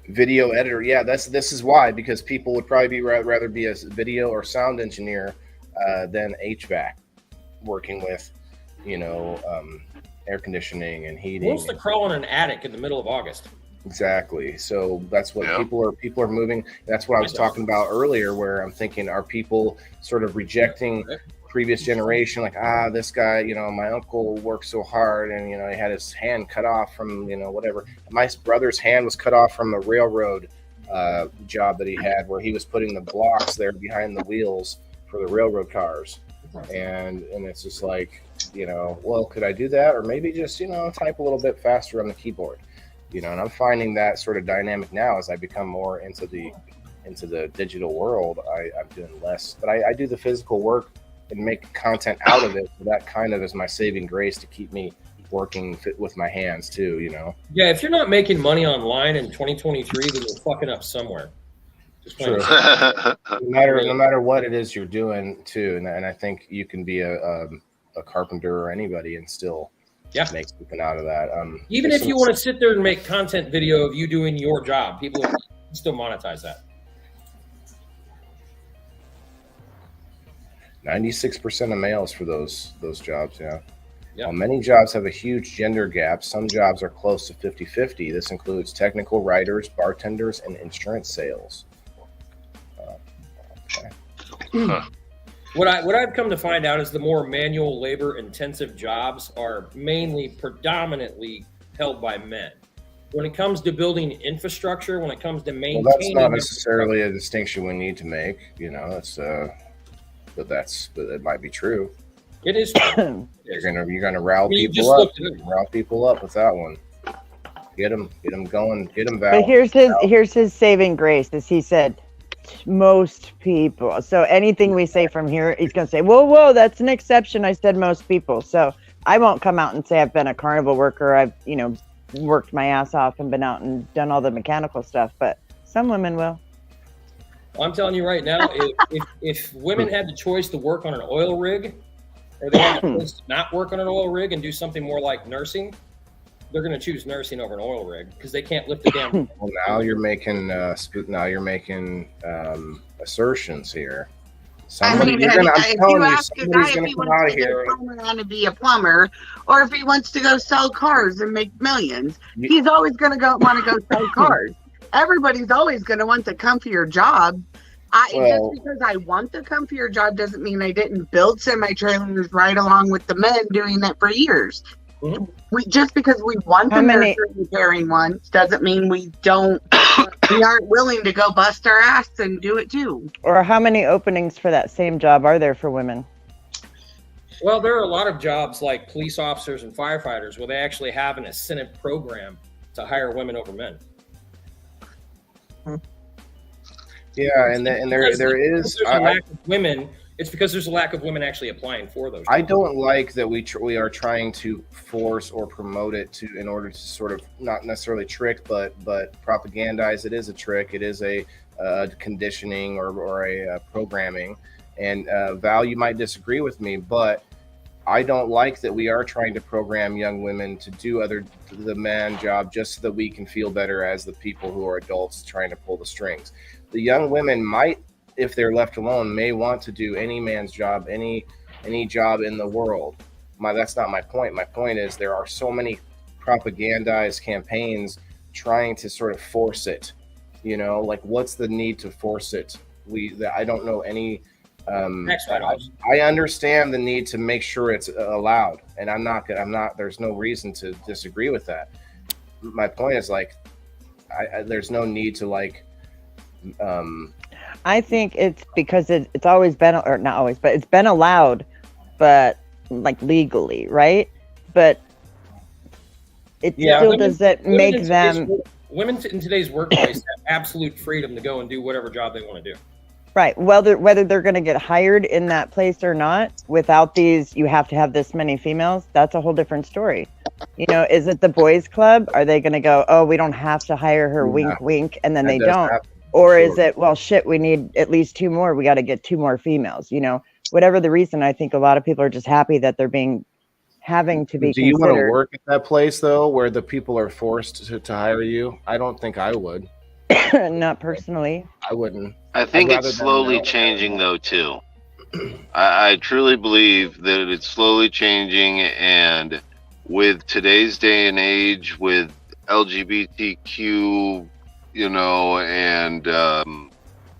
Video editor, this is why, because people would probably rather be a video or sound engineer than HVAC. Working with, air conditioning and heating. Who wants to crawl in an attic in the middle of August? Exactly. So that's what people are moving. That's what I was talking about earlier, where I'm thinking, are people sort of rejecting previous generation? Like, this guy, my uncle worked so hard and, he had his hand cut off from, whatever. My brother's hand was cut off from a railroad job that he had, where he was putting the blocks there behind the wheels for the railroad cars. And it's just like, well, could I do that? Or maybe just, type a little bit faster on the keyboard, and I'm finding that sort of dynamic now as I become more into the digital world. I'm doing less, but I do the physical work and make content out of it. So that kind of is my saving grace to keep me working with my hands too, Yeah, if you're not making money online in 2023, then you're fucking up somewhere. True. no matter what it is you're doing too, and I think you can be a carpenter or anybody and still make something out of that. Even if you want to sit there and make content video of you doing your job, people will still monetize that. 96% of males for those jobs, yeah. While many jobs have a huge gender gap, some jobs are close to 50-50. This includes technical writers, bartenders, and insurance sales. What I've come to find out is the more manual labor intensive jobs are predominantly held by men. When it comes to building infrastructure, when it comes to maintaining, well, that's not necessarily a distinction we need to make. You know, but it might be true. It is true. You're gonna rile people up. Rile people up with that one. Get them going. Get them valid. But here's his saving grace, as he said, most people. So anything we say from here, he's gonna say, whoa, that's an exception. I said most people. So I won't come out and say I've been a carnival worker. I've worked my ass off and been out and done all the mechanical stuff. But some women will. I'm telling you right now, if women had the choice to work on an oil rig, or they had the choice to not work on an oil rig and do something more like nursing, they're going to choose nursing over an oil rig because they can't lift the damn. Well, now you're making assertions here. I mean, if you ask a guy if he wants to get a plumber and to be a plumber, or if he wants to go sell cars and make millions, he's always going to want to go sell cars. Everybody's always going to want the comfier job. Just because I want the comfier job doesn't mean I didn't build semi-trailers right along with the men doing that for years. Mm-hmm. Just because we want the nursery repairing ones doesn't mean we aren't willing to go bust our ass and do it too. Or how many openings for that same job are there for women? Well, there are a lot of jobs like police officers and firefighters where they actually have an incentive program to hire women over men. Yeah, and there is a lack of women. It's because there's a lack of women actually applying for those jobs. I don't like that we are trying to force or promote it in order to sort of not necessarily trick, but propagandize. It is a trick. It is a conditioning or a programming. And Val, you might disagree with me, but I don't like that we are trying to program young women to do the man job just so that we can feel better as the people who are adults trying to pull the strings. The young women might, if they're left alone, may want to do any man's job, any job in the world. That's not my point. My point is there are so many propagandized campaigns trying to sort of force it. Like what's the need to force it? I don't know any. I understand the need to make sure it's allowed, and I'm not. There's no reason to disagree with that. My point is there's no need to I think it's because it's always been, or not always, but it's been allowed, but legally, right? But it still doesn't make them. Women in today's workplace have absolute freedom to go and do whatever job they want to do. Right. Whether they're going to get hired in that place or not, without these, you have to have this many females. That's a whole different story. Is it the boys' club? Are they going to go, oh, we don't have to hire her, wink, wink, and then they don't? Or is it, well, shit, we need at least 2 more. We got to get 2 more females. Whatever the reason, I think a lot of people are just happy that they're having to be considered. Do you want to work at that place though, where the people are forced to hire you? I don't think I would. Not personally. I wouldn't. I think it's slowly changing though too. I truly believe that it's slowly changing, and with today's day and age, with LGBTQ, and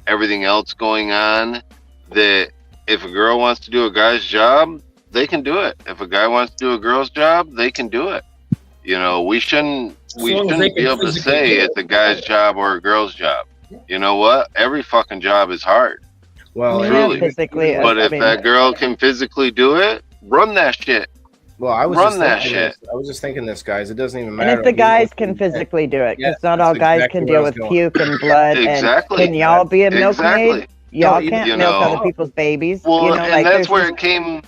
everything else going on, that if a girl wants to do a guy's job, they can do it. If a guy wants to do a girl's job, they can do it. We shouldn't be able to say it's a guy's job or a girl's job. You know what? Every fucking job is hard. Well, truly. But if that girl can physically do it, run that shit. Well, I was just thinking this, guys. It doesn't even matter. And if the guys can physically do it, because not all guys can deal with puke and blood. Exactly. And can y'all be a milkmaid? Y'all can't milk other people's babies. Well, and that's where it came.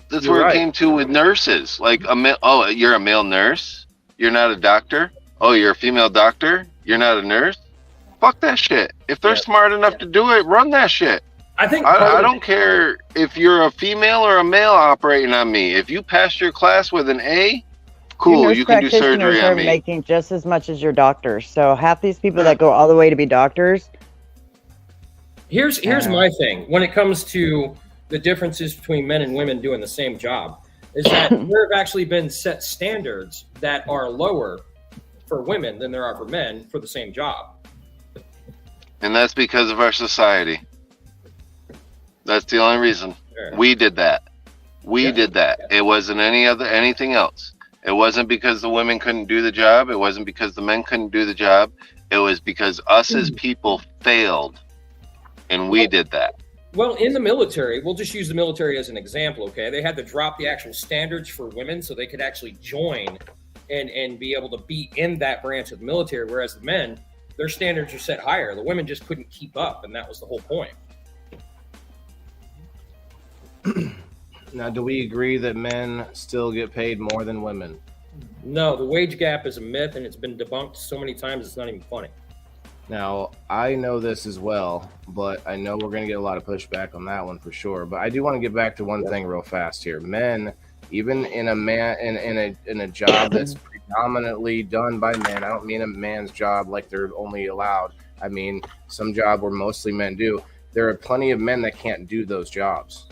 That's where it came to with nurses. You're a male nurse. You're not a doctor. Oh, you're a female doctor. You're not a nurse. fuck that shit. If they're smart enough to do it, run that shit. I think I don't care if you're a female or a male operating on me. If you passed your class with an A, cool, Nurse you can do practitioners surgery are on me. making just as much as your doctors. So half these people that go all the way to be doctors. Here's my thing when it comes to the differences between men and women doing the same job is that there have actually been set standards that are lower for women than there are for men for the same job. And that's because of our society. That's the only reason. Sure. We did that. We did that. It wasn't anything else. It wasn't because the women couldn't do the job. It wasn't because the men couldn't do the job. It was because us as people failed, and we did that. Well, in the military, we'll just use the military as an example, okay? They had to drop the actual standards for women so they could actually join and be able to be in that branch of the military, whereas the men, their standards are set higher. The women just couldn't keep up, and that was the whole point. Now, do we agree that men still get paid more than women? No, the wage gap is a myth, and it's been debunked so many times it's not even funny. Now, I know this as well, but I know we're going to get a lot of pushback on that one for sure. But I do want to get back to one thing real fast here. Men, even in a job that's predominantly done by men, I don't mean a man's job like they're only allowed. I mean some job where mostly men do. There are plenty of men that can't do those jobs.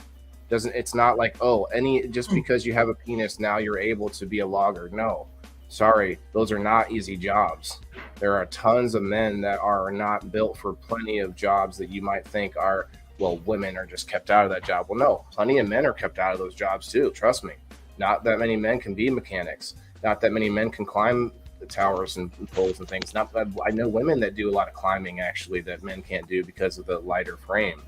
It's not like, just because you have a penis now you're able to be a logger. No, sorry, those are not easy jobs. There are tons of men that are not built for plenty of jobs that you might think are, well, women are just kept out of that job. Well, no, plenty of men are kept out of those jobs too. Trust me. Not that many men can be mechanics. Not that many men can climb the towers and poles and things. Not that I know women that do a lot of climbing actually that men can't do because of the lighter frame.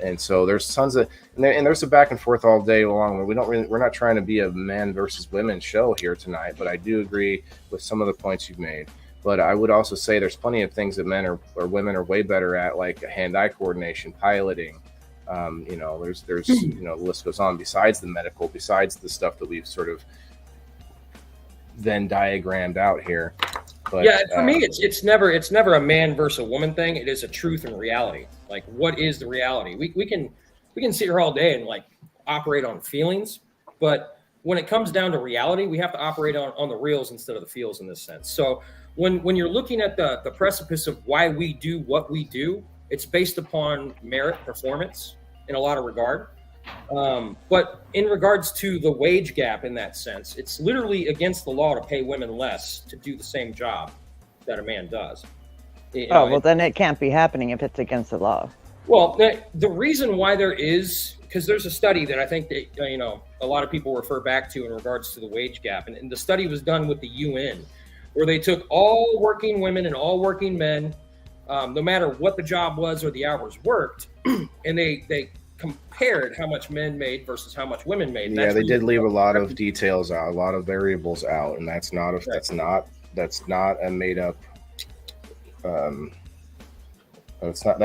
And so there's tons of, and there's a back and forth all day long where we're not trying to be a men versus women show here tonight, but I do agree with some of the points you've made. But I would also say there's plenty of things that men or women are way better at, like hand-eye coordination, piloting. There's the list goes on besides the medical, besides the stuff that we've sort of Venn diagrammed out here. But, yeah, for me, it's never a man versus a woman thing. It is a truth and reality. Like, what is the reality? We can sit here all day and like operate on feelings, but when it comes down to reality, we have to operate on the reals instead of the feels in this sense. So when you're looking at the precipice of why we do what we do, it's based upon merit, performance in a lot of regard. But in regards to the wage gap in that sense, it's literally against the law to pay women less to do the same job that a man does. Then it can't be happening if it's against the law. Well, the reason why there is, because there's a study that I think that, a lot of people refer back to in regards to the wage gap. And the study was done with the UN, where they took all working women and all working men, no matter what the job was or the hours worked, and they compared how much men made versus how much women made. Yeah, they did leave a lot of details out, a lot of variables out, and that's not a made up. That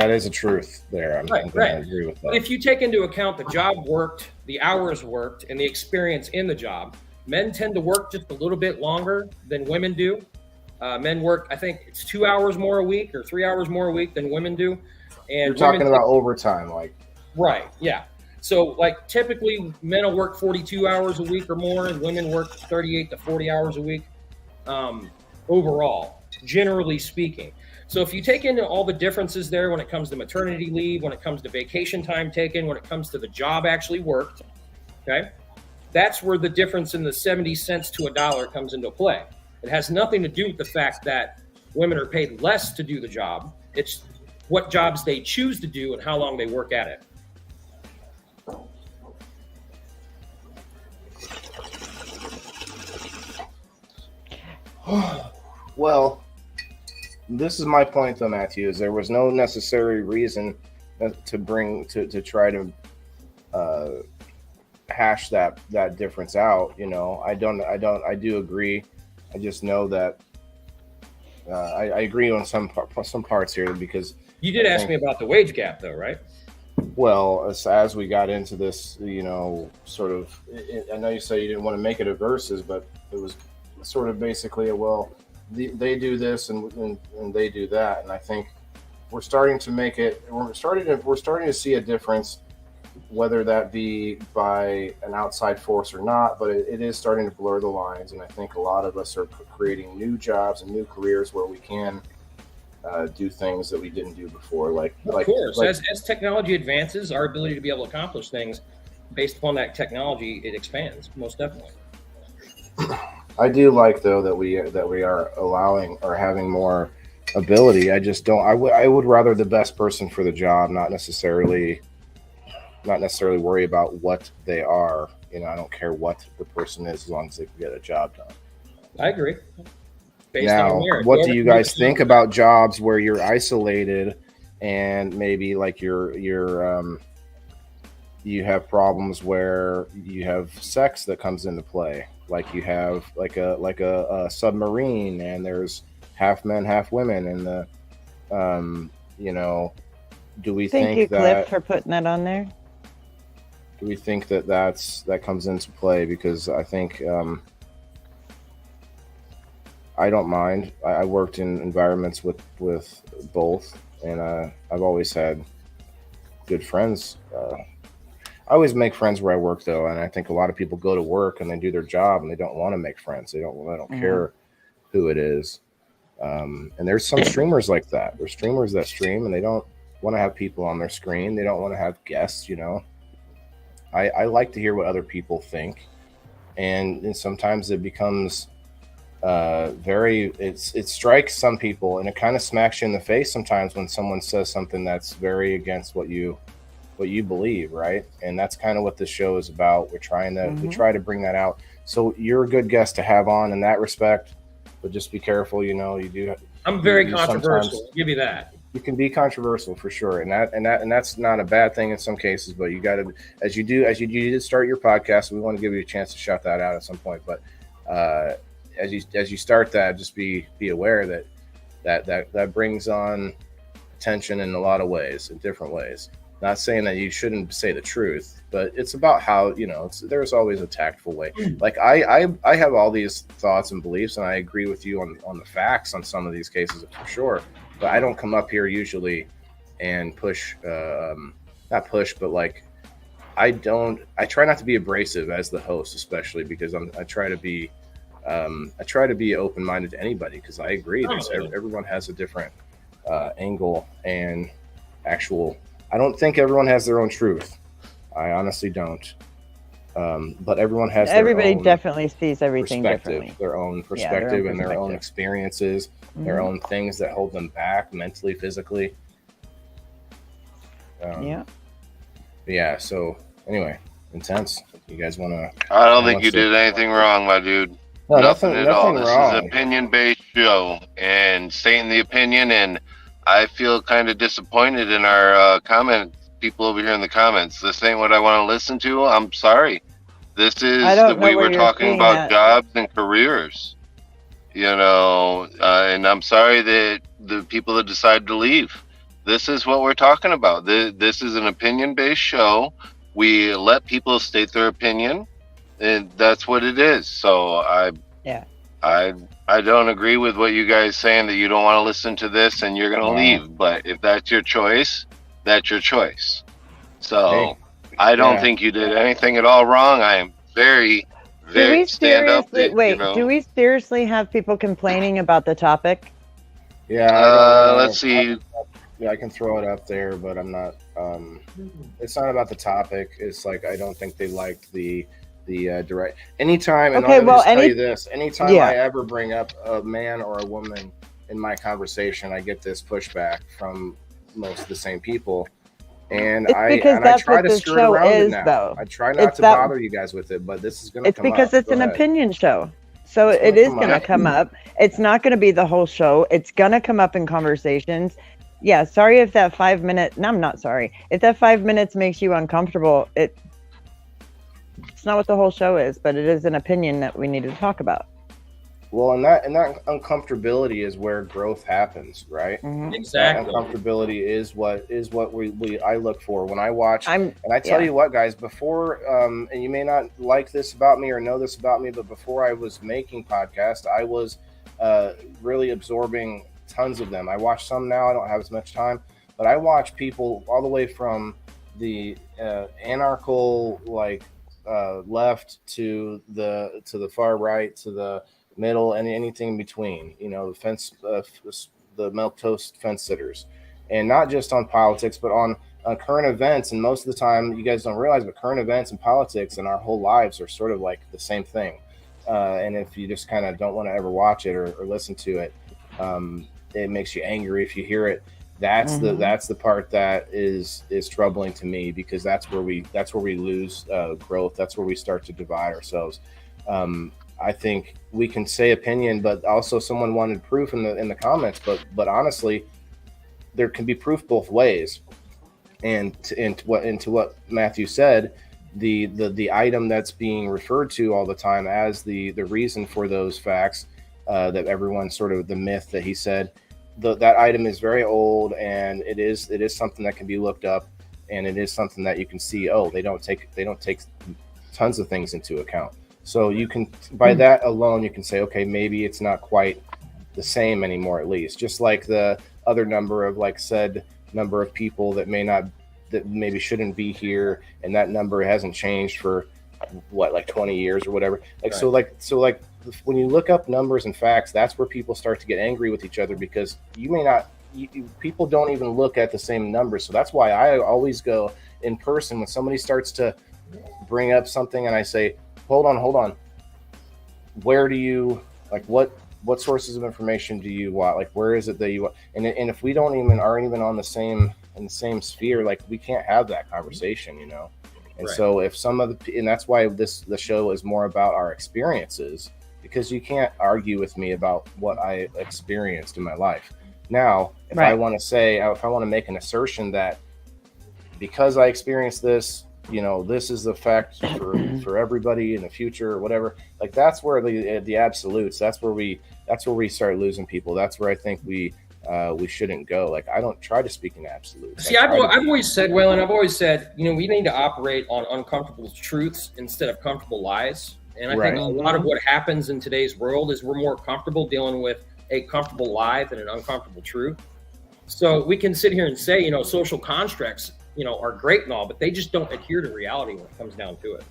is a truth there. I'm going to agree with that. But if you take into account the job worked, the hours worked, and the experience in the job, men tend to work just a little bit longer than women do. Men work, I think it's 2 hours more a week or 3 hours more a week than women do. And you're talking about overtime, like. Right, yeah. So, like, typically men will work 42 hours a week or more, and women work 38 to 40 hours a week overall, generally speaking. So if you take into all the differences there when it comes to maternity leave, when it comes to vacation time taken, when it comes to the job actually worked, okay, that's where the difference in the 70 cents to $1 comes into play. It has nothing to do with the fact that women are paid less to do the job. It's what jobs they choose to do and how long they work at it. Well, this is my point though, Matthew, is there was no necessary reason to try to hash that difference out. I do agree. I just know that I agree on some parts here because you did ask me about the wage gap though, right? Well, as we got into this, sort of, I know you say you didn't want to make it a versus, but it was sort of basically they do this and they do that, and I think we're starting to make it. We're starting to see a difference, whether that be by an outside force or not. But it is starting to blur the lines, and I think a lot of us are creating new jobs and new careers where we can do things that we didn't do before. Of course, as technology advances, our ability to be able to accomplish things based upon that technology, it expands most definitely. I do like though that we are allowing or having more ability. I just don't. I would rather the best person for the job, not necessarily worry about what they are. I don't care what the person is as long as they can get a job done. I agree. Now, what do you guys think about jobs where you're isolated and maybe like you have problems where you have sex that comes into play, like you have like a submarine and there's half men, half women, and do we Thank think you, that Cliff, for putting that on there? Do we think that comes into play? Because I think I don't mind. I worked in environments with both, and I've always had good friends. I always make friends where I work, though, and I think a lot of people go to work and they do their job and they don't want to make friends. They don't care who it is. And there's some streamers like that. There's streamers that stream and they don't want to have people on their screen. They don't want to have guests. I like to hear what other people think, and sometimes it becomes it strikes some people, and it kind of smacks you in the face sometimes when someone says something that's very against what you believe, right? And that's kind of what this show is about. We try to bring that out. So you're a good guest to have on in that respect, but just be careful. You do. I'm very controversial. I'll give you that. You can be controversial for sure, and that's not a bad thing in some cases. But you got to, as you do start your podcast, we want to give you a chance to shout that out at some point. But as you start that, just be aware that brings on attention in a lot of ways, in different ways. Not saying that you shouldn't say the truth, but it's about how, there's always a tactful way. Like I have all these thoughts and beliefs, and I agree with you on the facts on some of these cases for sure. But I don't come up here usually and push, not push, but like I try not to be abrasive as the host, especially because I try to be open-minded to anybody, because I agree everyone has a different angle and actual. I don't think everyone has their own truth. I honestly don't. But everyone has everybody definitely sees everything differently. Their own perspective and their own experiences, their own things that hold them back mentally, physically. Yeah. So anyway, intense. You guys want to? I don't think you did anything wrong, my dude. No, nothing at all. This wrong. is an opinion-based show, and stating the opinion. And I feel kind of disappointed in our people over here in the comments. This ain't what I want to listen to. I'm sorry. This is we were talking about jobs and careers, and I'm sorry that the people that decided to leave. This is what we're talking about. This is an opinion-based show. We let people state their opinion, and that's what it is. So I don't agree with what you guys saying that you don't want to listen to this and you're going to leave. But if that's your choice, that's your choice. So I don't think you did anything at all wrong. I am very, very stand up. Do we seriously have people complaining about the topic? Yeah. Let's see. Yeah, I can throw it up there, but I'm not. It's not about the topic. It's like I don't think they liked the direct. Anytime, and I'll tell you this: anytime I ever bring up a man or a woman in my conversation, I get this pushback from most of the same people, and I try to skirt around it now. Though. I try not to bother you guys with it, but this is going to come up. It's because it's an opinion show. So it is going to come up. It's not going to be the whole show. It's going to come up in conversations. Yeah, sorry if that 5 minute. No, I'm not sorry. If that 5 minutes makes you uncomfortable, it's not what the whole show is, but it is an opinion that we need to talk about. Well, and that uncomfortability is where growth happens, right? Mm-hmm. Exactly. That uncomfortability is what I look for when I watch. And I tell you what, guys, before and you may not like this about me or know this about me, but before I was making podcasts, I was really absorbing tons of them. I watch some now. I don't have as much time, but I watch people all the way from the anarchical left to the far right to the middle and anything in between. You know, the milquetoast fence sitters, and not just on politics, but on current events. And most of the time, you guys don't realize, but current events and politics and our whole lives are sort of like the same thing. And if you just kind of don't want to ever watch it or listen to it, it makes you angry if you hear it. That's the part that is troubling to me, because that's where we lose growth. That's where we start to divide ourselves. I think we can say opinion, but also someone wanted proof in the comments. But honestly, there can be proof both ways. And to what Matthew said, the item that's being referred to all the time as the reason for those facts, that everyone sort of the myth that he said, that item is very old, and it is something that can be looked up, and it is something that you can see. Oh, they don't take tons of things into account. So you can, by that alone, you can say, okay, maybe it's not quite the same anymore, at least. Just like the other number of said number of people that maybe shouldn't be here, and that number hasn't changed for 20 years or whatever. Right. So when you look up numbers and facts, that's where people start to get angry with each other, because people don't even look at the same numbers. So that's why I always go in person when somebody starts to bring up something and I say, hold on. Where do you what sources of information do you want? Where is it that you want? And if we aren't even on the same sphere, we can't have that conversation, you know? And right. So if and that's why the show is more about our experiences, because you can't argue with me about what I experienced in my life. Now, if right. I want to make an assertion that because I experienced this, you know, this is the fact for everybody in the future or whatever, that's where the absolutes, that's where we start losing people. That's where I think we shouldn't go. I don't try to speak in absolutes. See, I've always said, you know, we need to operate on uncomfortable truths instead of comfortable lies. And I think a lot of what happens in today's world is we're more comfortable dealing with a comfortable lie than an uncomfortable truth. So we can sit here and say, you know, social constructs, you know, are great and all, but they just don't adhere to reality when it comes down to it.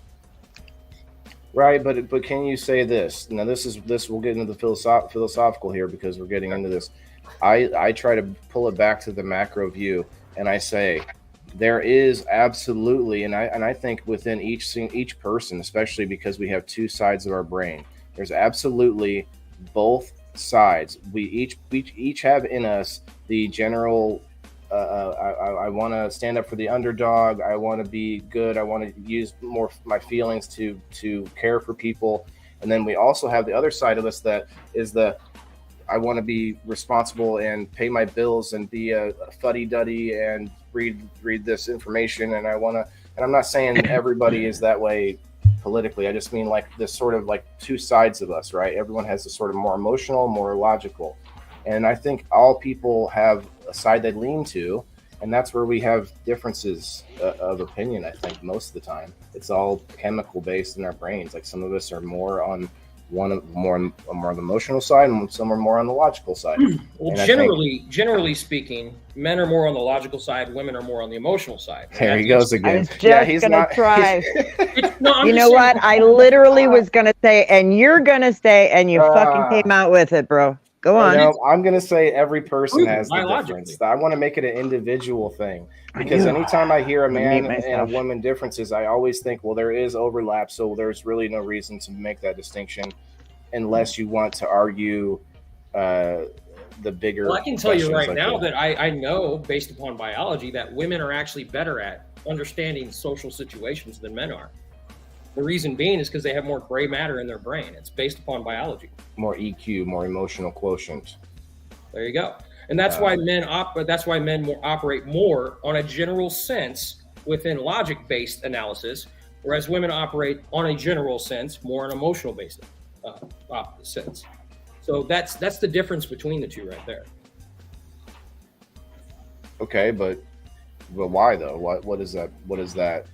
Right, but can you say this? Now, we'll get into the philosophical here, because we're getting into this. I try to pull it back to the macro view, and I say there is absolutely, and I think within each person, especially because we have two sides of our brain, there's absolutely both sides. We each have in us the general. I want to stand up for the underdog. I want to be good. I want to use more my feelings to care for people. And then we also have the other side of us that is I want to be responsible and pay my bills and be a fuddy-duddy and read this information. And I'm not saying everybody is that way politically. I just mean this sort of two sides of us, right? Everyone has this sort of more emotional, more logical. And I think all people have a side they lean to, and that's where we have differences of opinion. I think most of the time it's all chemical based in our brains. Some of us are more on more on the emotional side, and some are more on the logical side. Well, generally speaking, men are more on the logical side, women are more on the emotional side. There he goes again. I was just gonna try. You know what? I literally was gonna say, and you're gonna say, and you fucking came out with it, bro. Go on. I'm going to say every person has the difference. I want to make it an individual thing, because anytime I hear a man and a woman differences, I always think, well, there is overlap, so there's really no reason to make that distinction unless you want to argue the bigger. Well, I can tell you right now that I know, based upon biology, that women are actually better at understanding social situations than men are. The reason being is because they have more gray matter in their brain. It's based upon biology. More EQ, more emotional quotient. There you go. And that's why men operate more on a general sense within logic-based analysis, whereas women operate on a general sense more on emotional-based sense. So that's the difference between the two right there. Okay, but why though? What is that?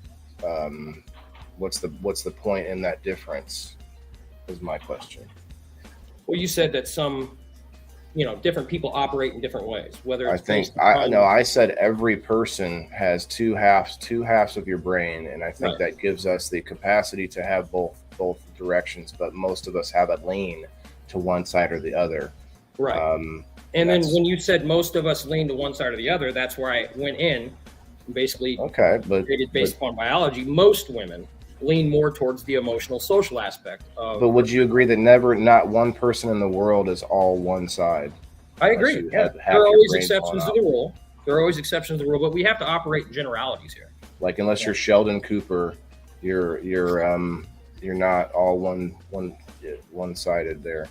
What's the point in that difference? Is my question. Well, you said that some, different people operate in different ways. Whether it's I said every person has two halves of your brain, and I think that gives us the capacity to have both directions. But most of us have a lean to one side or the other. Right. And then when you said most of us lean to one side or the other, that's where I went in. Basically, based upon biology, most women lean more towards the emotional social aspect of. But would you agree that not one person in the world is all one side? I agree. Yeah. There are always exceptions to the rule. But we have to operate in generalities here. Like unless you're Sheldon Cooper, you're not all one-sided there.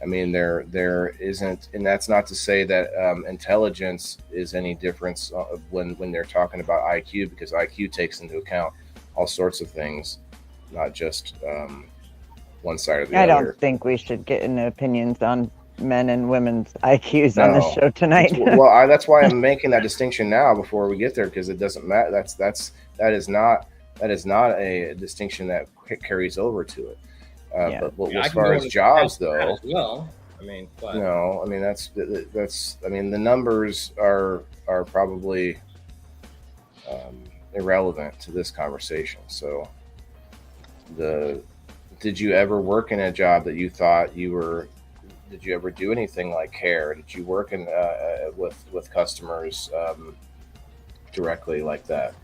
I mean, there isn't, and that's not to say that intelligence is any difference when they're talking about IQ, because IQ takes into account all sorts of things, not just one side or the other. I don't think we should get into opinions on men and women's IQs on the show tonight. That's why I'm making that distinction now before we get there, because it doesn't matter. That is not a distinction that carries over to it. But as far as jobs, though, that's the numbers are probably irrelevant to this conversation. So, did you ever work in a job that you thought you were? Did you ever do anything like care? Did you work in with customers directly like that?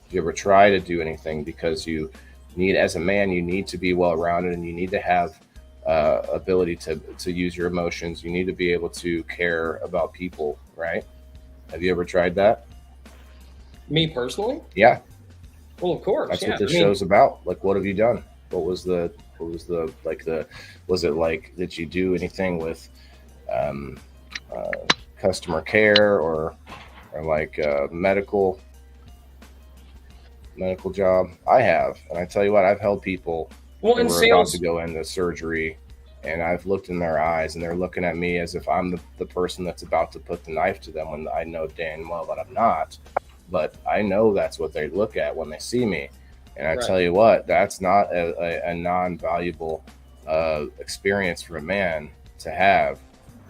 Did you ever try to do anything because you need, as a man, you need to be well-rounded, and you need to have ability to use your emotions. You need to be able to care about people, right? Have you ever tried that? Me personally? Yeah. Well, of course. That's what this show's about. Like, what have you done? Was it like, did you do anything with customer care or like medical job? I have, and I tell you what, I've held people who were about to go into surgery, and I've looked in their eyes, and they're looking at me as if I'm the person that's about to put the knife to them, when I know damn well that I'm not. But I know that's what they look at when they see me, and I tell you what, that's not a non-valuable experience for a man to have.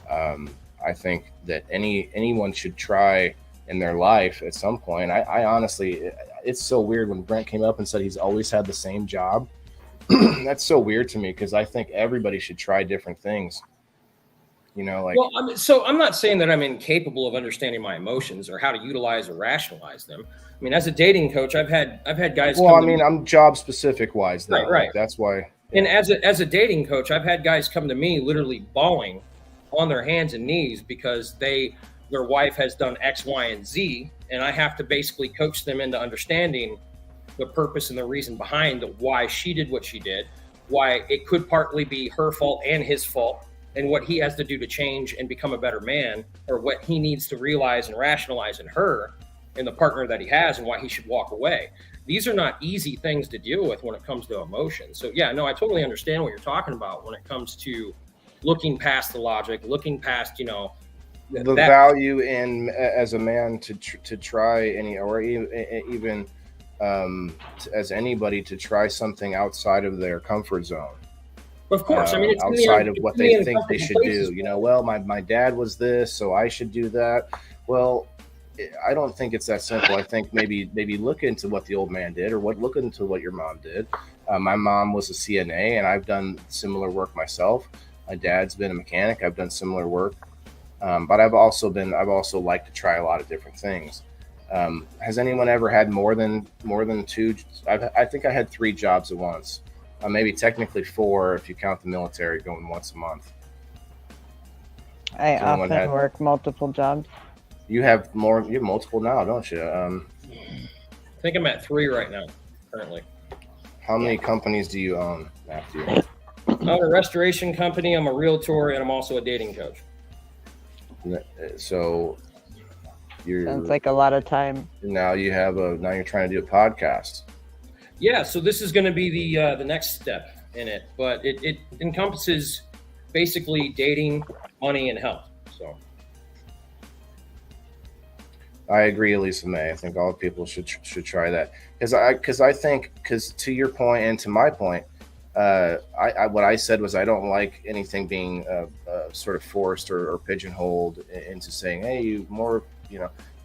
I think that anyone should try in their life at some point. I honestly, it's so weird when Brent came up and said he's always had the same job. That's so weird to me, because I think everybody should try different things. Well, I'm not saying that I'm incapable of understanding my emotions or how to utilize or rationalize them. I mean, as a dating coach, I've had guys. Well, I'm job specific wise, though. Right. That's why. And as a dating coach, I've had guys come to me literally bawling on their hands and knees because their wife has done X, Y, and Z, and I have to basically coach them into understanding the purpose and the reason behind why she did what she did, why it could partly be her fault and his fault, and what he has to do to change and become a better man, or what he needs to realize and rationalize in her and the partner that he has, and why he should walk away. These are not easy things to deal with when it comes to emotions. So yeah, no, I totally understand what you're talking about when it comes to looking past the logic, looking past, the value in, as a man, to try any, or even as anybody, to try something outside of their comfort zone. Of course, it's outside of what they think they should do. Well, my dad was this, so I should do that. Well, I don't think it's that simple. I think maybe look into what the old man did, or look into what your mom did. My mom was a CNA, and I've done similar work myself. My dad's been a mechanic. I've done similar work, but I've also liked to try a lot of different things. Has anyone ever had more than two? I think I had 3 jobs at once. Maybe technically 4 if you count the military, going once a month. I often work multiple jobs. You have more. You have multiple now, don't you? I think I'm at 3 right now, currently. How many companies do you own, Matthew? I'm a restoration company. I'm a realtor, and I'm also a dating coach. So sounds like a lot of time. Now you're trying to do a podcast. Yeah, so this is going to be the next step in it, but it encompasses basically dating, money, and health. So I agree, Elisa May. I think all people should try that, because to your point and to my point, what I said was I don't like anything being sort of forced or pigeonholed into saying, hey, you more,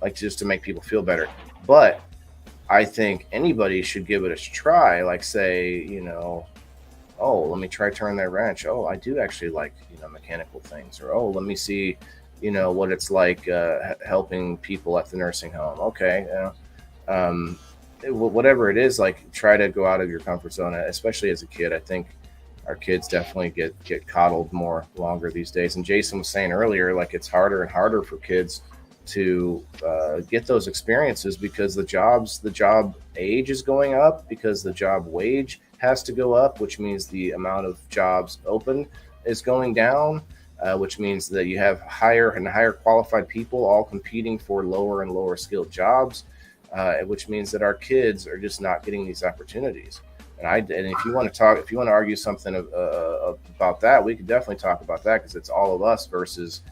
like just to make people feel better. But I think anybody should give it a try. Like say, oh, let me try turning that wrench. Oh, I do actually like, mechanical things. Or, oh, let me see, what it's like helping people at the nursing home. Okay. Whatever it is, like try to go out of your comfort zone, especially as a kid. I think our kids definitely get coddled more longer these days. And Jason was saying earlier, like it's harder and harder for kids to get those experiences because the job age is going up, because the job wage has to go up, which means the amount of jobs open is going down, which means that you have higher and higher qualified people all competing for lower and lower skilled jobs, which means that our kids are just not getting these opportunities. And if you want to argue something about that, we could definitely talk about that, because it's all of us versus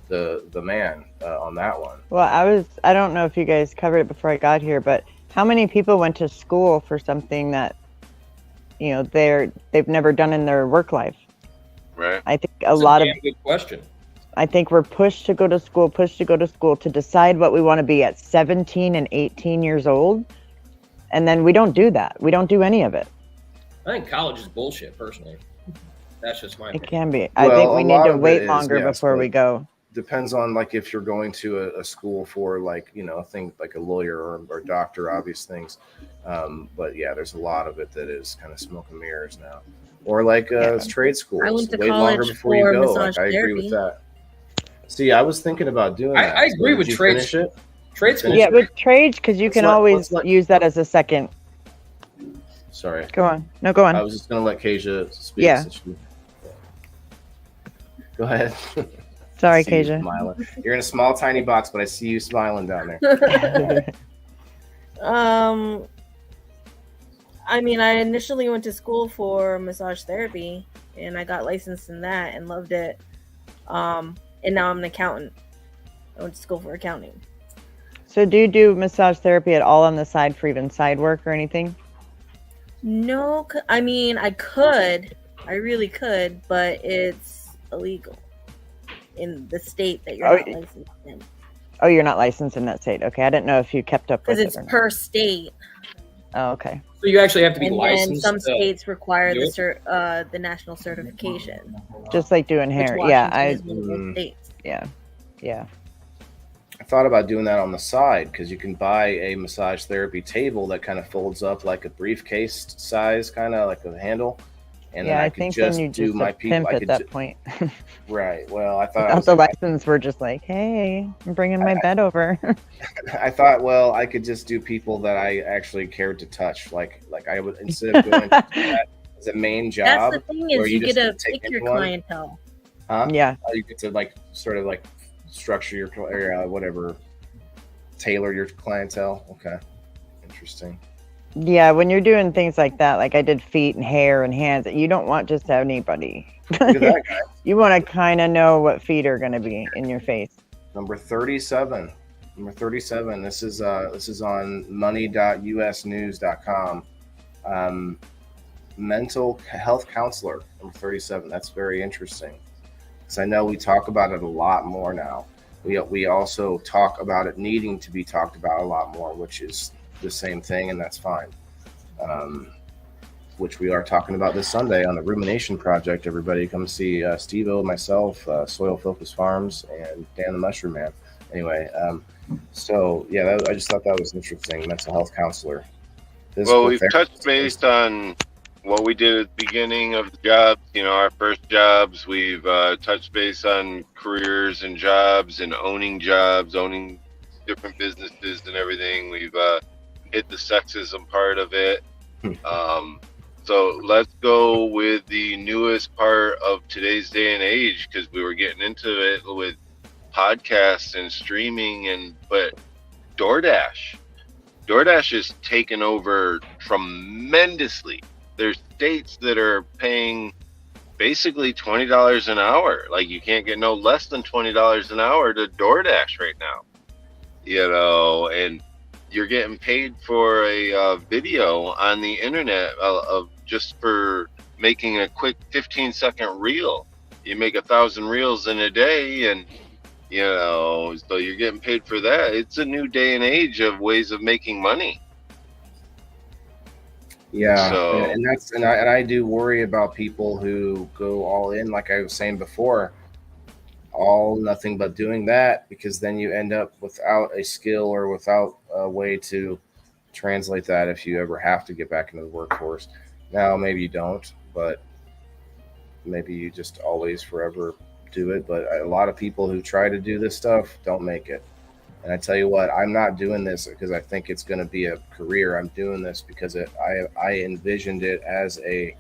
the man on that one. Well, I don't know if you guys covered it before I got here, but how many people went to school for something that they've never done in their work life? Right. I think That's a damn good question. I think we're pushed to go to school to decide what we want to be at 17 and 18 years old. And then we don't do that. We don't do any of it. I think college is bullshit, personally. That's just my opinion. It can be. I think we need to wait longer before we go. Depends on like if you're going to a school for like, things like a lawyer or doctor, obvious things. But yeah, there's a lot of it that is kind of smoke and mirrors now. Or like trade schools. I went to wait longer college before you for go. massage Like, I agree with that. See, I was thinking about doing that. I agree with trade it. Trade school. Yeah, with trades, because you can always use that as a second. Sorry. Go on. No, go on. I was just going to let Kasia speak. Yeah. Go ahead. Sorry, See you Kasia. smiling. You're in a small, tiny box, but I see you smiling down there. I mean, I initially went to school for massage therapy, and I got licensed in that and loved it. And now I'm an accountant. I went to school for accounting. So do you do massage therapy at all on the side for even side work or anything? No, I mean, I could. I really could, but it's illegal in the state that you're not licensed in. Oh, you're not licensed in that state. Okay, I didn't know if you kept up with it. Because it's per state. Oh, okay. So you actually have to be And licensed. some states require do it? the national certification. Just like doing hair. Which Yeah, Washington is one of those states. yeah. I thought about doing that on the side, because you can buy a massage therapy table that kind of folds up like a briefcase size, kind of like a handle. And Yeah, then I I could think just then you do just my a people. pimp I at could that point. Right. Well, I thought I Without was the license, we're just like, hey, I'm bringing my bed over. I thought, well, I could just do people that I actually cared to touch. Like I would, instead of going to that as a main job. That's the thing where is you get just to take pick your anyone. clientele. Huh? Yeah. You get to like sort of like structure your whatever, tailor your clientele. Okay. Interesting. Yeah, when you're doing things like that, like I did feet and hair and hands, you don't want just anybody. Look at that guy. You want to kind of know what feet are going to be in your face. Number 37. This is on money.usnews.com. Mental health counselor, number 37. That's very interesting, because I know we talk about it a lot more now. We also talk about it needing to be talked about a lot more, which is the same thing, and that's fine. Which we are talking about this Sunday on the Rumination Project. Everybody come see Steve-O, myself, Soil Focus Farms, and Dan the Mushroom Man. Anyway, so yeah, I just thought that was interesting. Mental health counselor. Well, we've touched base on what we did at the beginning of the jobs, our first jobs. We've touched base on careers and jobs and owning different businesses and everything. We've hit the sexism part of it. So let's go with the newest part of today's day and age, because we were getting into it with podcasts and streaming, but DoorDash is taken over tremendously. There's states that are paying basically $20 an hour. Like you can't get no less than $20 an hour to DoorDash right now, and you're getting paid for a video on the internet of just for making a quick 15-second reel. You make 1,000 reels in a day, and so you're getting paid for that. It's a new day and age of ways of making money. Yeah, So, and I do worry about people who go all in, like I was saying before, all nothing but doing that, because then you end up without a skill or without a way to translate that if you ever have to get back into the workforce. Now, maybe you don't, but maybe you just always forever do it. But a lot of people who try to do this stuff don't make it. And I tell you what, I'm not doing this because I think it's going to be a career. I'm doing this because I envisioned it as a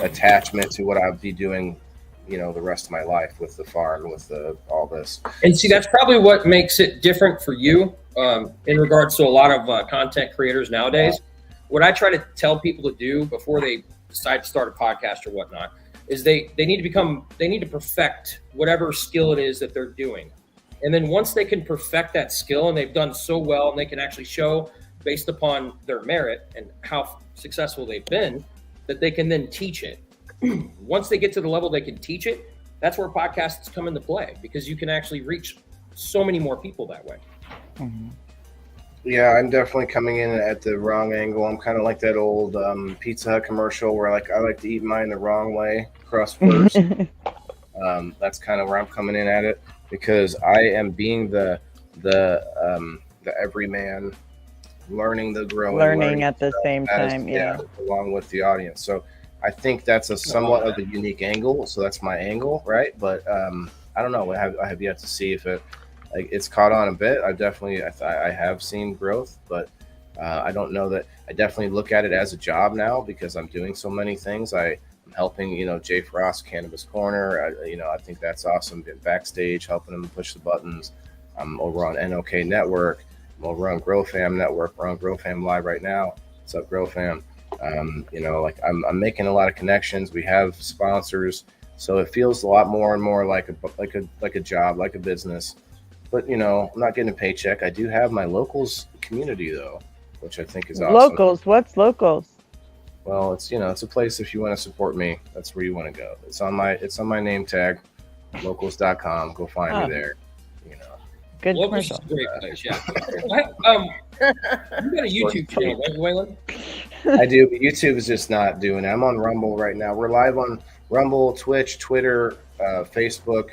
attachment to what I'd be doing, the rest of my life with the farm, with all this. And see, that's probably what makes it different for you in regards to a lot of content creators nowadays. What I try to tell people to do before they decide to start a podcast or whatnot is they need to perfect whatever skill it is that they're doing. And then once they can perfect that skill and they've done so well and they can actually show based upon their merit and how successful they've been, that they can then teach it. Once they get to the level they can teach it, that's where podcasts come into play, because you can actually reach so many more people that way. Mm-hmm. Yeah, I'm definitely coming in at the wrong angle. I'm kind of like that old Pizza Hut commercial where I like to eat mine the wrong way, crust first. That's kind of where I'm coming in at it, because I am being the everyman, learning the growing, learning at the same time, yeah, along with the audience. So I think that's a somewhat of a unique angle. So that's my angle, right? But I don't know. I have yet to see if it's caught on a bit. I have seen growth, but I don't know that. I definitely look at it as a job now because I'm doing so many things. I'm helping, Jay Frost, Cannabis Corner. I think that's awesome. Been backstage, helping them push the buttons. I'm over on NOK Network. I'm over on GrowFam Network. We're on GrowFam Live right now. What's up, GrowFam? I'm making a lot of connections. We have sponsors, so it feels a lot more and more like a job, like a business. But I'm not getting a paycheck. I do have my locals community though, which I think is awesome. Locals, what's locals? Well, it's it's a place if you want to support me. That's where you want to go. It's on my name tag, locals.com. Go find me there. Good Locals is commercial. a great place, yeah. You got a YouTube channel, right, Waylon? I do, but YouTube is just not doing it. I'm on Rumble right now. We're live on Rumble, Twitch, Twitter, Facebook,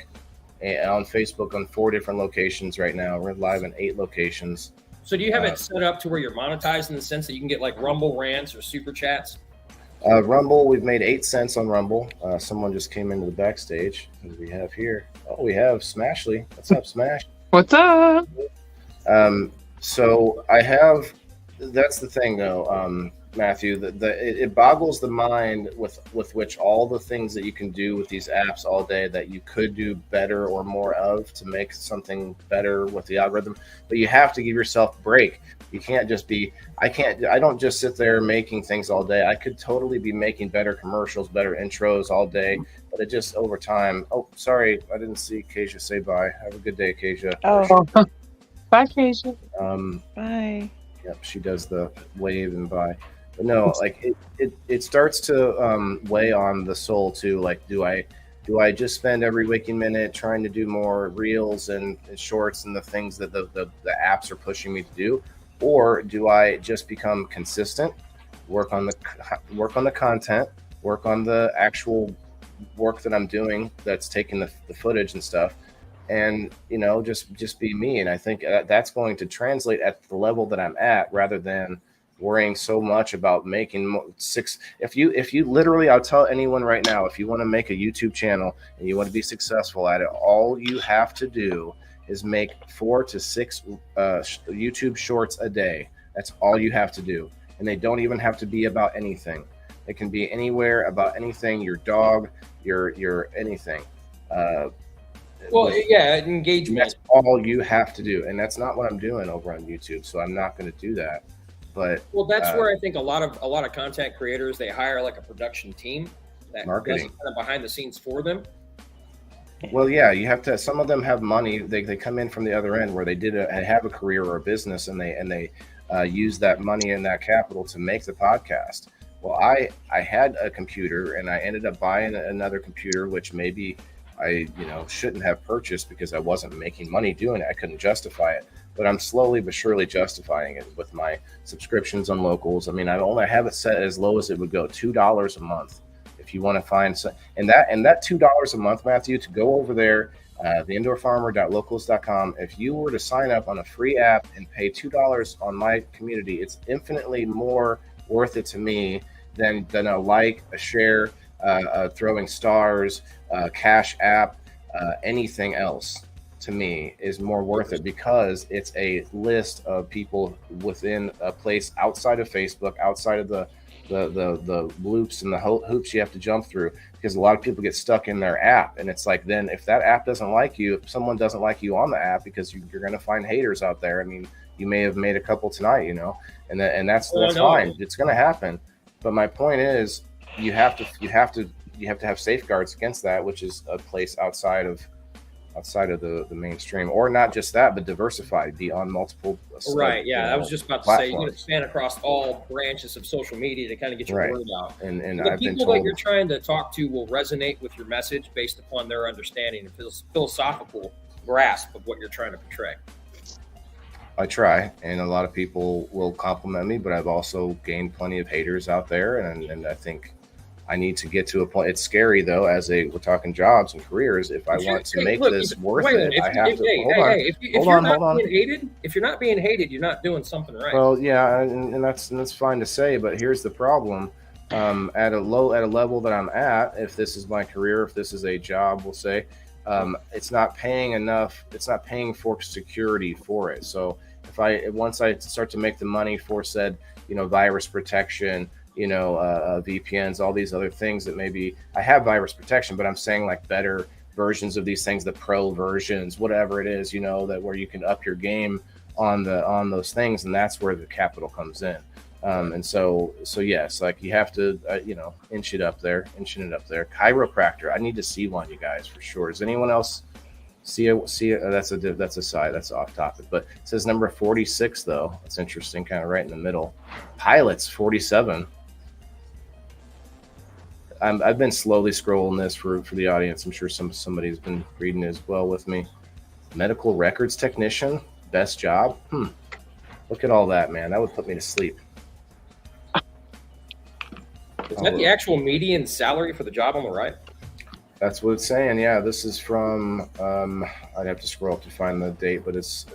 and on Facebook on 4 different locations right now. We're live in 8 locations. So do you have it set up to where you're monetized in the sense that you can get like Rumble rants or super chats? Rumble, we've made 8 cents on Rumble. Someone just came into the backstage. Who do we have here? Oh, we have Smashly. What's up, Smash? What's up? So I have. That's the thing, though, Matthew. It boggles the mind with which all the things that you can do with these apps all day that you could do better or more of to make something better with the algorithm. But you have to give yourself a break. You can't just be. I don't just sit there making things all day. I could totally be making better commercials, better intros all day. But it just over time. Oh, sorry, I didn't see Keisha say bye. Have a good day, Keisha. Oh, bye, Keisha. Bye. Yep, she does the wave and bye. But no, like it starts to weigh on the soul too. Like, do I just spend every waking minute trying to do more reels and shorts and the things that the apps are pushing me to do, or do I just become consistent, work on the content, work on the actual work that I'm doing that's taking the footage and stuff, and just be me. And I think that's going to translate at the level that I'm at, rather than worrying so much about making 6. If you literally, I'll tell anyone right now, if you want to make a YouTube channel and you want to be successful at it, all you have to do is make 4 to 6 YouTube shorts a day. That's all you have to do, and they don't even have to be about anything. It can be anywhere, about anything, your dog, your anything. Engagement. That's all you have to do, and that's not what I'm doing over on YouTube. So I'm not going to do that. But that's where I think a lot of content creators, they hire like a production team that marketing does kind of behind the scenes for them. Well, yeah, you have to. Some of them have money. They come in from the other end where they have a career or a business, and they use that money and that capital to make the podcast. Well, I had a computer and I ended up buying another computer, which maybe I shouldn't have purchased because I wasn't making money doing it. I couldn't justify it, but I'm slowly but surely justifying it with my subscriptions on locals. I mean, I have it set as low as it would go, $2 a month. If you want to find some, and that $2 a month, Matthew, to go over there, theindoorfarmer.locals.com. If you were to sign up on a free app and pay $2 on my community, it's infinitely more worth it to me than a like, a share, throwing stars, Cash App, anything else. To me is more worth it because it's a list of people within a place outside of Facebook, outside of the loops and the hoops you have to jump through, because a lot of people get stuck in their app. And it's like, then if that app doesn't like you, if someone doesn't like you on the app, because you're going to find haters out there. I mean, you may have made a couple tonight, and that's fine. It's going to happen. But my point is, you have to have safeguards against that, which is a place outside of the mainstream, or not just that, but diversified, be on multiple. Right. Yeah. I was just about to say, you're going to span across all branches of social media to kind of get your word out. And the people that you're trying to talk to will resonate with your message based upon their understanding and philosophical grasp of what you're trying to portray. I try, and a lot of people will compliment me, but I've also gained plenty of haters out there, and I think I need to get to a point. It's scary though, we're talking jobs and careers. If I want to make this worth it, I have to. If you're not being hated, you're not doing something right. Well, yeah, and that's fine to say, but here's the problem. At a level that I'm at, if this is my career, if this is a job, we'll say, it's not paying enough. It's not paying for security for it. So once I start to make the money for said, virus protection, VPNs, all these other things that maybe I have virus protection, but I'm saying like better versions of these things, the pro versions, whatever it is, that where you can up your game on those things, and that's where the capital comes in. And so yes, like you have to, inching it up there. Chiropractor, I need to see one, you guys, for sure. Does anyone else see it? That's a side, that's off topic, but it says number 46 though. That's interesting, kind of right in the middle. Pilots, 47. I've been slowly scrolling this for the audience. I'm sure somebody's been reading as well with me. Medical records technician, best job. Look at all that, man. That would put me to sleep. Is that the actual median salary for the job on the right? That's what it's saying. Yeah, this is from. I'd have to scroll up to find the date, but it's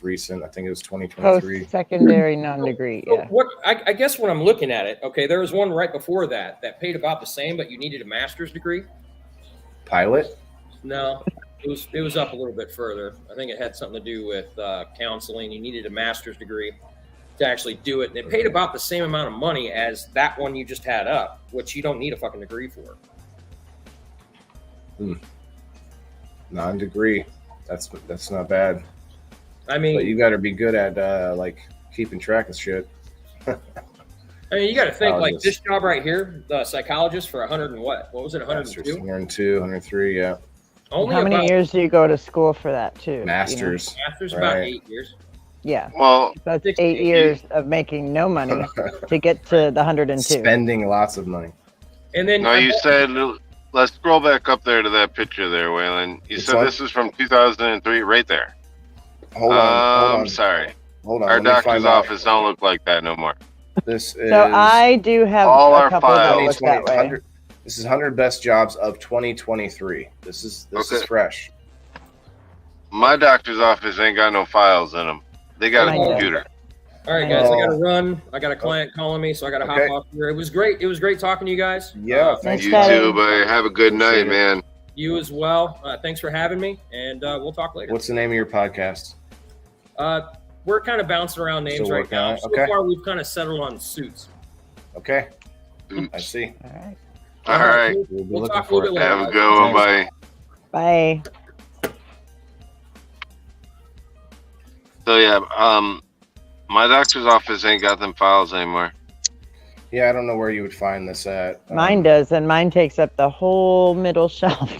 recent. I think it was 2023. Post-secondary non-degree. Yeah. I guess when I'm looking at it, okay, there was one right before that paid about the same, but you needed a master's degree. Pilot? No, it was up a little bit further. I think it had something to do with counseling. You needed a master's degree to actually do it, and it paid about the same amount of money as that one you just had up, which you don't need a fucking degree for. Non-degree, that's not bad. I mean, but you got to be good at like keeping track of shit. I mean, you got to think like this job right here, the psychologist for 100 and what was it, 102? 102, 103, yeah. How many years do you go to school for that too? Masters. Masters, about 8 years. Yeah. Well, that's 8 years of making no money to get to the 102. Spending lots of money. And then you said. Let's scroll back up there to that picture there, Waylon. You said this is from 2003, right there. Hold on. I'm sorry. Hold on. Our doctor's office don't look like that no more. This is. So I do have all a our couple that look files. that way. This is 100 best jobs of 2023. This is fresh. My doctor's office ain't got no files in them. They got a computer. All right, guys, I got to run. I got a client calling me, so I got to hop off here. It was great. It was great talking to you guys. Yeah, you too, buddy. Have a good night, man. You as well. Thanks for having me, and we'll talk later. What's the name of your podcast? We're kind of bouncing around names right now. So far, we've kind of settled on Suits. Okay. I see. All right. All right. We'll talk a little bit later. Have a good one, buddy. Bye. So yeah, my doctor's office ain't got them files anymore. Yeah, I don't know where you would find this at. Mine does, and mine takes up the whole middle shelf.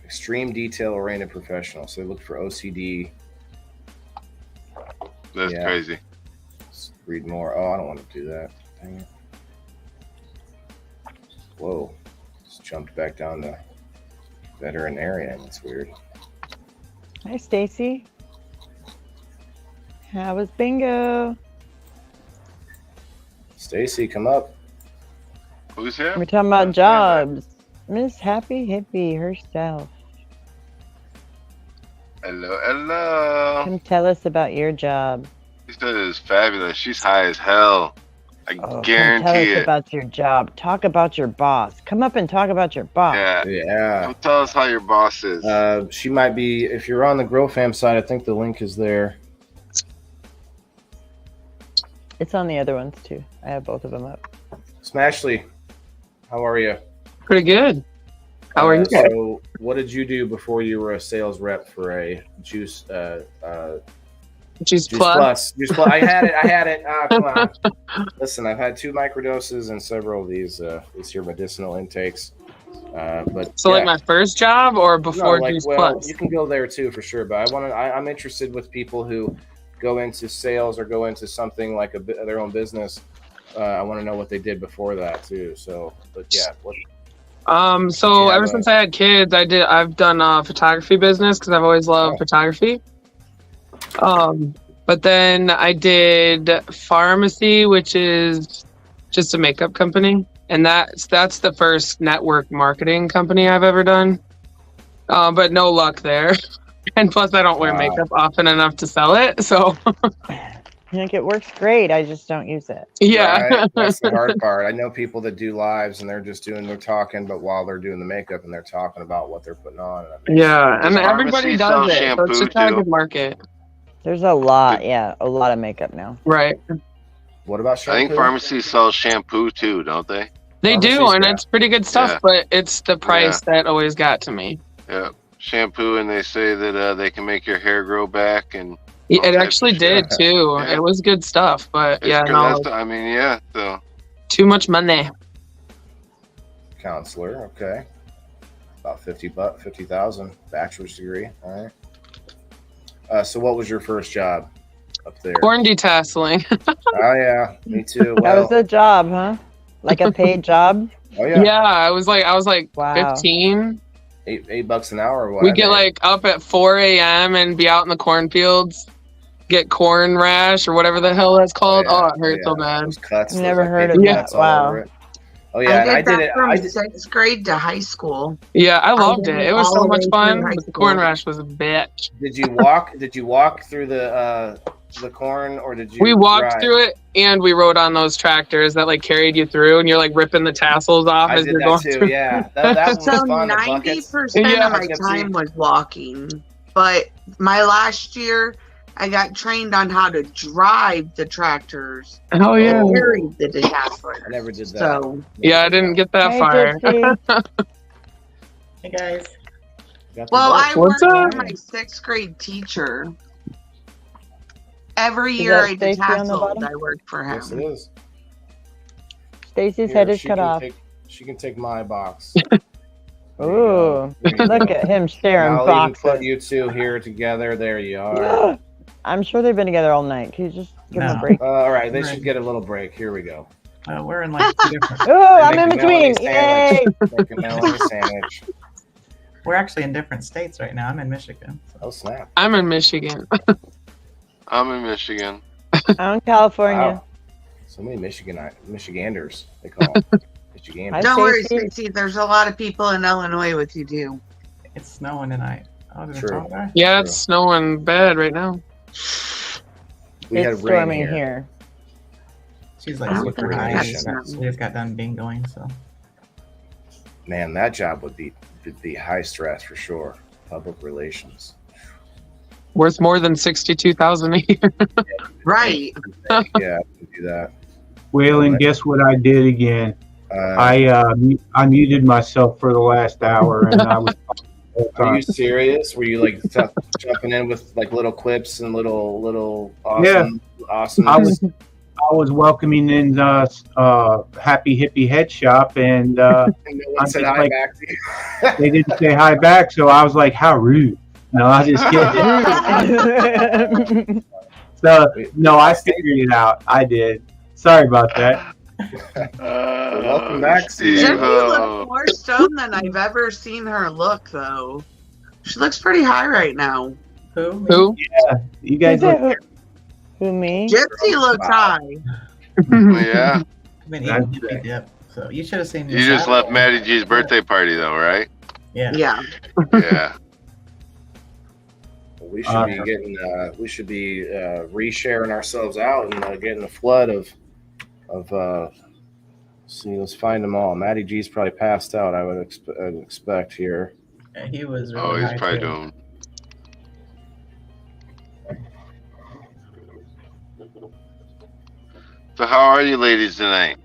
Extreme detail-oriented professional. So look for OCD. That's crazy. Let's read more. Oh, I don't want to do that. Dang it. Whoa. Just jumped back down to veterinarian. That's weird. Hi, Stacy. How was bingo? Stacy, come up. Who's here? We're talking about jobs. Miss Happy Hippie herself. Hello. Come tell us about your job. She said it is fabulous. She's high as hell. I Come guarantee tell us it. about your job. Talk about your boss. Come up and talk about your boss. Yeah. Come tell us how your boss is. She might be, if you're on the Grow Fam side, I think the link is there. It's on the other ones too. I have both of them up. Smashley, how are you? Pretty good. How are you guys? So, what did you do before you were a sales rep for a juice? Juice Plus. Juice Plus. I had it. Come on. Listen, I've had 2 microdoses and several of these here medicinal intakes. But So, like my first job or before no, Juice well, Plus? you can go there too for sure. But I'm interested with people who go into sales or go into something like their own business. I want to know what they did before that too. So, but yeah. So ever since I had kids, I've done a photography business because I've always loved photography. But then I did pharmacy, which is just a makeup company, and that's the first network marketing company I've ever done. But no luck there, and plus I don't wear makeup often enough to sell it. So Like it works great. I just don't use it. yeah, Right? That's the hard part. I know people that do lives and they're talking, but while they're doing the makeup and they're talking about what they're putting on. yeah, and Does everybody pharmacy does sell it. So it's just not a good market. There's a lot, a lot of makeup now. Right. What about I think pharmacies sell shampoo too, don't they? They do, and it's pretty good stuff, Yeah. but it's the price that always got to me. Yeah, shampoo, and they say that they can make your hair grow back, and It actually did too. Yeah. It was good stuff, but it's yeah, good. no, I mean, yeah. So too much money. Counselor, okay. About 50,000, bachelor's degree. All right. So what was your first job up there? Corn detasseling. Oh yeah, me too. That was a job, huh? Like a paid job? Oh yeah. Yeah, I was like Wow. 15. $8 an hour or what? We get like up at 4 a.m. and be out in the cornfields, get corn rash or whatever the hell that's called. Oh, it hurts so bad. Cuts. Never heard of that. Wow. Oh yeah, I did it. that from 6th grade to high school. Yeah, I loved did it. It was all so the much way through fun, high but the school. corn rash was a bitch. Did you walk? Did you walk through the corn, or did you? We walked ride? through it, and we rode on those tractors that like carried you through, and you're like ripping the tassels off I as did you're that going too. through. Yeah, that was So fun. The 90% buckets. of my time was walking. But my last year, I got trained on how to drive the tractors. Oh yeah. And carry the detasselers. I never did that. So Yeah, I didn't get that far. Hey guys. well, I What's worked up? for my 6th grade teacher. Every Is year that I Stacy on the detasseled, bottom? I worked for him. Yes, it is. Stacy's Here, head is she cut can off. she can take my box. Ooh, look at him sharing I'll even put boxes. you two here together. There you are. I'm sure they've been together all night. Can you just give them a break? All right, they should get a little break. Here we go. We're in like 2 different. Oh, I'm in Make a Melanie between. Yay! sandwich. Make a Melanie sandwich. We're actually in different states right now. I'm in Michigan. Oh snap! I'm in Michigan. I'm in Michigan. I'm in California. Wow. So many Michiganders. They call them Michiganders. Don't worry, Stacey. There's a lot of people in Illinois with you too. It's snowing tonight. Oh, did it True. fall there? Yeah, it's snowing bad right now. We had It's rain storming here. here. She's like Wow. super Rain high. nation. She just got done bingoing, so. Man, that job would be high stress for sure. Public relations. Worth more than 62,000 a year. Right. Yeah, I can do that. Waylon, guess what I did again? I muted myself for the last hour, and I was. Are you serious? Were you like jumping in with like little clips and little awesome? I was welcoming in Happy Hippie Head Shop, and no one I'm said just hi like, back to you. they didn't say hi back, so I was like, "How rude!" No, I just kidding. So no, I figured it out. I did. Sorry about that. Welcome back, Jesse Steve. looks more stoned than I've ever seen her look, though. She looks pretty high right now. Who? Yeah, you guys look. Who, me? Jesse looks high. Yeah. I've been eating hippie dip, so you should have seen me. You just Saturday. left Maddie G's birthday party, though, right? Yeah. Yeah. Yeah. We should be getting. We should be resharing ourselves out and getting a flood of. See, let's find them all. Matty G's probably passed out. I would expect here. Yeah, he was. Oh, Really he's high probably too. doing. So, how are you, ladies, tonight?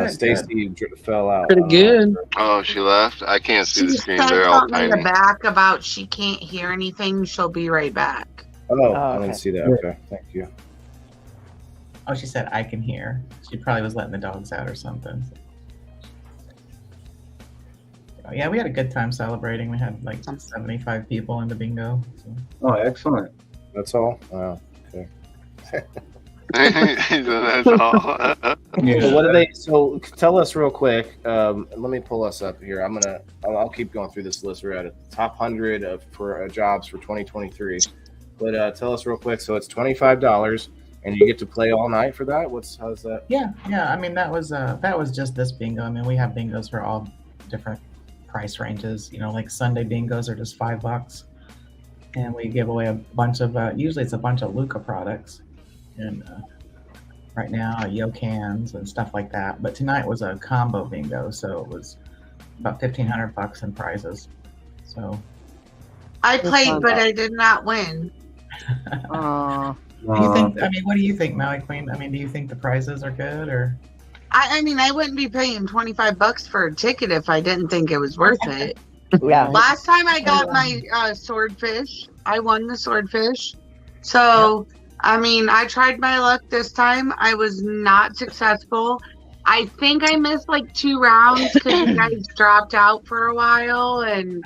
Stacy fell out. Pretty good. Oh, she left. I can't see the She screen. said They're all something in the tiny. back about she can't hear anything. She'll be right back. Oh, I didn't see that. Okay, thank you. Oh, she said I can hear. She probably was letting the dogs out or something. Oh, yeah, we had a good time celebrating. We had like 75 people in the bingo. So. Oh, excellent. That's all. Wow. Okay. That's all. So what do they? So tell us real quick. Let me pull us up here. I'll keep going through this list. We're at a top 100 for jobs for 2023. But tell us real quick. So it's $25, and you get to play all night for that. How's that? Yeah. I mean, that was just this bingo. I mean, we have bingos for all different price ranges. You know, like Sunday bingos are just $5, and we give away a bunch of. Usually, it's a bunch of Luca products, and right now Yo cans and stuff like that. But tonight was a combo bingo, so it was about $1,500 in prizes. So I played, but I did not win. do you think? I mean, what do you think, Maui Queen? I mean, do you think the prizes are good or? I mean, I wouldn't be paying $25 for a ticket if I didn't think it was worth it. Yeah. Last time I got my swordfish, I won the swordfish. So, I mean, I tried my luck this time. I was not successful. I think I missed like 2 rounds because you guys dropped out for a while, and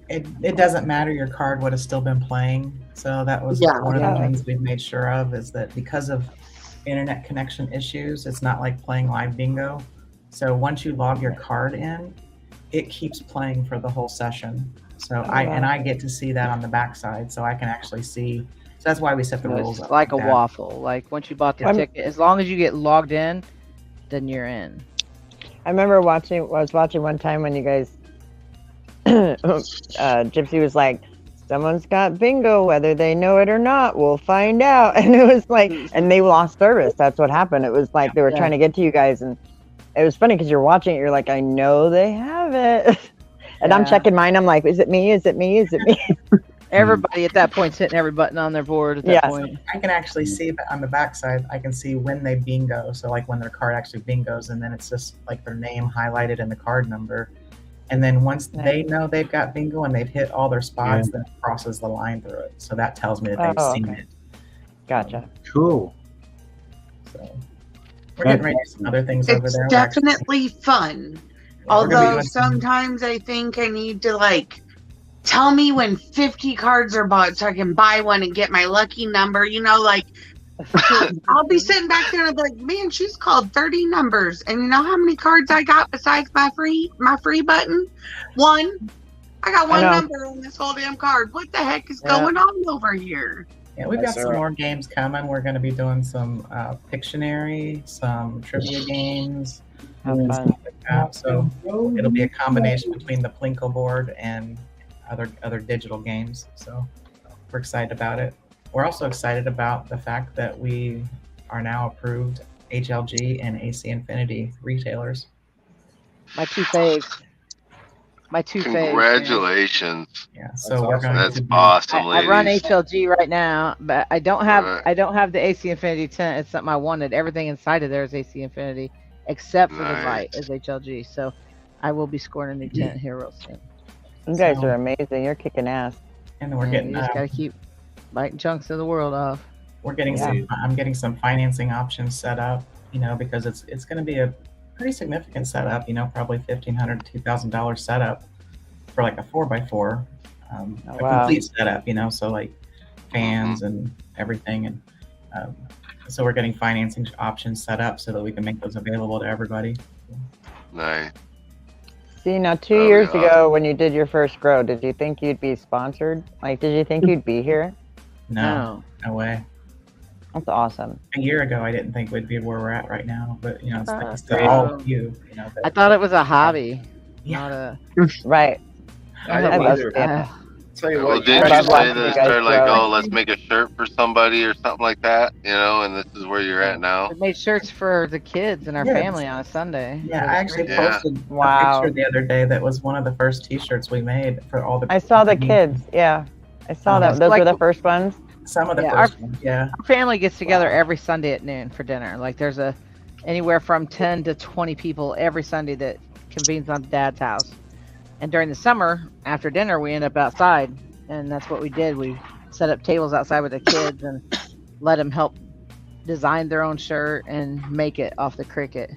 It doesn't matter. Your card would have still been playing. So that was one of the things we've made sure of, is that because of internet connection issues, it's not like playing live bingo. So once you log your card in, it keeps playing for the whole session. So I get to see that on the backside, so I can actually see. So that's why we set the rules It's up like a that. waffle. Like once you bought the ticket, as long as you get logged in, then you're in. I remember I was watching one time when you guys, Gypsy was like, someone's got bingo, whether they know it or not, we'll find out. And it was like, and they lost service. That's what happened. It was like they were trying to get to you guys, and it was funny because you're watching it, you're like, I know they have it. And I'm checking mine. I'm like, is it me? Is it me? Is it me? Everybody at that point's hitting every button on their board at that point. I can actually see that on the backside. I can see when they bingo. So like when their card actually bingos, and then it's just like their name highlighted and the card number. And then once they know they've got bingo and they've hit all their spots, then it crosses the line through it. So that tells me that they've seen it. Gotcha. Cool. So we're getting ready to do some other things over it's there. definitely fun. we're gonna be Although doing some- sometimes I think I need to like tell me when 50 cards are bought so I can buy one and get my lucky number. You know, like I'll be sitting back there and I'll be like, man, she's called 30 numbers. And you know how many cards I got besides my free button? 1. I got 1 number on this whole damn card. What the heck is going on over here? Yeah, we've got some more games coming. We're going to be doing some Pictionary, some trivia games, and stuff like that. So it'll be a combination between the Plinko board and other digital games. So we're excited about it. We're also excited about the fact that we are now approved HLG and AC Infinity retailers. My two faves. Congratulations. Yeah, so we're going That's to be, awesome, I ladies. run HLG right now, but I don't have the AC Infinity 10. It's something I wanted. Everything inside of there is AC Infinity, except for the Vite is HLG. So I will be scoring a new tent here real soon. You guys are amazing. You're kicking ass. And we're getting you just gotta keep biting chunks of the world off. We're getting I'm getting some financing options set up, you know, because it's going to be a pretty significant setup, you know, probably $1,500 to $2,000 setup for like a 4x4, a complete setup, you know, so like fans and everything. And So we're getting financing options set up so that we can make those available to everybody. Nice. See, now 2 years ago when you did your first grow, did you think you'd be sponsored? Like, did you think you'd be here? No way. That's awesome. A year ago, I didn't think we'd be where we're at right now, but you know, it's thanks to all of you. You know, I thought it was a hobby, not a right. I didn't either. Tell you Well, what, didn't you say this? They're like, grow. oh, let's make a shirt for somebody or something like that, you know, and this is where you're at now. We made shirts for the kids and our Yes. family on a Sunday. Yeah, I actually Yeah. posted Wow. a picture the other day that was one of the first T-shirts we made for all the. I saw the kids. Yeah, I saw that. Those were the first ones. Some of the Yeah, first ones. Yeah. Our family gets together every Sunday at noon for dinner. Like there's anywhere from 10 to 20 people every Sunday that convenes on Dad's house. And during the summer, after dinner, we end up outside, and that's what we did. We set up tables outside with the kids and let them help design their own shirt and make it off the Cricut.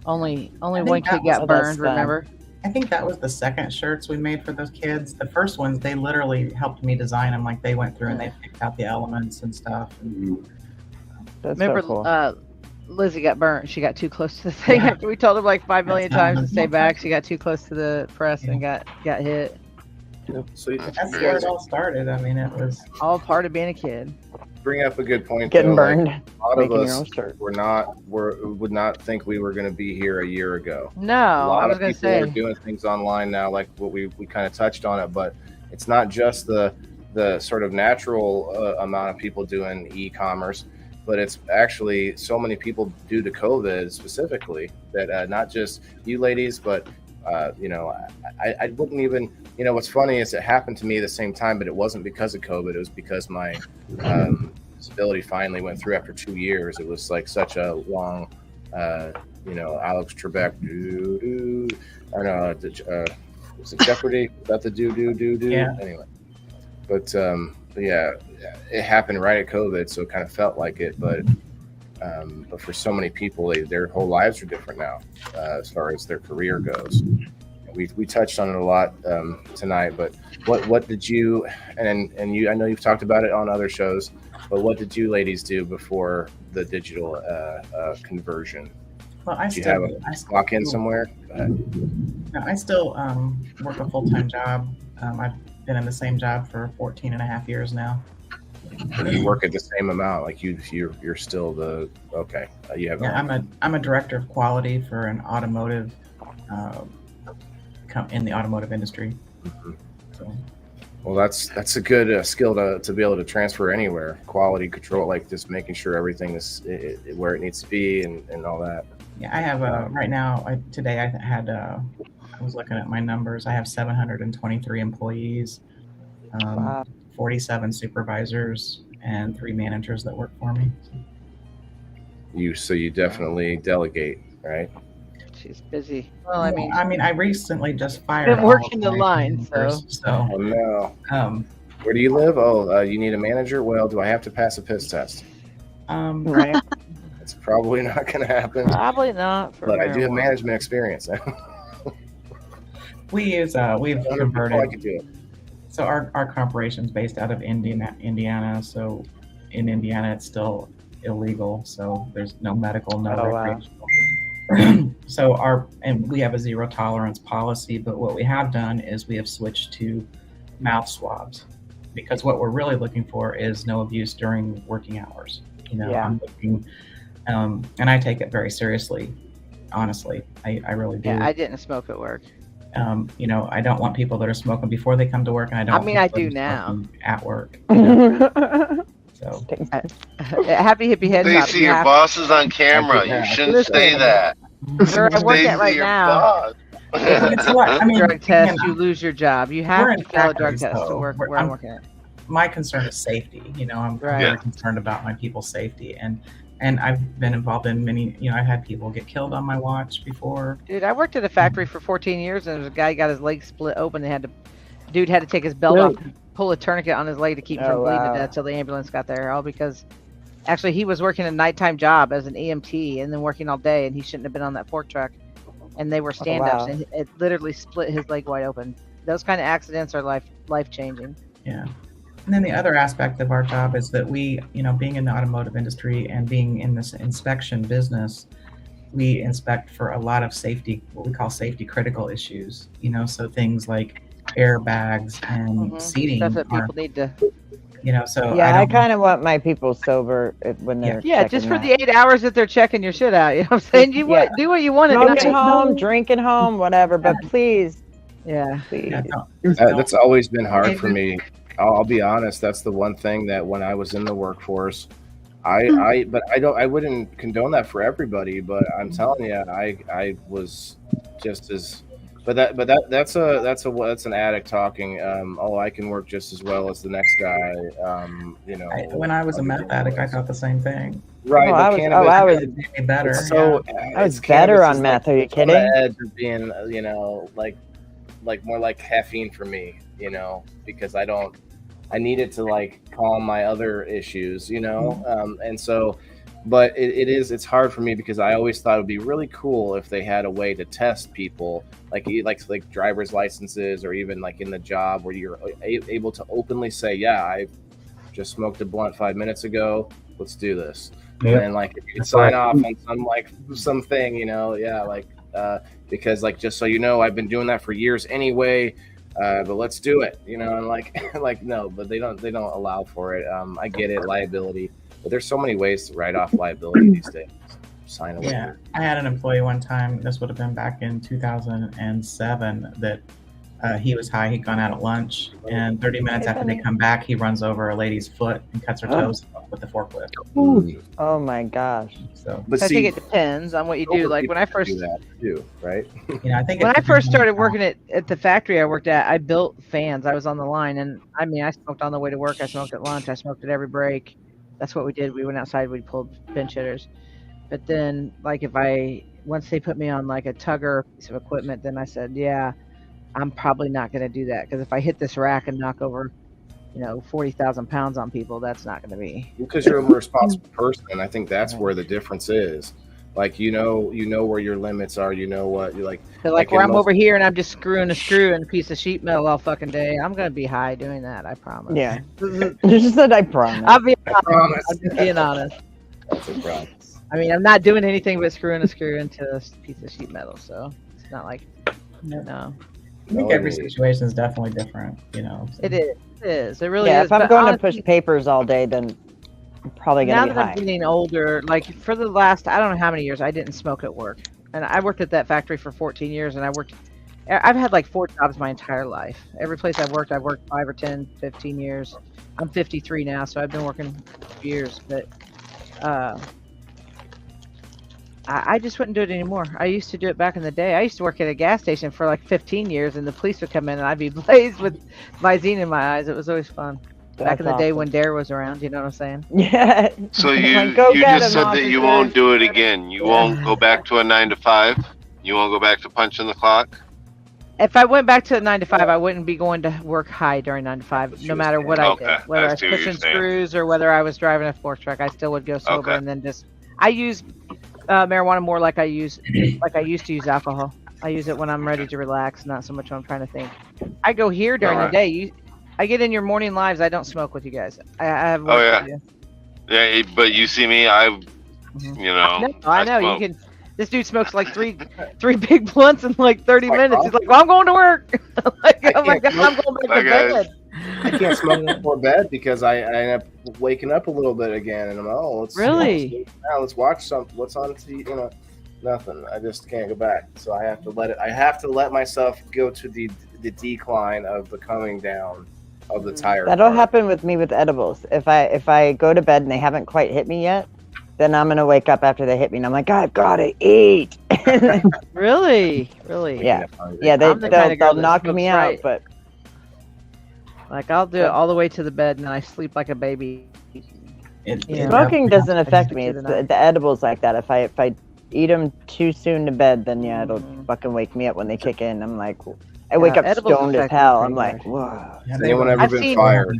Only one kid got burned. Remember? I think that was the second shirts we made for those kids. The first ones, they literally helped me design them. Like they went through and they picked out the elements and stuff. And, Remember, Lizzie got burnt. She got too close to the thing after we told her like 5 million times to stay back. She got too close to the press and got hit. So that's where it all started. I mean, it was all part of being a kid. Bring up a good point. Getting though. burned, Like, a lot of making your us own shirt. would not think we were going to be here a year ago. No, a lot I was of gonna people say. are doing things online now, like what we kind of touched on it, but it's not just the sort of natural amount of people doing e-commerce, but it's actually so many people due to COVID specifically that not just you ladies, but you know, I wouldn't even, you know, what's funny is it happened to me at the same time, but it wasn't because of COVID. It was because my disability finally went through after 2 years. It was like such a long, you know, Alex Trebek, I don't know, was it Jeopardy? Was that the do? Yeah. Anyway, but yeah, it happened right at COVID, so it kind of felt like it, but for so many people, their whole lives are different now as far as their career goes. We touched on it a lot tonight, but what did you and you? I know you've talked about it on other shows, but what did you ladies do before the digital conversion? Well, I Did you still have a lock in somewhere? Go ahead. No, I still work a full-time job. I've been in the same job for 14 and a half years now. And you work at the same amount, like you're still the okay. You have. Yeah, I'm a director of quality for an automotive in the automotive industry. Mm-hmm. So, Well, that's a good skill to be able to transfer anywhere. Quality control, like just making sure everything is where it needs to be and all that. yeah, I have right now. Today I had. I was looking at my numbers. I have 723 employees, 47 supervisors, and 3 managers that work for me. So you definitely delegate, right? She's busy. Well, I mean, I recently just fired. Been all working of the my line, managers, so. Oh no. Where do you live? Oh, you need a manager. Well, do I have to pass a piss test? Right. It's probably not going to happen. Probably not. For But I do have marijuana. management experience. We use we've I converted. could do it. So our corporation's based out of Indiana. So in Indiana, it's still illegal. So there's no medical, no Oh, wow. recreational. So we have a zero tolerance policy. But what we have done is we have switched to mouth swabs, because what we're really looking for is no abuse during working hours. You know, Yeah. I'm looking, and I take it very seriously. Honestly, I really do. Yeah, I didn't smoke at work. You know, I don't want people that are smoking before they come to work, and I don't. I mean, I want people do that are now. smoking at work. You know? So Happy hippie head top. Stacey, your boss is on camera. You shouldn't say that. Where I work at right Stacey, your now. boss. It's a lot. I mean, drug test, again, you lose your job. You we're have in to fail a drug factories, test to though. work We're- where I'm I'm- working at. my concern is safety. You know, I'm Right. very concerned about my people's safety, and I've been involved in many. You know, I've had people get killed on my watch before. Dude, I worked at a factory for 14 years, and there was a guy got his leg split open. Dude had to take his belt off and pull a tourniquet on his leg to keep him from Oh, bleeding wow. to death till the ambulance got there. All because, actually, he was working a nighttime job as an EMT and then working all day, and he shouldn't have been on that fork truck. And they were stand-ups, wow. and it literally split his leg wide open. Those kind of accidents are life changing. Yeah. And then the other aspect of our job is that we, being in the automotive industry and being in this inspection business, we inspect for a lot of safety, what we call safety critical issues. So things like airbags and seating. Stuff that people need to. So Yeah, I don't- kind of want my people sober when they're Yeah, checking just for that. the 8 hours that they're checking your shit out. You know what I'm saying? You Yeah. do what you want at Smoking night. home, drinking home, whatever. But please, Yeah. please. That's always been hard for me. I'll be honest. That's the one thing that when I was in the workforce, I wouldn't condone that for everybody. But I'm telling you, I was just as. But that's an addict talking. I can work just as well as the next guy. When I was a meth addict, I thought the same thing. Right, Oh, but I was- cannabis I was- It made me better. it's so I was it's better cannabis on is meth. Are you on the kidding? edge of being, like more like caffeine for me, because I need it to like calm my other issues, and so, but it's hard for me because I always thought it would be really cool if they had a way to test people, like driver's licenses, or even like in the job where you're able to openly say, yeah, I just smoked a blunt 5 minutes ago. Let's do this. Yep. And like if you could sign off on something, because like just so you know, I've been doing that for years anyway. But let's do it, and like no, but they don't allow for it. I get it, liability, but there's so many ways to write off liability these days. Sign away. Yeah, I had an employee one time. This would have been back in 2007. That he was high. He'd gone out at lunch, and 30 minutes after they come back, he runs over a lady's foot and cuts her toes with the forklift. Oh my gosh. So, I think it depends on what you do. Like when I first do that too, right? I think when I first started working at the factory I worked at, I built fans. I was on the line, and I mean, I smoked on the way to work. I smoked at lunch. I smoked at every break. That's what we did. We went outside. We pulled pinch hitters. But then, like, once they put me on like a tugger piece of equipment, then I said, yeah, I'm probably not going to do that, because if I hit this rack and knock over, 40,000 pounds on people, that's not going to be. Because you're a responsible person, and I think that's where the difference is. Like you know where your limits are. You know what you like. So like where I'm over here and I'm just screwing a screw and a piece of sheet metal all fucking day, I'm gonna be high doing that. I promise. Yeah. You just said I promise. I'll be honest. I'm just being honest. That's a promise. I mean, I'm not doing anything but screwing a screw into a piece of sheet metal, so it's not like no. I think every situation is definitely different. It is. It is. It really Yeah, is. if I'm But going honestly, to push papers all day, then I'm probably now gonna be that high. I'm getting older, like for the last, I don't know how many years, I didn't smoke at work, and I worked at that factory for 14 years, and I've had like 4 jobs my entire life. Every place I've worked 5 or 10, 15 years. I'm 53 now, so I've been working for years, but I just wouldn't do it anymore. I used to do it back in the day. I used to work at a gas station for like 15 years, and the police would come in, and I'd be blazed with Visine in my eyes. It was always fun. Back in the day when Dare was around, you know what I'm saying? Yeah. So you Like, go you get just him, said that you officers. won't do it again. You won't go back to a 9 to 5. You won't go back to punching the clock. If I went back to 9 to 5, I wouldn't be going to work high during 9 to 5, no matter what I Okay, did. Whether I I was see what you're pushing saying. screws or whether I was driving a fork truck, I still would go sober Okay. and then just. I use marijuana more like I used to use alcohol. I use it when I'm ready to relax, not so much when I'm trying to think. I go here during the Alright. day. I get in your morning lives. I don't smoke with you guys. I have. Oh, work yeah. to do. Yeah, but you see me, I No, I know smoke. you can. This dude smokes like three big blunts in like 30 minutes. He's like, "Well, I'm going to work." Like, oh my god, I'm going back to bed. I can't smoke before bed because I end up waking up a little bit again, and I'm Really? let's watch something. What's on TV? Nothing. I just can't go back. So I have to let it. I have to let myself go to the decline of the coming down of the tire. That'll part. happen with me with edibles. If I go to bed and they haven't quite hit me yet, then I'm gonna wake up after they hit me, and I'm like, I've gotta eat. Really? Yeah. Yeah. I'm the kinda girl They'll that knock smokes me right. out, but Like I'll do it all the way to the bed, and then I sleep like a baby. smoking doesn't affect me. Through It's the night. the edibles like that. If I eat them too soon to bed, then yeah, it'll fucking wake me up when they kick in. I'm like, I wake Yeah, up edibles stoned as affect me hell. pretty I'm like, hard. whoa. Has anyone ever I've been seen- fired?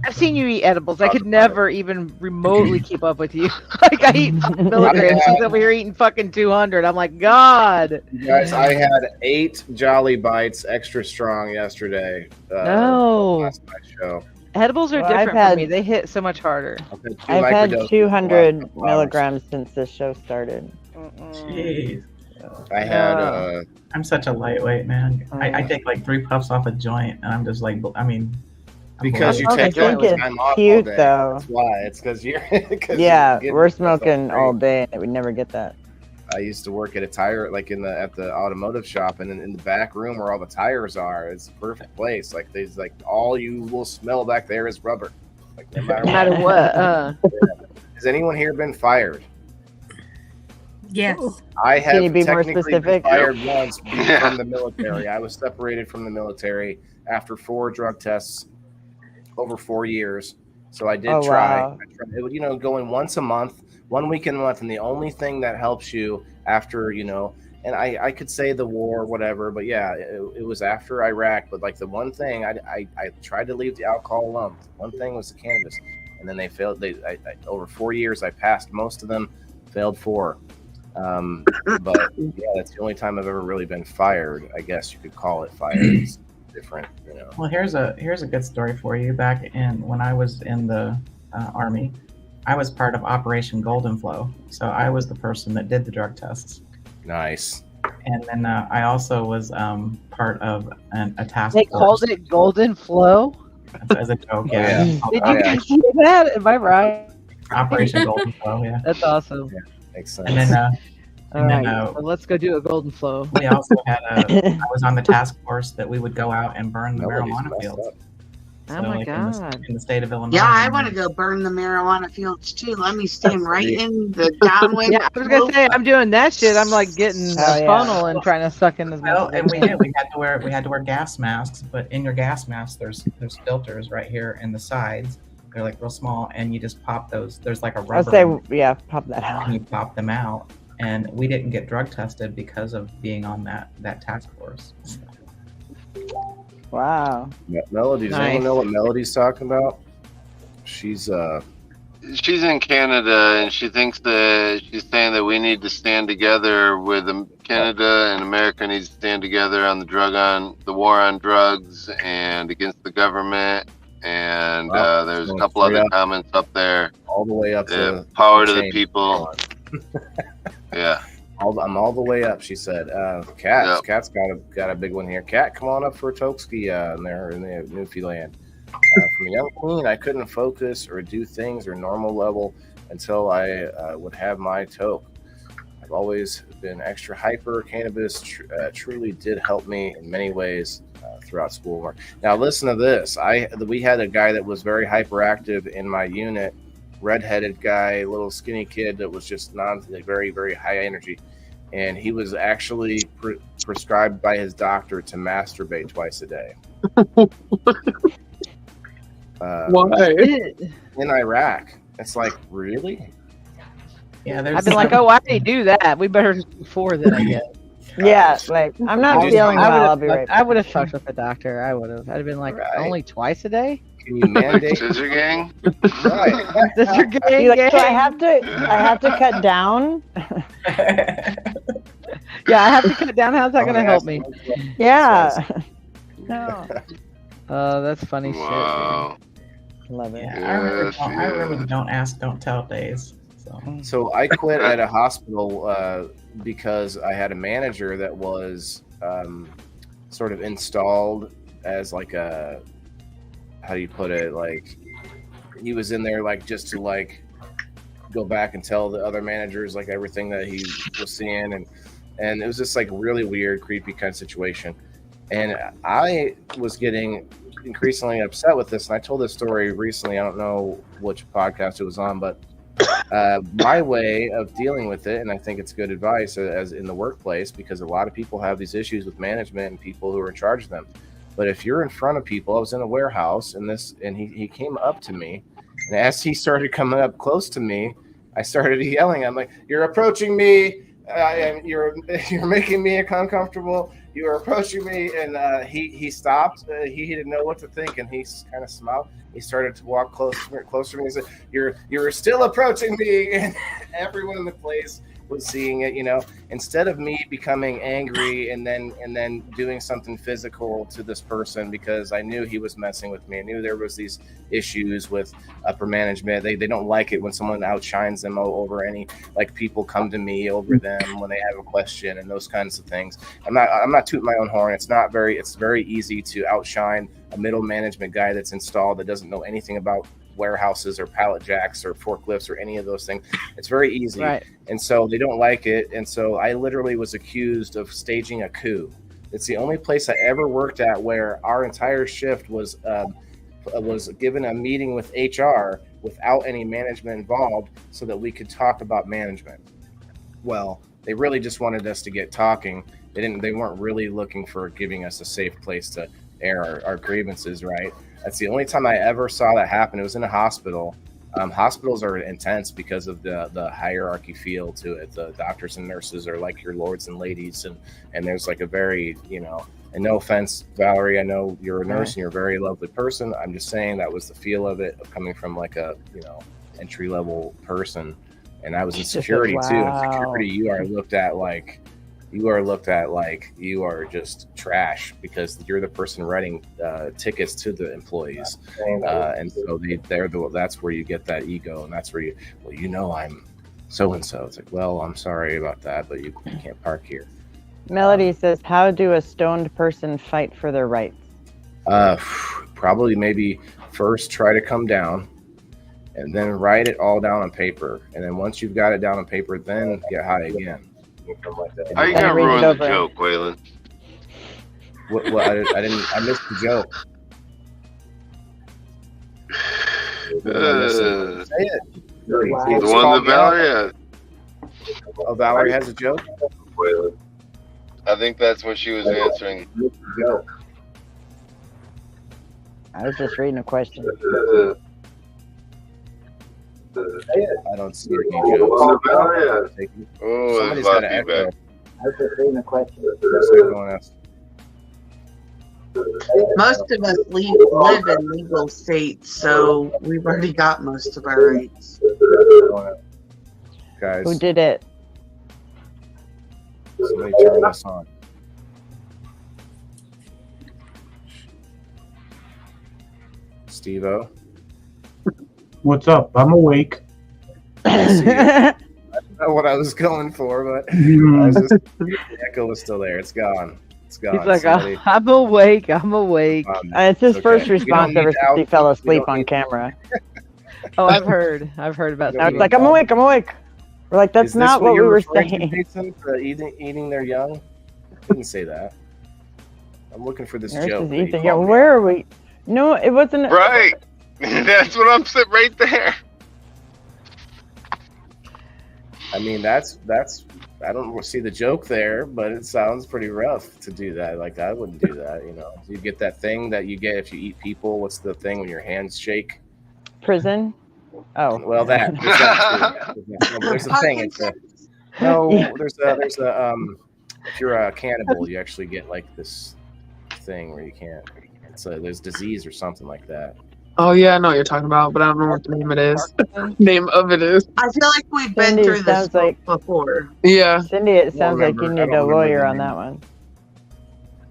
I've seen you eat edibles. I could never even remotely keep up with you. Like I eat 5 milligrams. She's over here eating fucking 200. I'm like, God. You guys, I had 8 Jolly Bites extra strong yesterday. No. Last night's show. Edibles are Well, I've different for me. had- They hit so much harder. I've had 200 milligrams since this show started. Jeez. I had. I'm such a lightweight, man. I take like 3 puffs off a joint, and I'm just like, I mean. I'm Because you bloated. take think it's time off all cute, day. though. That's why. It's because you're. Yeah, we're smoking all day, and we never get that. I used to work at a tire, like at the automotive shop, and in the back room where all the tires are, it's a perfect place. Like there's like all you will smell back there is rubber. Like no matter what. Has anyone here been fired? Yes. I have Can you be more technically been specific? fired once from the military. I was separated from the military after 4 drug tests over 4 years. So I did try. Wow. I tried. It would, going once a month, 1 week in a month, and the only thing that helps you after, and I could say the war, whatever, but yeah, it was after Iraq. But like the one thing, I tried to leave the alcohol alone. One thing was the cannabis, and then they failed. Over 4 years, I passed most of them, failed 4. But yeah, that's the only time I've ever really been fired. I guess you could call it fired. It's different, Well, here's a good story for you. Back when I was in the Army, I was part of Operation Golden Flow. So I was the person that did the drug tests. Nice. And then I also was part of a task They force. called it Golden Flow. As a joke, yeah. Did you guys hear that? Am I right? Operation Golden Flow, yeah. That's awesome. Yeah, makes sense. And then, All right, so let's go do a Golden Flow. we also had I was on the task force that we would go out and burn the Nobody's marijuana messed fields. up. Oh my in God. the state of Illinois. Yeah, I want to go burn the marijuana fields too. Let me stand right in the downwind. Yeah, I was gonna say I'm doing that shit. I'm like getting Oh, yeah. a funnel and trying to suck in as much. Well, as I and we can. did. We had to wear gas masks, but in your gas mask, there's filters right here in the sides. They're like real small, and you just pop those. There's like a I'll rubber. say, yeah, pop that out. And you pop them out, and we didn't get drug tested because of being on that task force. Wow. Melody, does anyone know what Melody's talking about? She's in Canada, and she's saying that we need to stand together with Canada, and America needs to stand together on the war on drugs and against the government. And there's a couple other comments up there. all the way up to power to the chain. people. Yeah. I'm all the way up, she said. Kat, Yep. Kat's got a big one here. Kat, come on up for a Tokeski in there in the Newfoundland. From a young queen, I couldn't focus or do things or normal level until I would have my toke. I've always been extra hyper. Cannabis truly did help me in many ways throughout schoolwork. Now listen to this. We had a guy that was very hyperactive in my unit, redheaded guy, little skinny kid that was just very, very high energy. And he was actually prescribed by his doctor to masturbate twice a day. Why? In Iraq. It's like, really? Yeah, I've been like, oh, why did he do that? We better do before then, I guess. Yeah, like I'm not feeling well. I'll be right back. I would have fucked with the doctor. I would have. I'd have been like, only twice a day. Can you mandate? Scissor gang? Right. Scissor gang. Be like, so I have to cut down. Yeah, I have to cut down. How's that going to help me? Yeah. No. Oh, that's funny Wow. shit. Love it. Yeah, I remember the don't ask, don't tell days. So I quit at a hospital because I had a manager that was sort of installed as like a, how do you put it? Like he was in there like just to like go back and tell the other managers like everything that he was seeing, and it was just like really weird, creepy kind of situation. And I was getting increasingly upset with this, and I told this story recently. I don't know which podcast it was on, but my way of dealing with it, and I think it's good advice as in the workplace, because a lot of people have these issues with management and people who are in charge of them. But if you're in front of people, I was in a warehouse, and he came up to me, and as he started coming up close to me, I started yelling. I'm like, "You're approaching me! You're making me uncomfortable. You are approaching me!" And he stopped. He didn't know what to think, and he kind of smiled. He started to walk closer to me. He said, "You're still approaching me!" And everyone in the place was seeing it, you know, instead of me becoming angry and then doing something physical to this person because I knew he was messing with me. I knew there was these issues with upper management. They don't like it when someone outshines them over any, like people come to me over them when they have a question and those kinds of things. I'm not tooting my own horn. It's very easy to outshine a middle management guy that's installed that doesn't know anything about warehouses or pallet jacks or forklifts or any of those things. It's very easy. Right. And so they don't like it. And so I literally was accused of staging a coup. It's the only place I ever worked at where our entire shift was given a meeting with HR without any management involved so that we could talk about management. Well, they really just wanted us to get talking. They weren't really looking for giving us a safe place to air our grievances, right? That's the only time I ever saw that happen. It was in a hospital. Hospitals are intense because of the hierarchy feel to it. The doctors and nurses are like your lords and ladies, and there's like a very, you know, and no offense, Valerie, I know you're a nurse and you're a very lovely person. I'm just saying that was the feel of it, coming from like a, you know, entry level person. And I was in security too. In security, you are looked at like you are just trash because you're the person writing tickets to the employees, and so that's where you get that ego, and that's where I'm so and so. It's like, well, I'm sorry about that, but you can't park here. Melody says, "How do a stoned person fight for their rights?" Probably maybe first try to come down, and then write it all down on paper, and then once you've got it down on paper, then get high again. How you gonna ruin the joke, Waylon? I missed the joke. Say it. The one that Valerie had. Oh, Valerie has a joke? I think that's what she was answering. I was just reading a question. I don't see any jokes. Oh, somebody's got an echo. I was just reading a question. Most of us live in legal states, so we've already got most of our rights. Guys, who did it? Somebody turn this on. Steve-O. What's up? I'm awake. I don't know what I was going for, but the echo was still there. It's gone. It's gone. He's like, I'm awake. It's his first response ever since he fell asleep on camera. Oh, I've heard about that. It's like, I'm awake. We're like, that's not what we were saying. Eating their young? I didn't say that. I'm looking for this joke. Where are we? No, it wasn't. Right. That's what I'm sitting right there. I mean, that's. I don't see the joke there, but it sounds pretty rough to do that. Like, I wouldn't do that. You know, you get that thing that you get if you eat people. What's the thing when your hands shake? Prison. Oh, well, that. There's a thing. It's there's a if you're a cannibal, you actually get like this thing where you can't. There's disease or something like that. Oh yeah, I know what you're talking about, but I don't know what the name it is. Name of it is. I feel like we've been through this before. Yeah. Cindy, it sounds like you need a lawyer on that one.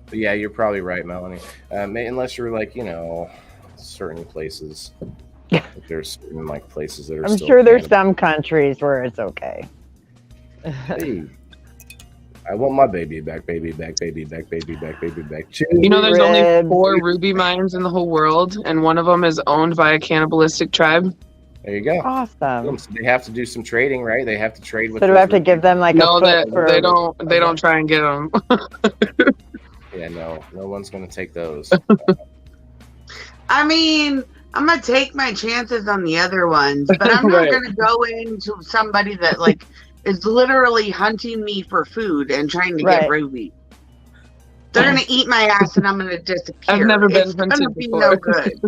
But yeah, you're probably right, Melanie. Unless you're like, you know, certain places. There's certain like places that are. I'm sure there's some countries where it's okay. Hey, I want my baby back, baby back, baby back, baby back, baby back. You know, there's only 4 ruby mines in the whole world, and one of them is owned by a cannibalistic tribe. There you go. Awesome. So they have to do some trading, right? They have to trade with. So do I have to give them like no, a foot they don't. They don't try and get them. Yeah, no one's gonna take those. I mean, I'm gonna take my chances on the other ones, but I'm not gonna go into somebody that like is literally hunting me for food and trying to get ruby. They're gonna eat my ass and I'm gonna disappear. I've never been it's hunted gonna be before. no good.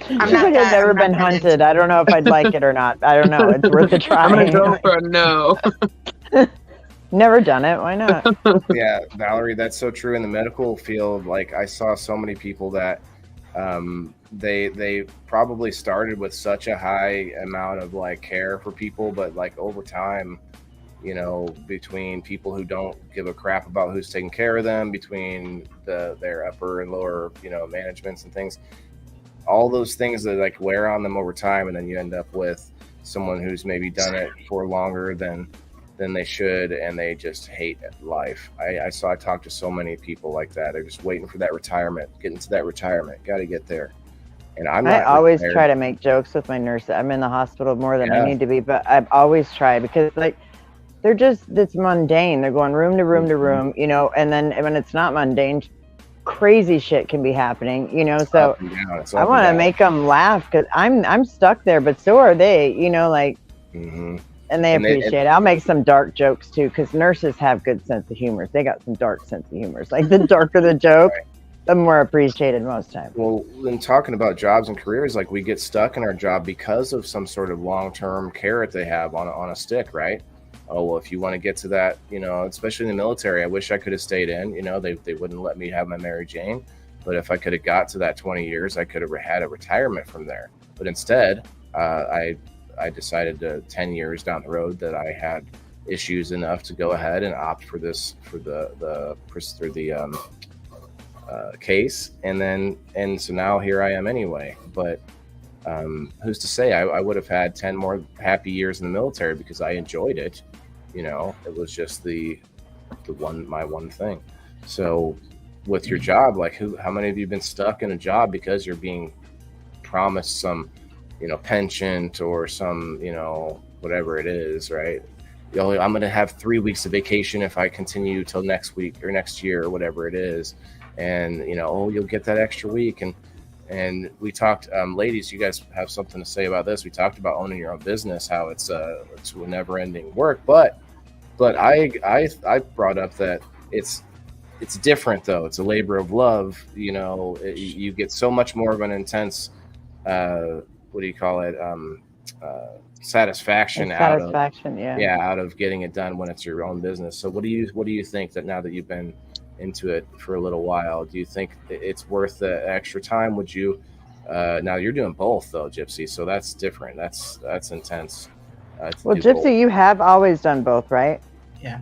I've never been hunted. I don't know if I'd like it or not. I don't know. It's worth a try. I'm gonna go for a no. Never done it. Why not? Yeah, Valerie, that's so true in the medical field. Like, I saw so many people that They probably started with such a high amount of like care for people, but like over time, you know, between people who don't give a crap about who's taking care of them, between their upper and lower, you know, managements and things, all those things that like wear on them over time, and then you end up with someone who's maybe done it for longer than they should, and they just hate life. I talked to so many people like that. They're just waiting for that retirement, getting to that retirement, got to get there. And I always try to make jokes with my nurse. I'm in the hospital more than I need to be, but I've always tried, because like they're just, it's mundane. They're going room to room to room, you know, and then when it's not mundane, crazy shit can be happening, you know. So I want to make them laugh, because I'm stuck there, but so are they, you know, like, and they appreciate it. I'll make some dark jokes too, because nurses have good sense of humor. They got some dark sense of humor. Like the darker the joke, the more appreciated most times. Well, when talking about jobs and careers, like we get stuck in our job because of some sort of long-term carrot they have on a stick, right? Oh, well, if you want to get to that, you know, especially in the military, I wish I could have stayed in, you know, they wouldn't let me have my Mary Jane. But if I could have got to that 20 years, I could have had a retirement from there. But instead, I decided to 10 years down the road that I had issues enough to go ahead and opt for this, for the case. And so now here I am anyway. But who's to say I would have had 10 more happy years in the military, because I enjoyed it. You know, it was just my one thing. So with your job, like how many of you have been stuck in a job because you're being promised some, you know, pension or some, you know, whatever it is, right? You know, I'm going to have 3 weeks of vacation if I continue till next week or next year or whatever it is. And, you know, oh, you'll get that extra week. And we talked, ladies, you guys have something to say about this. We talked about owning your own business, how it's a never-ending work. But I brought up that it's different though. It's a labor of love. You know, you get so much more of an intense, what do you call it? Satisfaction out of getting it done when it's your own business. So what do you think, that now that you've been into it for a little while, do you think it's worth the extra time? Would you now you're doing both though, Gypsy, so that's different. That's intense. Well, Gypsy, both. You have always done both, right? Yeah.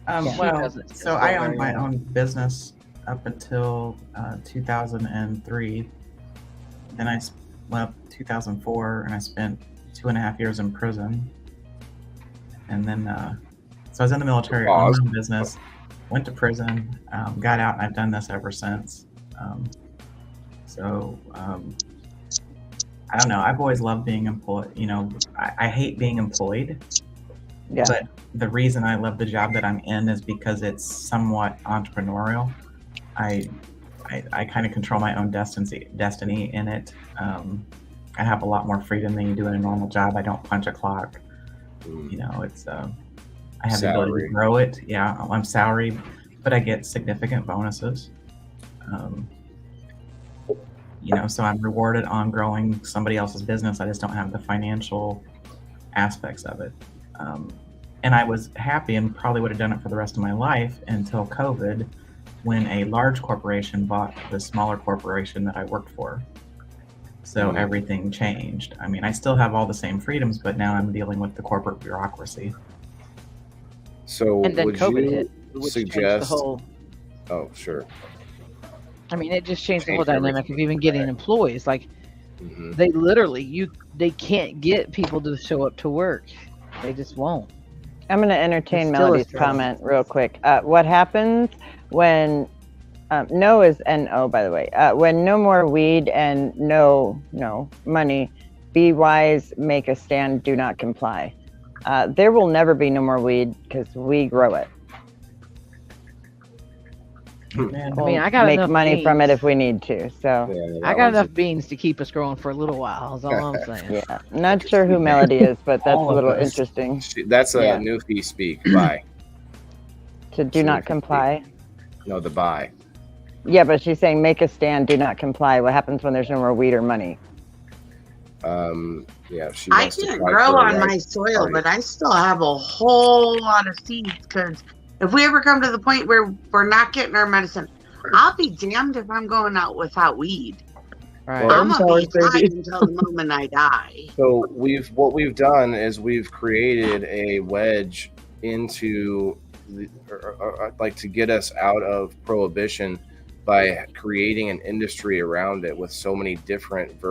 Well, so I owned my own business up until 2003. Then I left 2004, and I spent 2.5 years in prison. And then so I was in the military, owned my own business, went to prison, got out, and I've done this ever since. I don't know. I've always loved being employed. You know, I hate being employed. Yeah. But the reason I love the job that I'm in is because it's somewhat entrepreneurial. I kind of control my own destiny in it. I have a lot more freedom than you do in a normal job. I don't punch a clock. You know, it's I have the ability to grow it. Yeah, I'm salaried, but I get significant bonuses. You know, so I'm rewarded on growing somebody else's business. I just don't have the financial aspects of it. And I was happy and probably would have done it for the rest of my life until COVID, when a large corporation bought the smaller corporation that I worked for. So everything changed. I mean, I still have all the same freedoms, but now I'm dealing with the corporate bureaucracy. So and then would COVID you hit, which changed the whole. Oh, sure. I mean, it just changed the whole dynamic of even getting employees. Like, they literally, they can't get people to show up to work. They just won't. I'm going to entertain Melody's comment real quick. What happens when no is N-O, by the way, when no more weed and no money, be wise, make a stand, do not comply. There will never be no more weed because we grow it. Man, we'll I mean, I got make enough money beans. from it if we need to. So I got enough beans to keep us growing for a little while. Is all I'm saying. Yeah, not sure who Melody is, but that's a little interesting. That's a Newfie speak. Bye. To do not comply. No, the bye. Yeah, but she's saying make a stand, do not comply. What happens when there's no more weed or money? Yeah, I can't grow on my soil, but I still have a whole lot of seeds, because if we ever come to the point where we're not getting our medicine, I'll be damned if I'm going out without weed. Right. Well, I'm gonna be tied until the moment I die. So what we've done is we've created a wedge into like to get us out of prohibition by creating an industry around it with so many different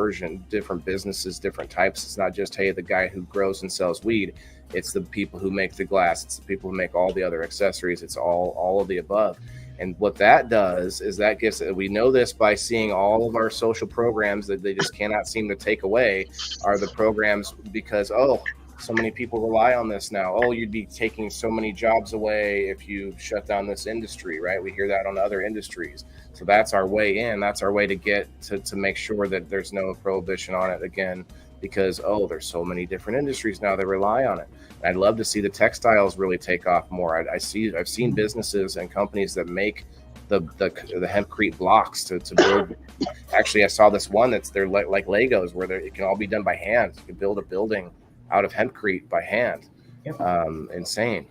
different businesses, different types. It's not just, hey, the guy who grows and sells weed. It's the people who make the glass. It's the people who make all the other accessories. It's all of the above. And what that does is that gives, we know this by seeing all of our social programs that they just cannot seem to take away are the programs because, oh, so many people rely on this now. Oh, you'd be taking so many jobs away if you shut down this industry, right? We hear that on other industries. So that's our way in. That's our way to get to make sure that there's no prohibition on it again, because, oh, there's so many different industries now that rely on it. I'd love to see the textiles really take off more. I've seen businesses and companies that make the hempcrete blocks to build. Actually, I saw this one that's they're like Legos where it can all be done by hand. You can build a building out of hempcrete by hand. Insane.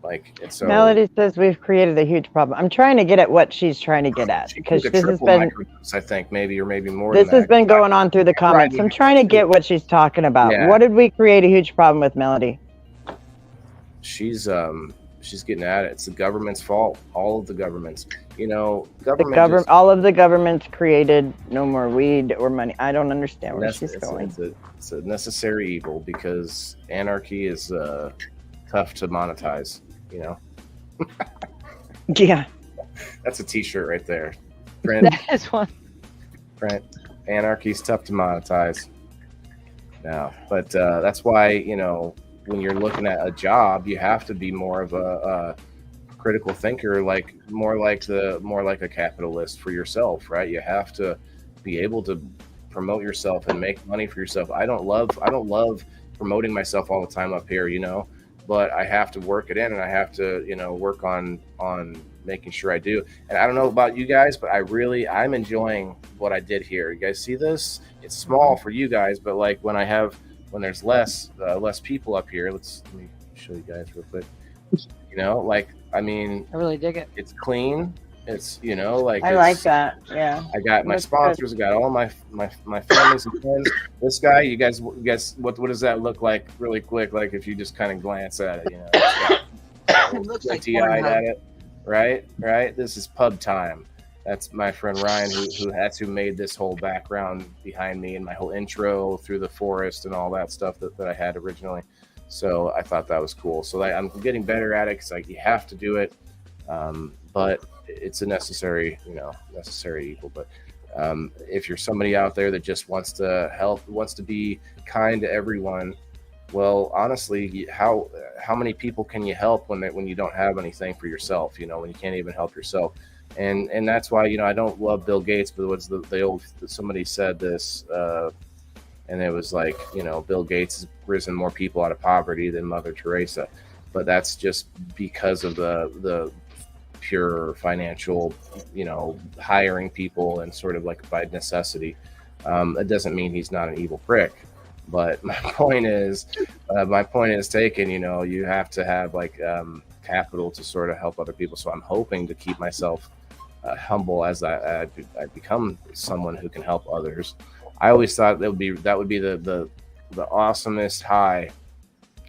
Like, and so Melody says we've created a huge problem. I'm trying to get at what she's trying to get at, because this has been, I think maybe more. This has been going on through the comments. I'm trying to get what she's talking about. Yeah. What did we create a huge problem with, Melody? She's getting at it. It's the government's fault. All of the governments, All of the governments created no more weed or money. I don't understand where she's going. It's a necessary evil because anarchy is tough to monetize. Yeah, that's a T-shirt right there. Print. That is one. Print. Anarchy's tough to monetize. No, but that's why when you're looking at a job, you have to be more of a critical thinker, more like a capitalist for yourself, right? You have to be able to promote yourself and make money for yourself. I don't love promoting myself all the time up here, but I have to work it in, and I have to, work on making sure I do. And I don't know about you guys, but I'm enjoying what I did here. You guys see this? It's small for you guys, but when there's less people up here, let me show you guys real quick. I really dig it. It's clean. It's I like that. Yeah. I got my sponsors. I got all my families and friends. This guy, you guys, what does that look like, really quick? Like if you just kind of glance at it, It looks like eye at it, right. This is pub time. That's my friend Ryan, who made this whole background behind me and my whole intro through the forest and all that stuff that I had originally. So I thought that was cool. So I'm getting better at it because you have to do it, but it's a necessary evil. But if you're somebody out there that just wants to help, wants to be kind to everyone, well, honestly, how many people can you help when you don't have anything for yourself? When you can't even help yourself. And that's why I don't love Bill Gates, but what's the old, somebody said this, and it was like, Bill Gates has risen more people out of poverty than Mother Teresa, but that's just because of the pure financial, hiring people and sort of like by necessity. It doesn't mean he's not an evil prick, but my point is taken. You have to have capital to sort of help other people. So I'm hoping to keep myself humble as I become someone who can help others. I always thought that would be the awesomest high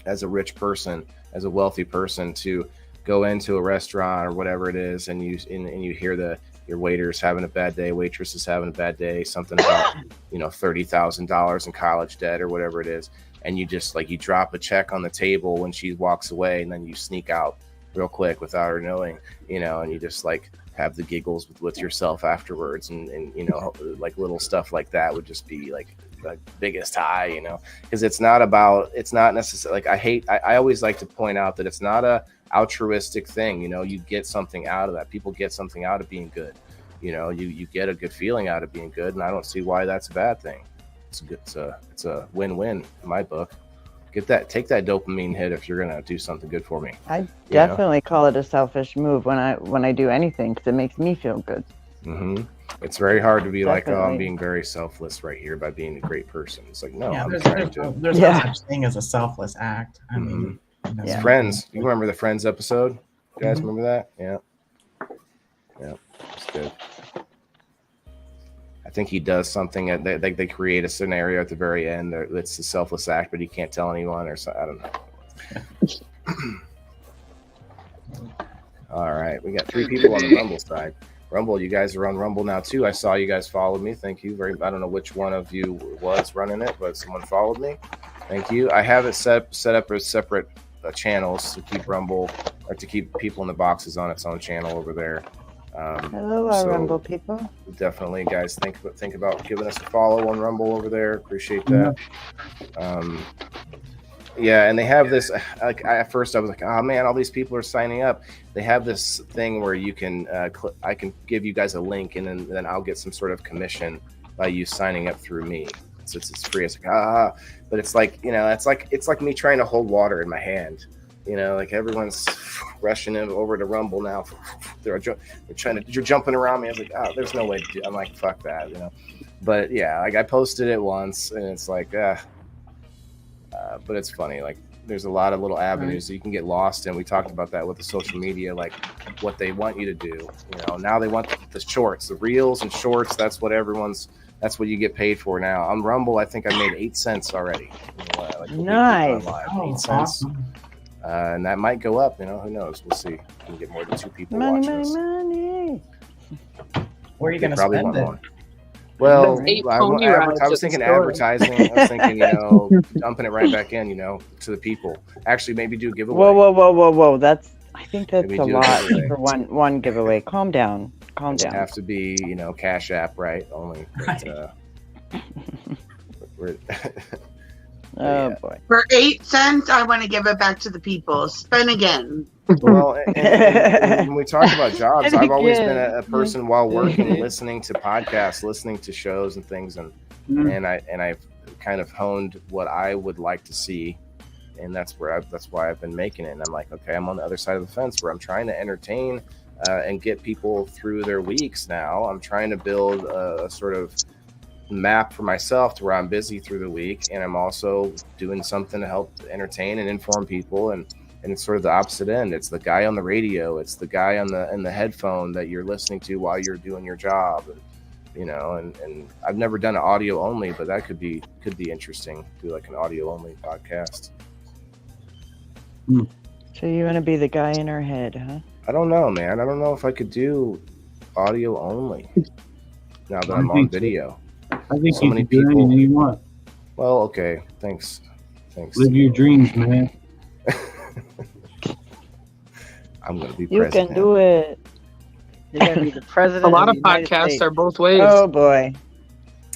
as a rich person, as a wealthy person, to go into a restaurant or whatever it is, and you hear your waiter's having a bad day, waitress is having a bad day, something about $30,000 in college debt or whatever it is, and you just you drop a check on the table when she walks away, and then you sneak out real quick without her knowing, and you just have the giggles with yourself afterwards, and little stuff like that would just be the biggest high, because it's not necessarily I always like to point out that it's not a altruistic thing. You get something out of that. People get something out of being good. You get a good feeling out of being good, and I don't see why that's a bad thing. It's a win-win in my book. Take that dopamine hit if you're gonna do something good for me. I definitely call it a selfish move when I do anything, because it makes me feel good. Mm-hmm. It's very hard to be Definitely. I'm being very selfless right here by being a great person. It's no, Yeah, I'm there's trying to. no such thing as a selfless act. I mean, It's Friends. You remember the Friends episode? You guys remember that? Yeah. Yeah, it's good. I think he does something. They create a scenario at the very end. It's a selfless act, but he can't tell anyone, or so, I don't know. All right, we got 3 people on the Rumble side. Rumble, you guys are on Rumble now too. I saw you guys followed me. Thank you very. I don't know which one of you was running it, but someone followed me. Thank you. I have it set up as separate channels to keep Rumble, or to keep People in the Boxes on its own channel over there. Hello, our Rumble people. Definitely, guys, think about giving us a follow on Rumble over there. Appreciate that. Yeah, and they have this. Like at first, I was like, "Oh man, all these people are signing up." They have this thing where you can, I can give you guys a link, and then I'll get some sort of commission by you signing up through me. So it's free. It's like but it's like, it's like me trying to hold water in my hand. Like everyone's rushing over to Rumble now. They're jumping around me. I was like, oh, there's no way to do. I'm like, fuck that, But yeah, like I posted it once, and it's like, but it's funny. Like there's a lot of little avenues that you can get lost in. We talked about that with the social media, like what they want you to do. Now they want the shorts, the reels and shorts. That's what you get paid for now. On Rumble, I think I made 8 cents already. Nice. 8 cents. And that might go up, who knows? We'll see. We can get more than 2 people watching us. Money. Where are you going to spend it? Well, I was thinking advertising. I was thinking, dumping it right back in, to the people. Actually, maybe do a giveaway. Whoa. I think that's a lot for one giveaway. Calm down. Doesn't have to be, Cash App, right? Only. But, boy. For 8 cents, I want to give it back to the people. Spend again. Well, and when we talk about jobs, I've always been a person while working, listening to podcasts, listening to shows and things, and I've kind of honed what I would like to see, and that's why I've been making it. And I'm like, okay, I'm on the other side of the fence where I'm trying to entertain and get people through their weeks. Now I'm trying to build a sort of map for myself to where I'm busy through the week, and I'm also doing something to help entertain and inform people, and it's sort of the opposite end. It's the guy on the radio, it's the guy in the headphone that you're listening to while you're doing your job, and I've never done an audio only, but that could be interesting. Do like an audio only podcast. So you want to be the guy in our head, huh? I don't know, man. I don't know if I could do audio only now that I'm on video. I think so you can do anything you want. Well, okay. Thanks. Live your dreams, man. I'm going to be president. You can do it. You're going to be the president. A lot of podcasts are both ways. Oh, boy.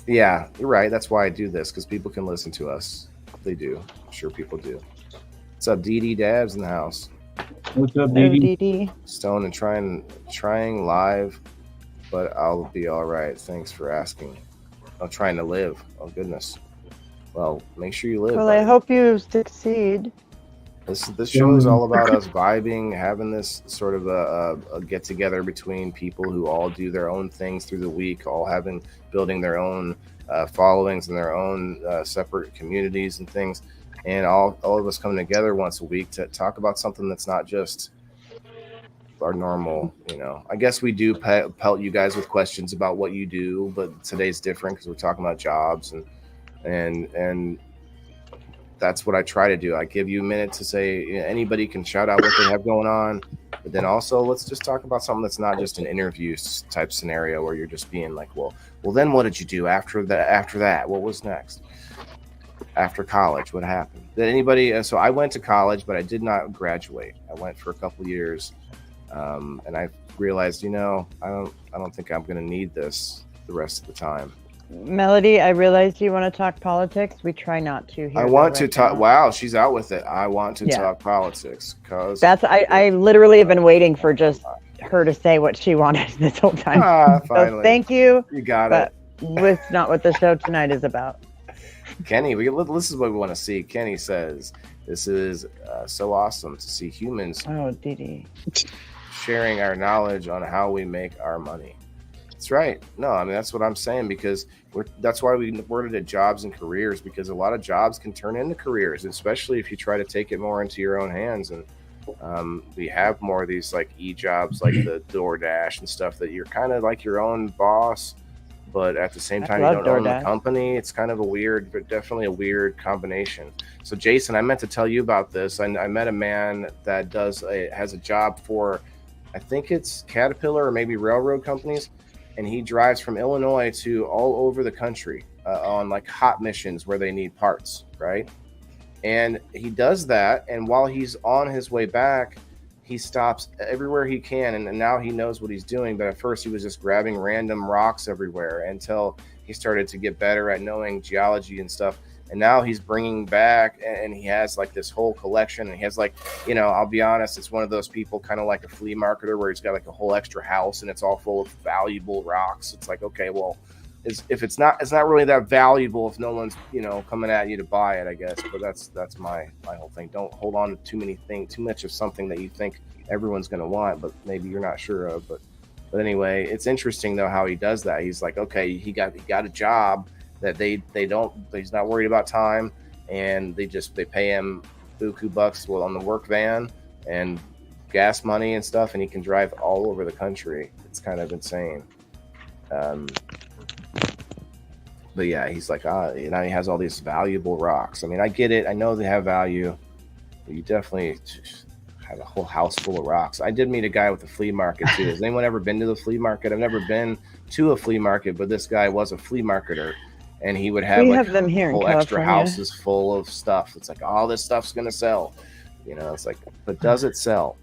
Yeah, you're right. That's why I do this, because people can listen to us. They do. I'm sure people do. What's up, Dee Dabs in the house? What's up, Dee? Stone and trying live, but I'll be all right. Thanks for asking. I'm trying to live. Oh, goodness. Well, make sure you live. Well, buddy. I hope you succeed. This show is all about us vibing, having this sort of a get together between people who all do their own things through the week, all building their own followings and their own separate communities and things, and all of us coming together once a week to talk about something that's not just our normal. I guess we do pelt you guys with questions about what you do, but today's different because we're talking about jobs and that's what I try to do. I give you a minute to say, anybody can shout out what they have going on, but then also let's just talk about something that's not just an interview type scenario where you're just being like, well, then what did you do after that? What was next? After college, what happened? Did anybody? So I went to college, but I did not graduate. I went for a couple of years, and I realized, I don't think I'm going to need this the rest of the time. Melody, I realized you want to talk politics. We try not to here. I want to talk. Now. Wow, she's out with it. I want to talk politics because I literally have been waiting for just her to say what she wanted this whole time. Finally. So thank you. You got it. It's not what the show tonight is about. Kenny, this is what we want to see. Kenny says, this is so awesome to see humans sharing our knowledge on how we make our money. That's right. No, I mean, that's what I'm saying, because that's why we worded it jobs and careers, because a lot of jobs can turn into careers, especially if you try to take it more into your own hands. And we have more of these like e-jobs, like the DoorDash and stuff, that you're kind of like your own boss, but at the same I time, you love don't own the DoorDash. company. It's kind of a weird, but definitely a weird combination. So, Jason, I meant to tell you about this. I met a man that has a job for, I think it's Caterpillar or maybe railroad companies, and he drives from Illinois to all over the country on like hot missions where they need parts, right? And he does that, and while he's on his way back, he stops everywhere he can, and now he knows what he's doing. But at first, he was just grabbing random rocks everywhere until he started to get better at knowing geology and stuff. And now he's bringing back, and he has like this whole collection. And he has like, I'll be honest, it's one of those people kind of like a flea marketer where he's got like a whole extra house and it's all full of valuable rocks. It's like, okay, well, it's not really that valuable if no one's coming at you to buy it, I guess. But that's my whole thing. Don't hold on to too much of something that you think everyone's going to want, but maybe you're not sure of. But anyway, it's interesting though how he does that. He's like, okay, he got a job that he's not worried about time, and they pay him buku bucks on the work van and gas money and stuff, and he can drive all over the country. It's kind of insane. But yeah, he's like, he has all these valuable rocks. I mean, I get it. I know they have value, but you definitely have a whole house full of rocks. I did meet a guy with a flea market too. Has anyone ever been to the flea market? I've never been to a flea market, but this guy was a flea marketer, and he would have them here whole in extra California. houses full of stuff. It's like, all this stuff's going to sell. It's like, but does it sell?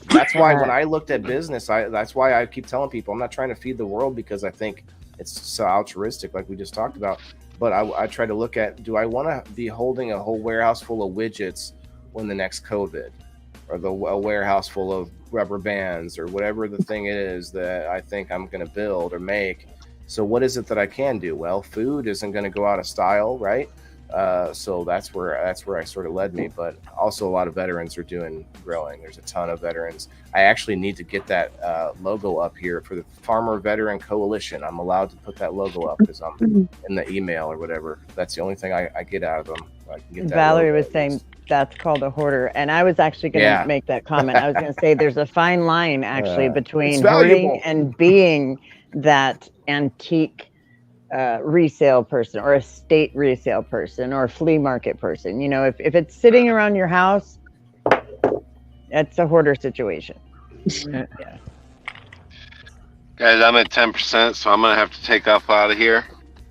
That's why when I looked at business, that's why I keep telling people I'm not trying to feed the world because I think it's so altruistic, like we just talked about. But I try to look at, do I want to be holding a whole warehouse full of widgets when the next COVID, or a warehouse full of rubber bands, or whatever the thing is that I think I'm going to build or make? So what is it that I can do? Well, food isn't going to go out of style, right? So that's where I sort of led me. But also a lot of veterans are doing growing. There's a ton of veterans. I actually need to get that logo up here for the Farmer Veteran Coalition. I'm allowed to put that logo up because I'm in the email or whatever. That's the only thing I get out of them. I can get that Valerie logo was saying that's called a hoarder, and I was actually going to make that comment. I was going to say there's a fine line actually between hoarding and being that antique resale person or estate resale person or flea market person. If it's sitting around your house, it's a hoarder situation. Yeah. Guys, I'm at 10%, so I'm gonna have to take off out of here.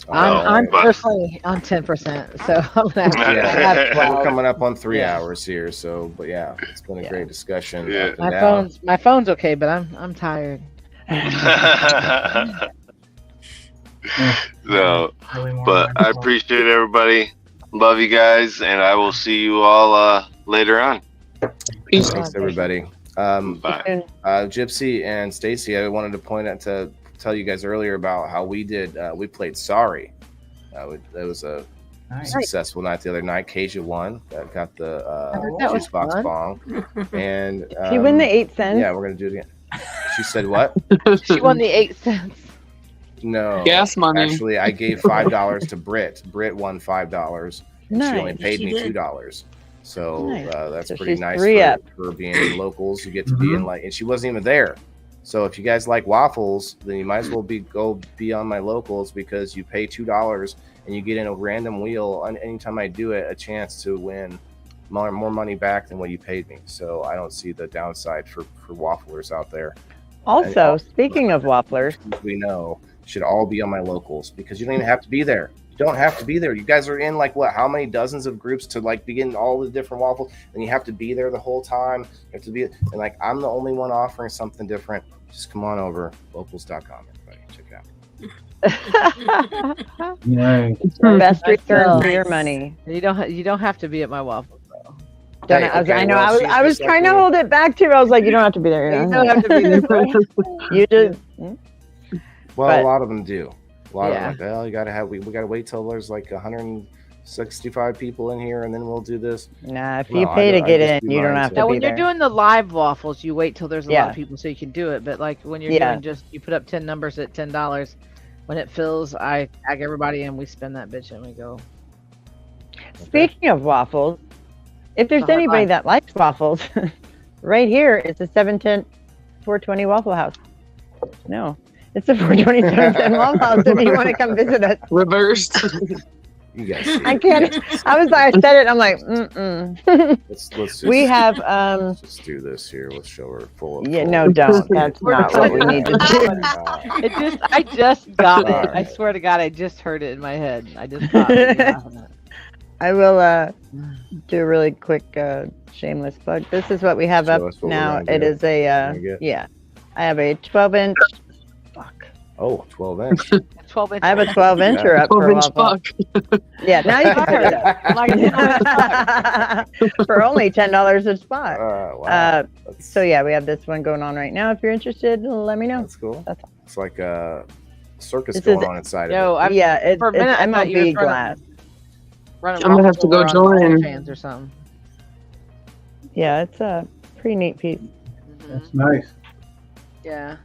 I'm personally on 10%, so I'm gonna have to We're coming up on 3 hours here, so but yeah, it's been a great discussion. My phone's okay, but I'm tired. So, but I appreciate everybody. Love you guys, and I will see you all later on. Peace. Thanks, everybody. Bye. Gypsy and Stacy, I wanted to point out to tell you guys earlier about how we did. We played Sorry. That was a successful night the other night. Kasia won. Got the juice box bong. And did you win the 8 cents? Yeah, we're gonna do it again. She said what? She won the 8 cents. No, gas money. Actually, I gave $5 to Britt. Britt won $5. Nice. She only paid me did. $2. So that's So pretty she's nice 3 up. for her being in locals. You get to be in and she wasn't even there. So if you guys like waffles, then you might as well go be on my locals because you pay $2 and you get in a random wheel. And anytime I do it, a chance to win more money back than what you paid me. So I don't see the downside for wafflers out there. Also, speaking of wafflers, we know should all be on my locals because you don't even have to be there. You don't have to be there. You guys are in how many dozens of groups to be in all the different waffles, and you have to be there the whole time. You have to be, and I'm the only one offering something different. Just come on over, locals.com, everybody. Check it out. Nice. Best return for your money. You don't have to be at my waffle though. I was trying to hold it back too. I was like, you don't have to be there. You don't have to be there. You just. Well, a lot of them do. A lot of them, well, you gotta have. We gotta wait till there's 165 people in here, and then we'll do this. Nah, if you pay to get in, you don't have to be there. Now, when you're doing the live waffles, you wait till there's a lot of people so you can do it. But when you're doing you put up 10 numbers at $10. When it fills, I tag everybody and we spin that bitch and we go. Speaking of waffles, if there's anybody that likes waffles, right here is the 710 420 Waffle House. No. It's a 427 Waffle House if you want to come visit us. Reversed. You guys. I can't. I was like, I said it. I'm like, Let's just, we have let's just do this here. Let's show her full. Yeah, no, don't. That's not what we need to do. I just got it. I swear to God, I just heard it in my head. I just got it. I will do a really quick shameless plug. This is what we have Show up us what we're now. gonna It get. is a yeah. I have a 12-inch. Oh, 12 inch. 12 inch. I have a 12-incher up for a while. Yeah, now you can hear that. For only $10 a spot. Wow. So yeah, we have this one going on right now. If you're interested, let me know. That's cool. That's all. It's like a circus This going is- on inside Yo, of it. Yeah, it's for a minute, I thought you MLB was running- glass. running I'm gonna have to go waffles over on join. OnlyFans or something. Yeah, it's a pretty neat piece. That's nice. Yeah.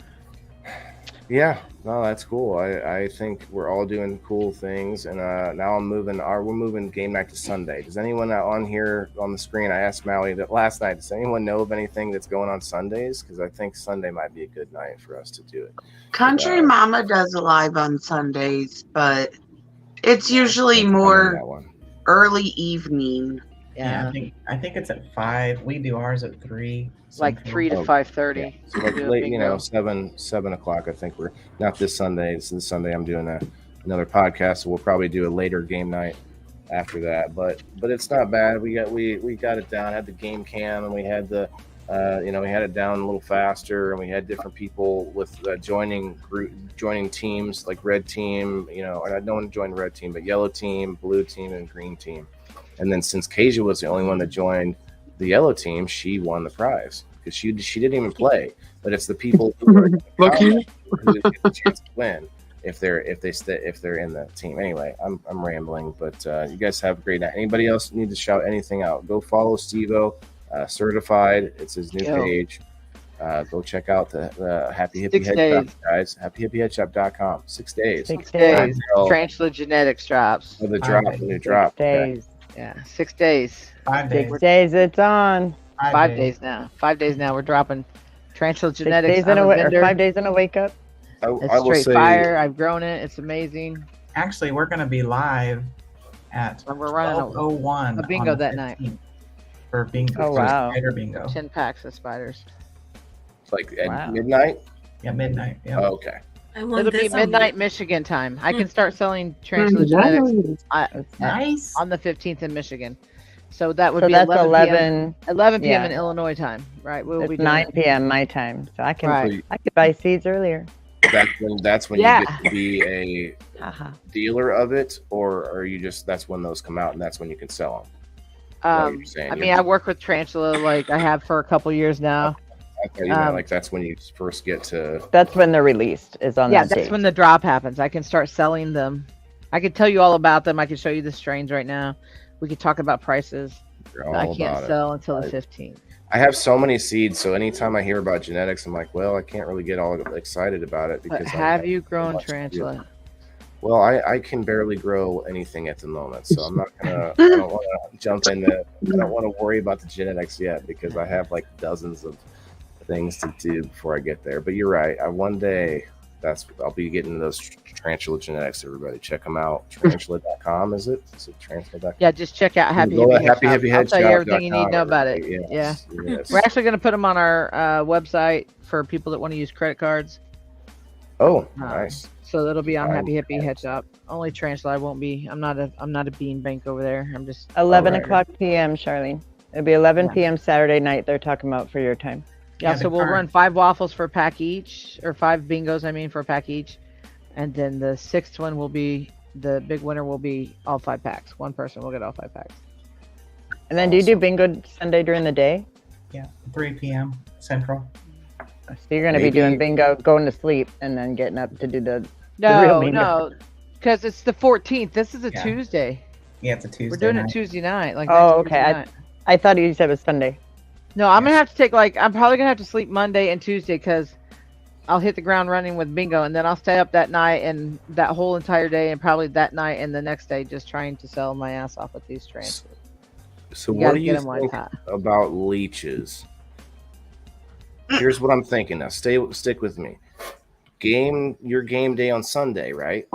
Yeah, no, that's cool. I think we're all doing cool things, and now we're moving game night to Sunday. Does anyone on here on the screen? I asked Maui that last night. Does anyone know of anything that's going on Sundays? Because I think Sunday might be a good night for us to do it. Country Mama does a live on Sundays, but it's usually I'm in more that one. early evening. Yeah, I think it's at 5. We do ours at 3. Like Central. 3 to 5:30. So like late, 7 o'clock. I think we're not this Sunday. This Sunday I'm doing another podcast, so we'll probably do a later game night after that. But it's not bad. We got it down. Had the game cam, and we had the we had it down a little faster, and we had different people with joining teams like red team. Or no one joined red team, but yellow team, blue team, and green team. And then since Kasia was the only one that joined the yellow team, she won the prize because she didn't even play. But it's the people who are who get the chance to win if they're in the team. Anyway, I'm rambling, but you guys have a great night. Anybody else need to shout anything out? Go follow Steve-O, Certified. It's his new page. Go check out the Happy Hippie 6 Head days. Shop, guys. HappyHippieHeadShop.com. 6 days. 6 days. Until- Tarantula genetics drops. Oh, the drop, the new drop. 6 days. Yeah, 6 days. 5 days. 6 days. It's on. 5 days now. 5 days now. We're dropping Tarantula 6 genetics. days in I'm a a vendor. 5 days in a wake up. It's I will straight say, fire. I've grown it. It's amazing. Actually, we're going to be live at And we're running 12:01 a bingo on the that night. 15th for bingo. Oh, for wow. Spider bingo. 10 packs of spiders. It's like at Wow. midnight. Yeah, midnight. Yeah. Oh, okay. I want It'll be this on midnight Michigan time. I can start selling Tarantula genetics Nice. on the 15th in Michigan. So that would So be that's 11 p.m. yeah. in Illinois time, right? We'll It's be doing 9 it. p.m. my time, so I can Right. I could buy seeds earlier. That's when Yeah. you get to be a Haha. dealer of it, or are you just that's when those come out and that's when you can sell them? What you're saying. I mean, I work with Tarantula like I have for a couple years now. I thought you meant like that's when you first get to. That's when they're released. Is on Yeah, that that's date. when the drop happens. I can start selling them. I can tell you all about them. I can show you the strains right now. We could talk about prices. You're But I all can't about it. sell until the 15th. I have so many seeds, so anytime I hear about genetics, I'm like, well, I can't really get all excited about it But because. have you so grown much to do. tarantula? Well, I can barely grow anything at the moment, so I'm not gonna. I don't want to jump into. I don't want to worry about the genetics yet because I have like dozens of things to do before I get there. But you're right. One day, I'll be getting those tarantula genetics. Everybody, check them out. Tarantula.com, is it? Is it tarantula.com? Yeah, just check out Happy Go to Hippie Head Shop. I'll tell you everything you need to know about it. Yes, Yeah. yes. We're actually going to put them on our website for people that want to use credit cards. Oh, nice. So that'll be on Oh, Happy Hippie Head Shop. Only Tarantula. I won't be. I'm not a bean bank over there. I'm just 11 Alright. o'clock p.m. Charlene. It'll be 11 p.m. Saturday night. They're talking about for your time. Yeah, Yeah, so the we'll card. run 5 waffles for a pack each, or 5 bingos, I mean, for a pack each. And then the 6th one will be, the big winner will be all 5 packs. One person will get all 5 packs. And then do you do bingo Sunday during the day? Yeah, 3 p.m. Central. So you're going to be Maybe- doing bingo, going to sleep, and then getting up to do the real No, bingo. no, because it's the 14th. This is a Yeah. Tuesday. Yeah, it's a Tuesday. We're doing night. it Tuesday night. Like Oh, next Tuesday okay. night. I thought you said it was Sunday. No, I'm going to have to take, I'm probably going to have to sleep Monday and Tuesday because I'll hit the ground running with bingo, and then I'll stay up that night and that whole entire day, and probably that night and the next day just trying to sell my ass off with these trains. So You what gotta do get you 'em like think that. about leeches? Here's what I'm thinking now. Stick with me. your game day on Sunday, right?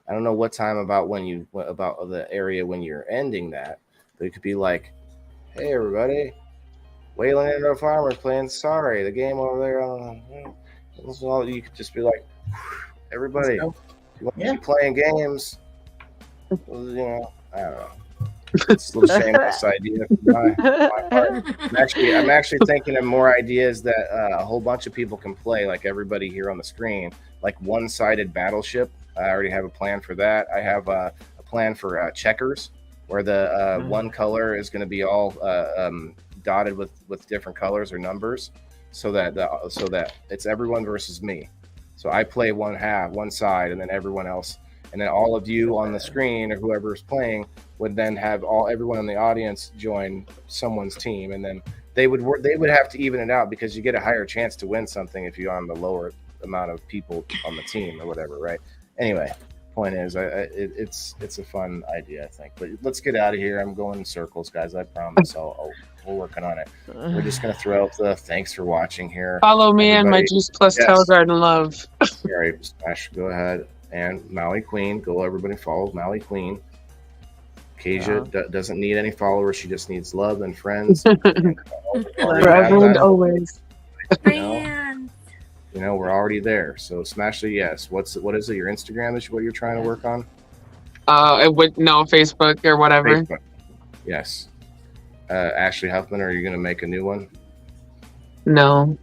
I don't know what time about the area when you're ending that, but it could be like, hey everybody, Wayland Indoor Farmers playing. Sorry, the game over there. You could just be like, everybody, if you want to be playing games, I don't know. It's a little shameless idea from my part. I'm actually thinking of more ideas that a whole bunch of people can play, like everybody here on the screen, like one-sided battleship. I already have a plan for that. I have a plan for checkers, where the one color is going to be all dotted with different colors or numbers, so that it's everyone versus me. So I play one side, and then everyone else, and then all of you on the screen or whoever is playing would then have everyone in the audience join someone's team, and then they would have to even it out, because you get a higher chance to win something if you're on the lower amount of people on the team or whatever, right? Anyway, point is, it's a fun idea, I think. But let's get out of here. I'm going in circles, guys. I promise. We're working on it. We're just gonna throw up the thanks for watching here. Follow me and my Juice Plus Tower Garden love. All right, Smash, go ahead. And Maui Queen, go everybody follow Maui Queen. Kasia doesn't need any followers. She just needs love and friends. Forever and always. We're already there. So Smash the yes. What is it? Your Instagram is what you're trying to work on? Facebook or whatever. Facebook. Yes. Ashley Huffman, are you going to make a new one? No.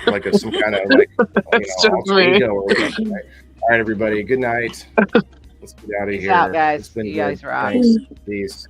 Like some kind of alter ego or whatever, right? All right, everybody. Good night. Let's get out of here. Peace out, guys. It's been you good. guys are Thanks. awesome. Peace.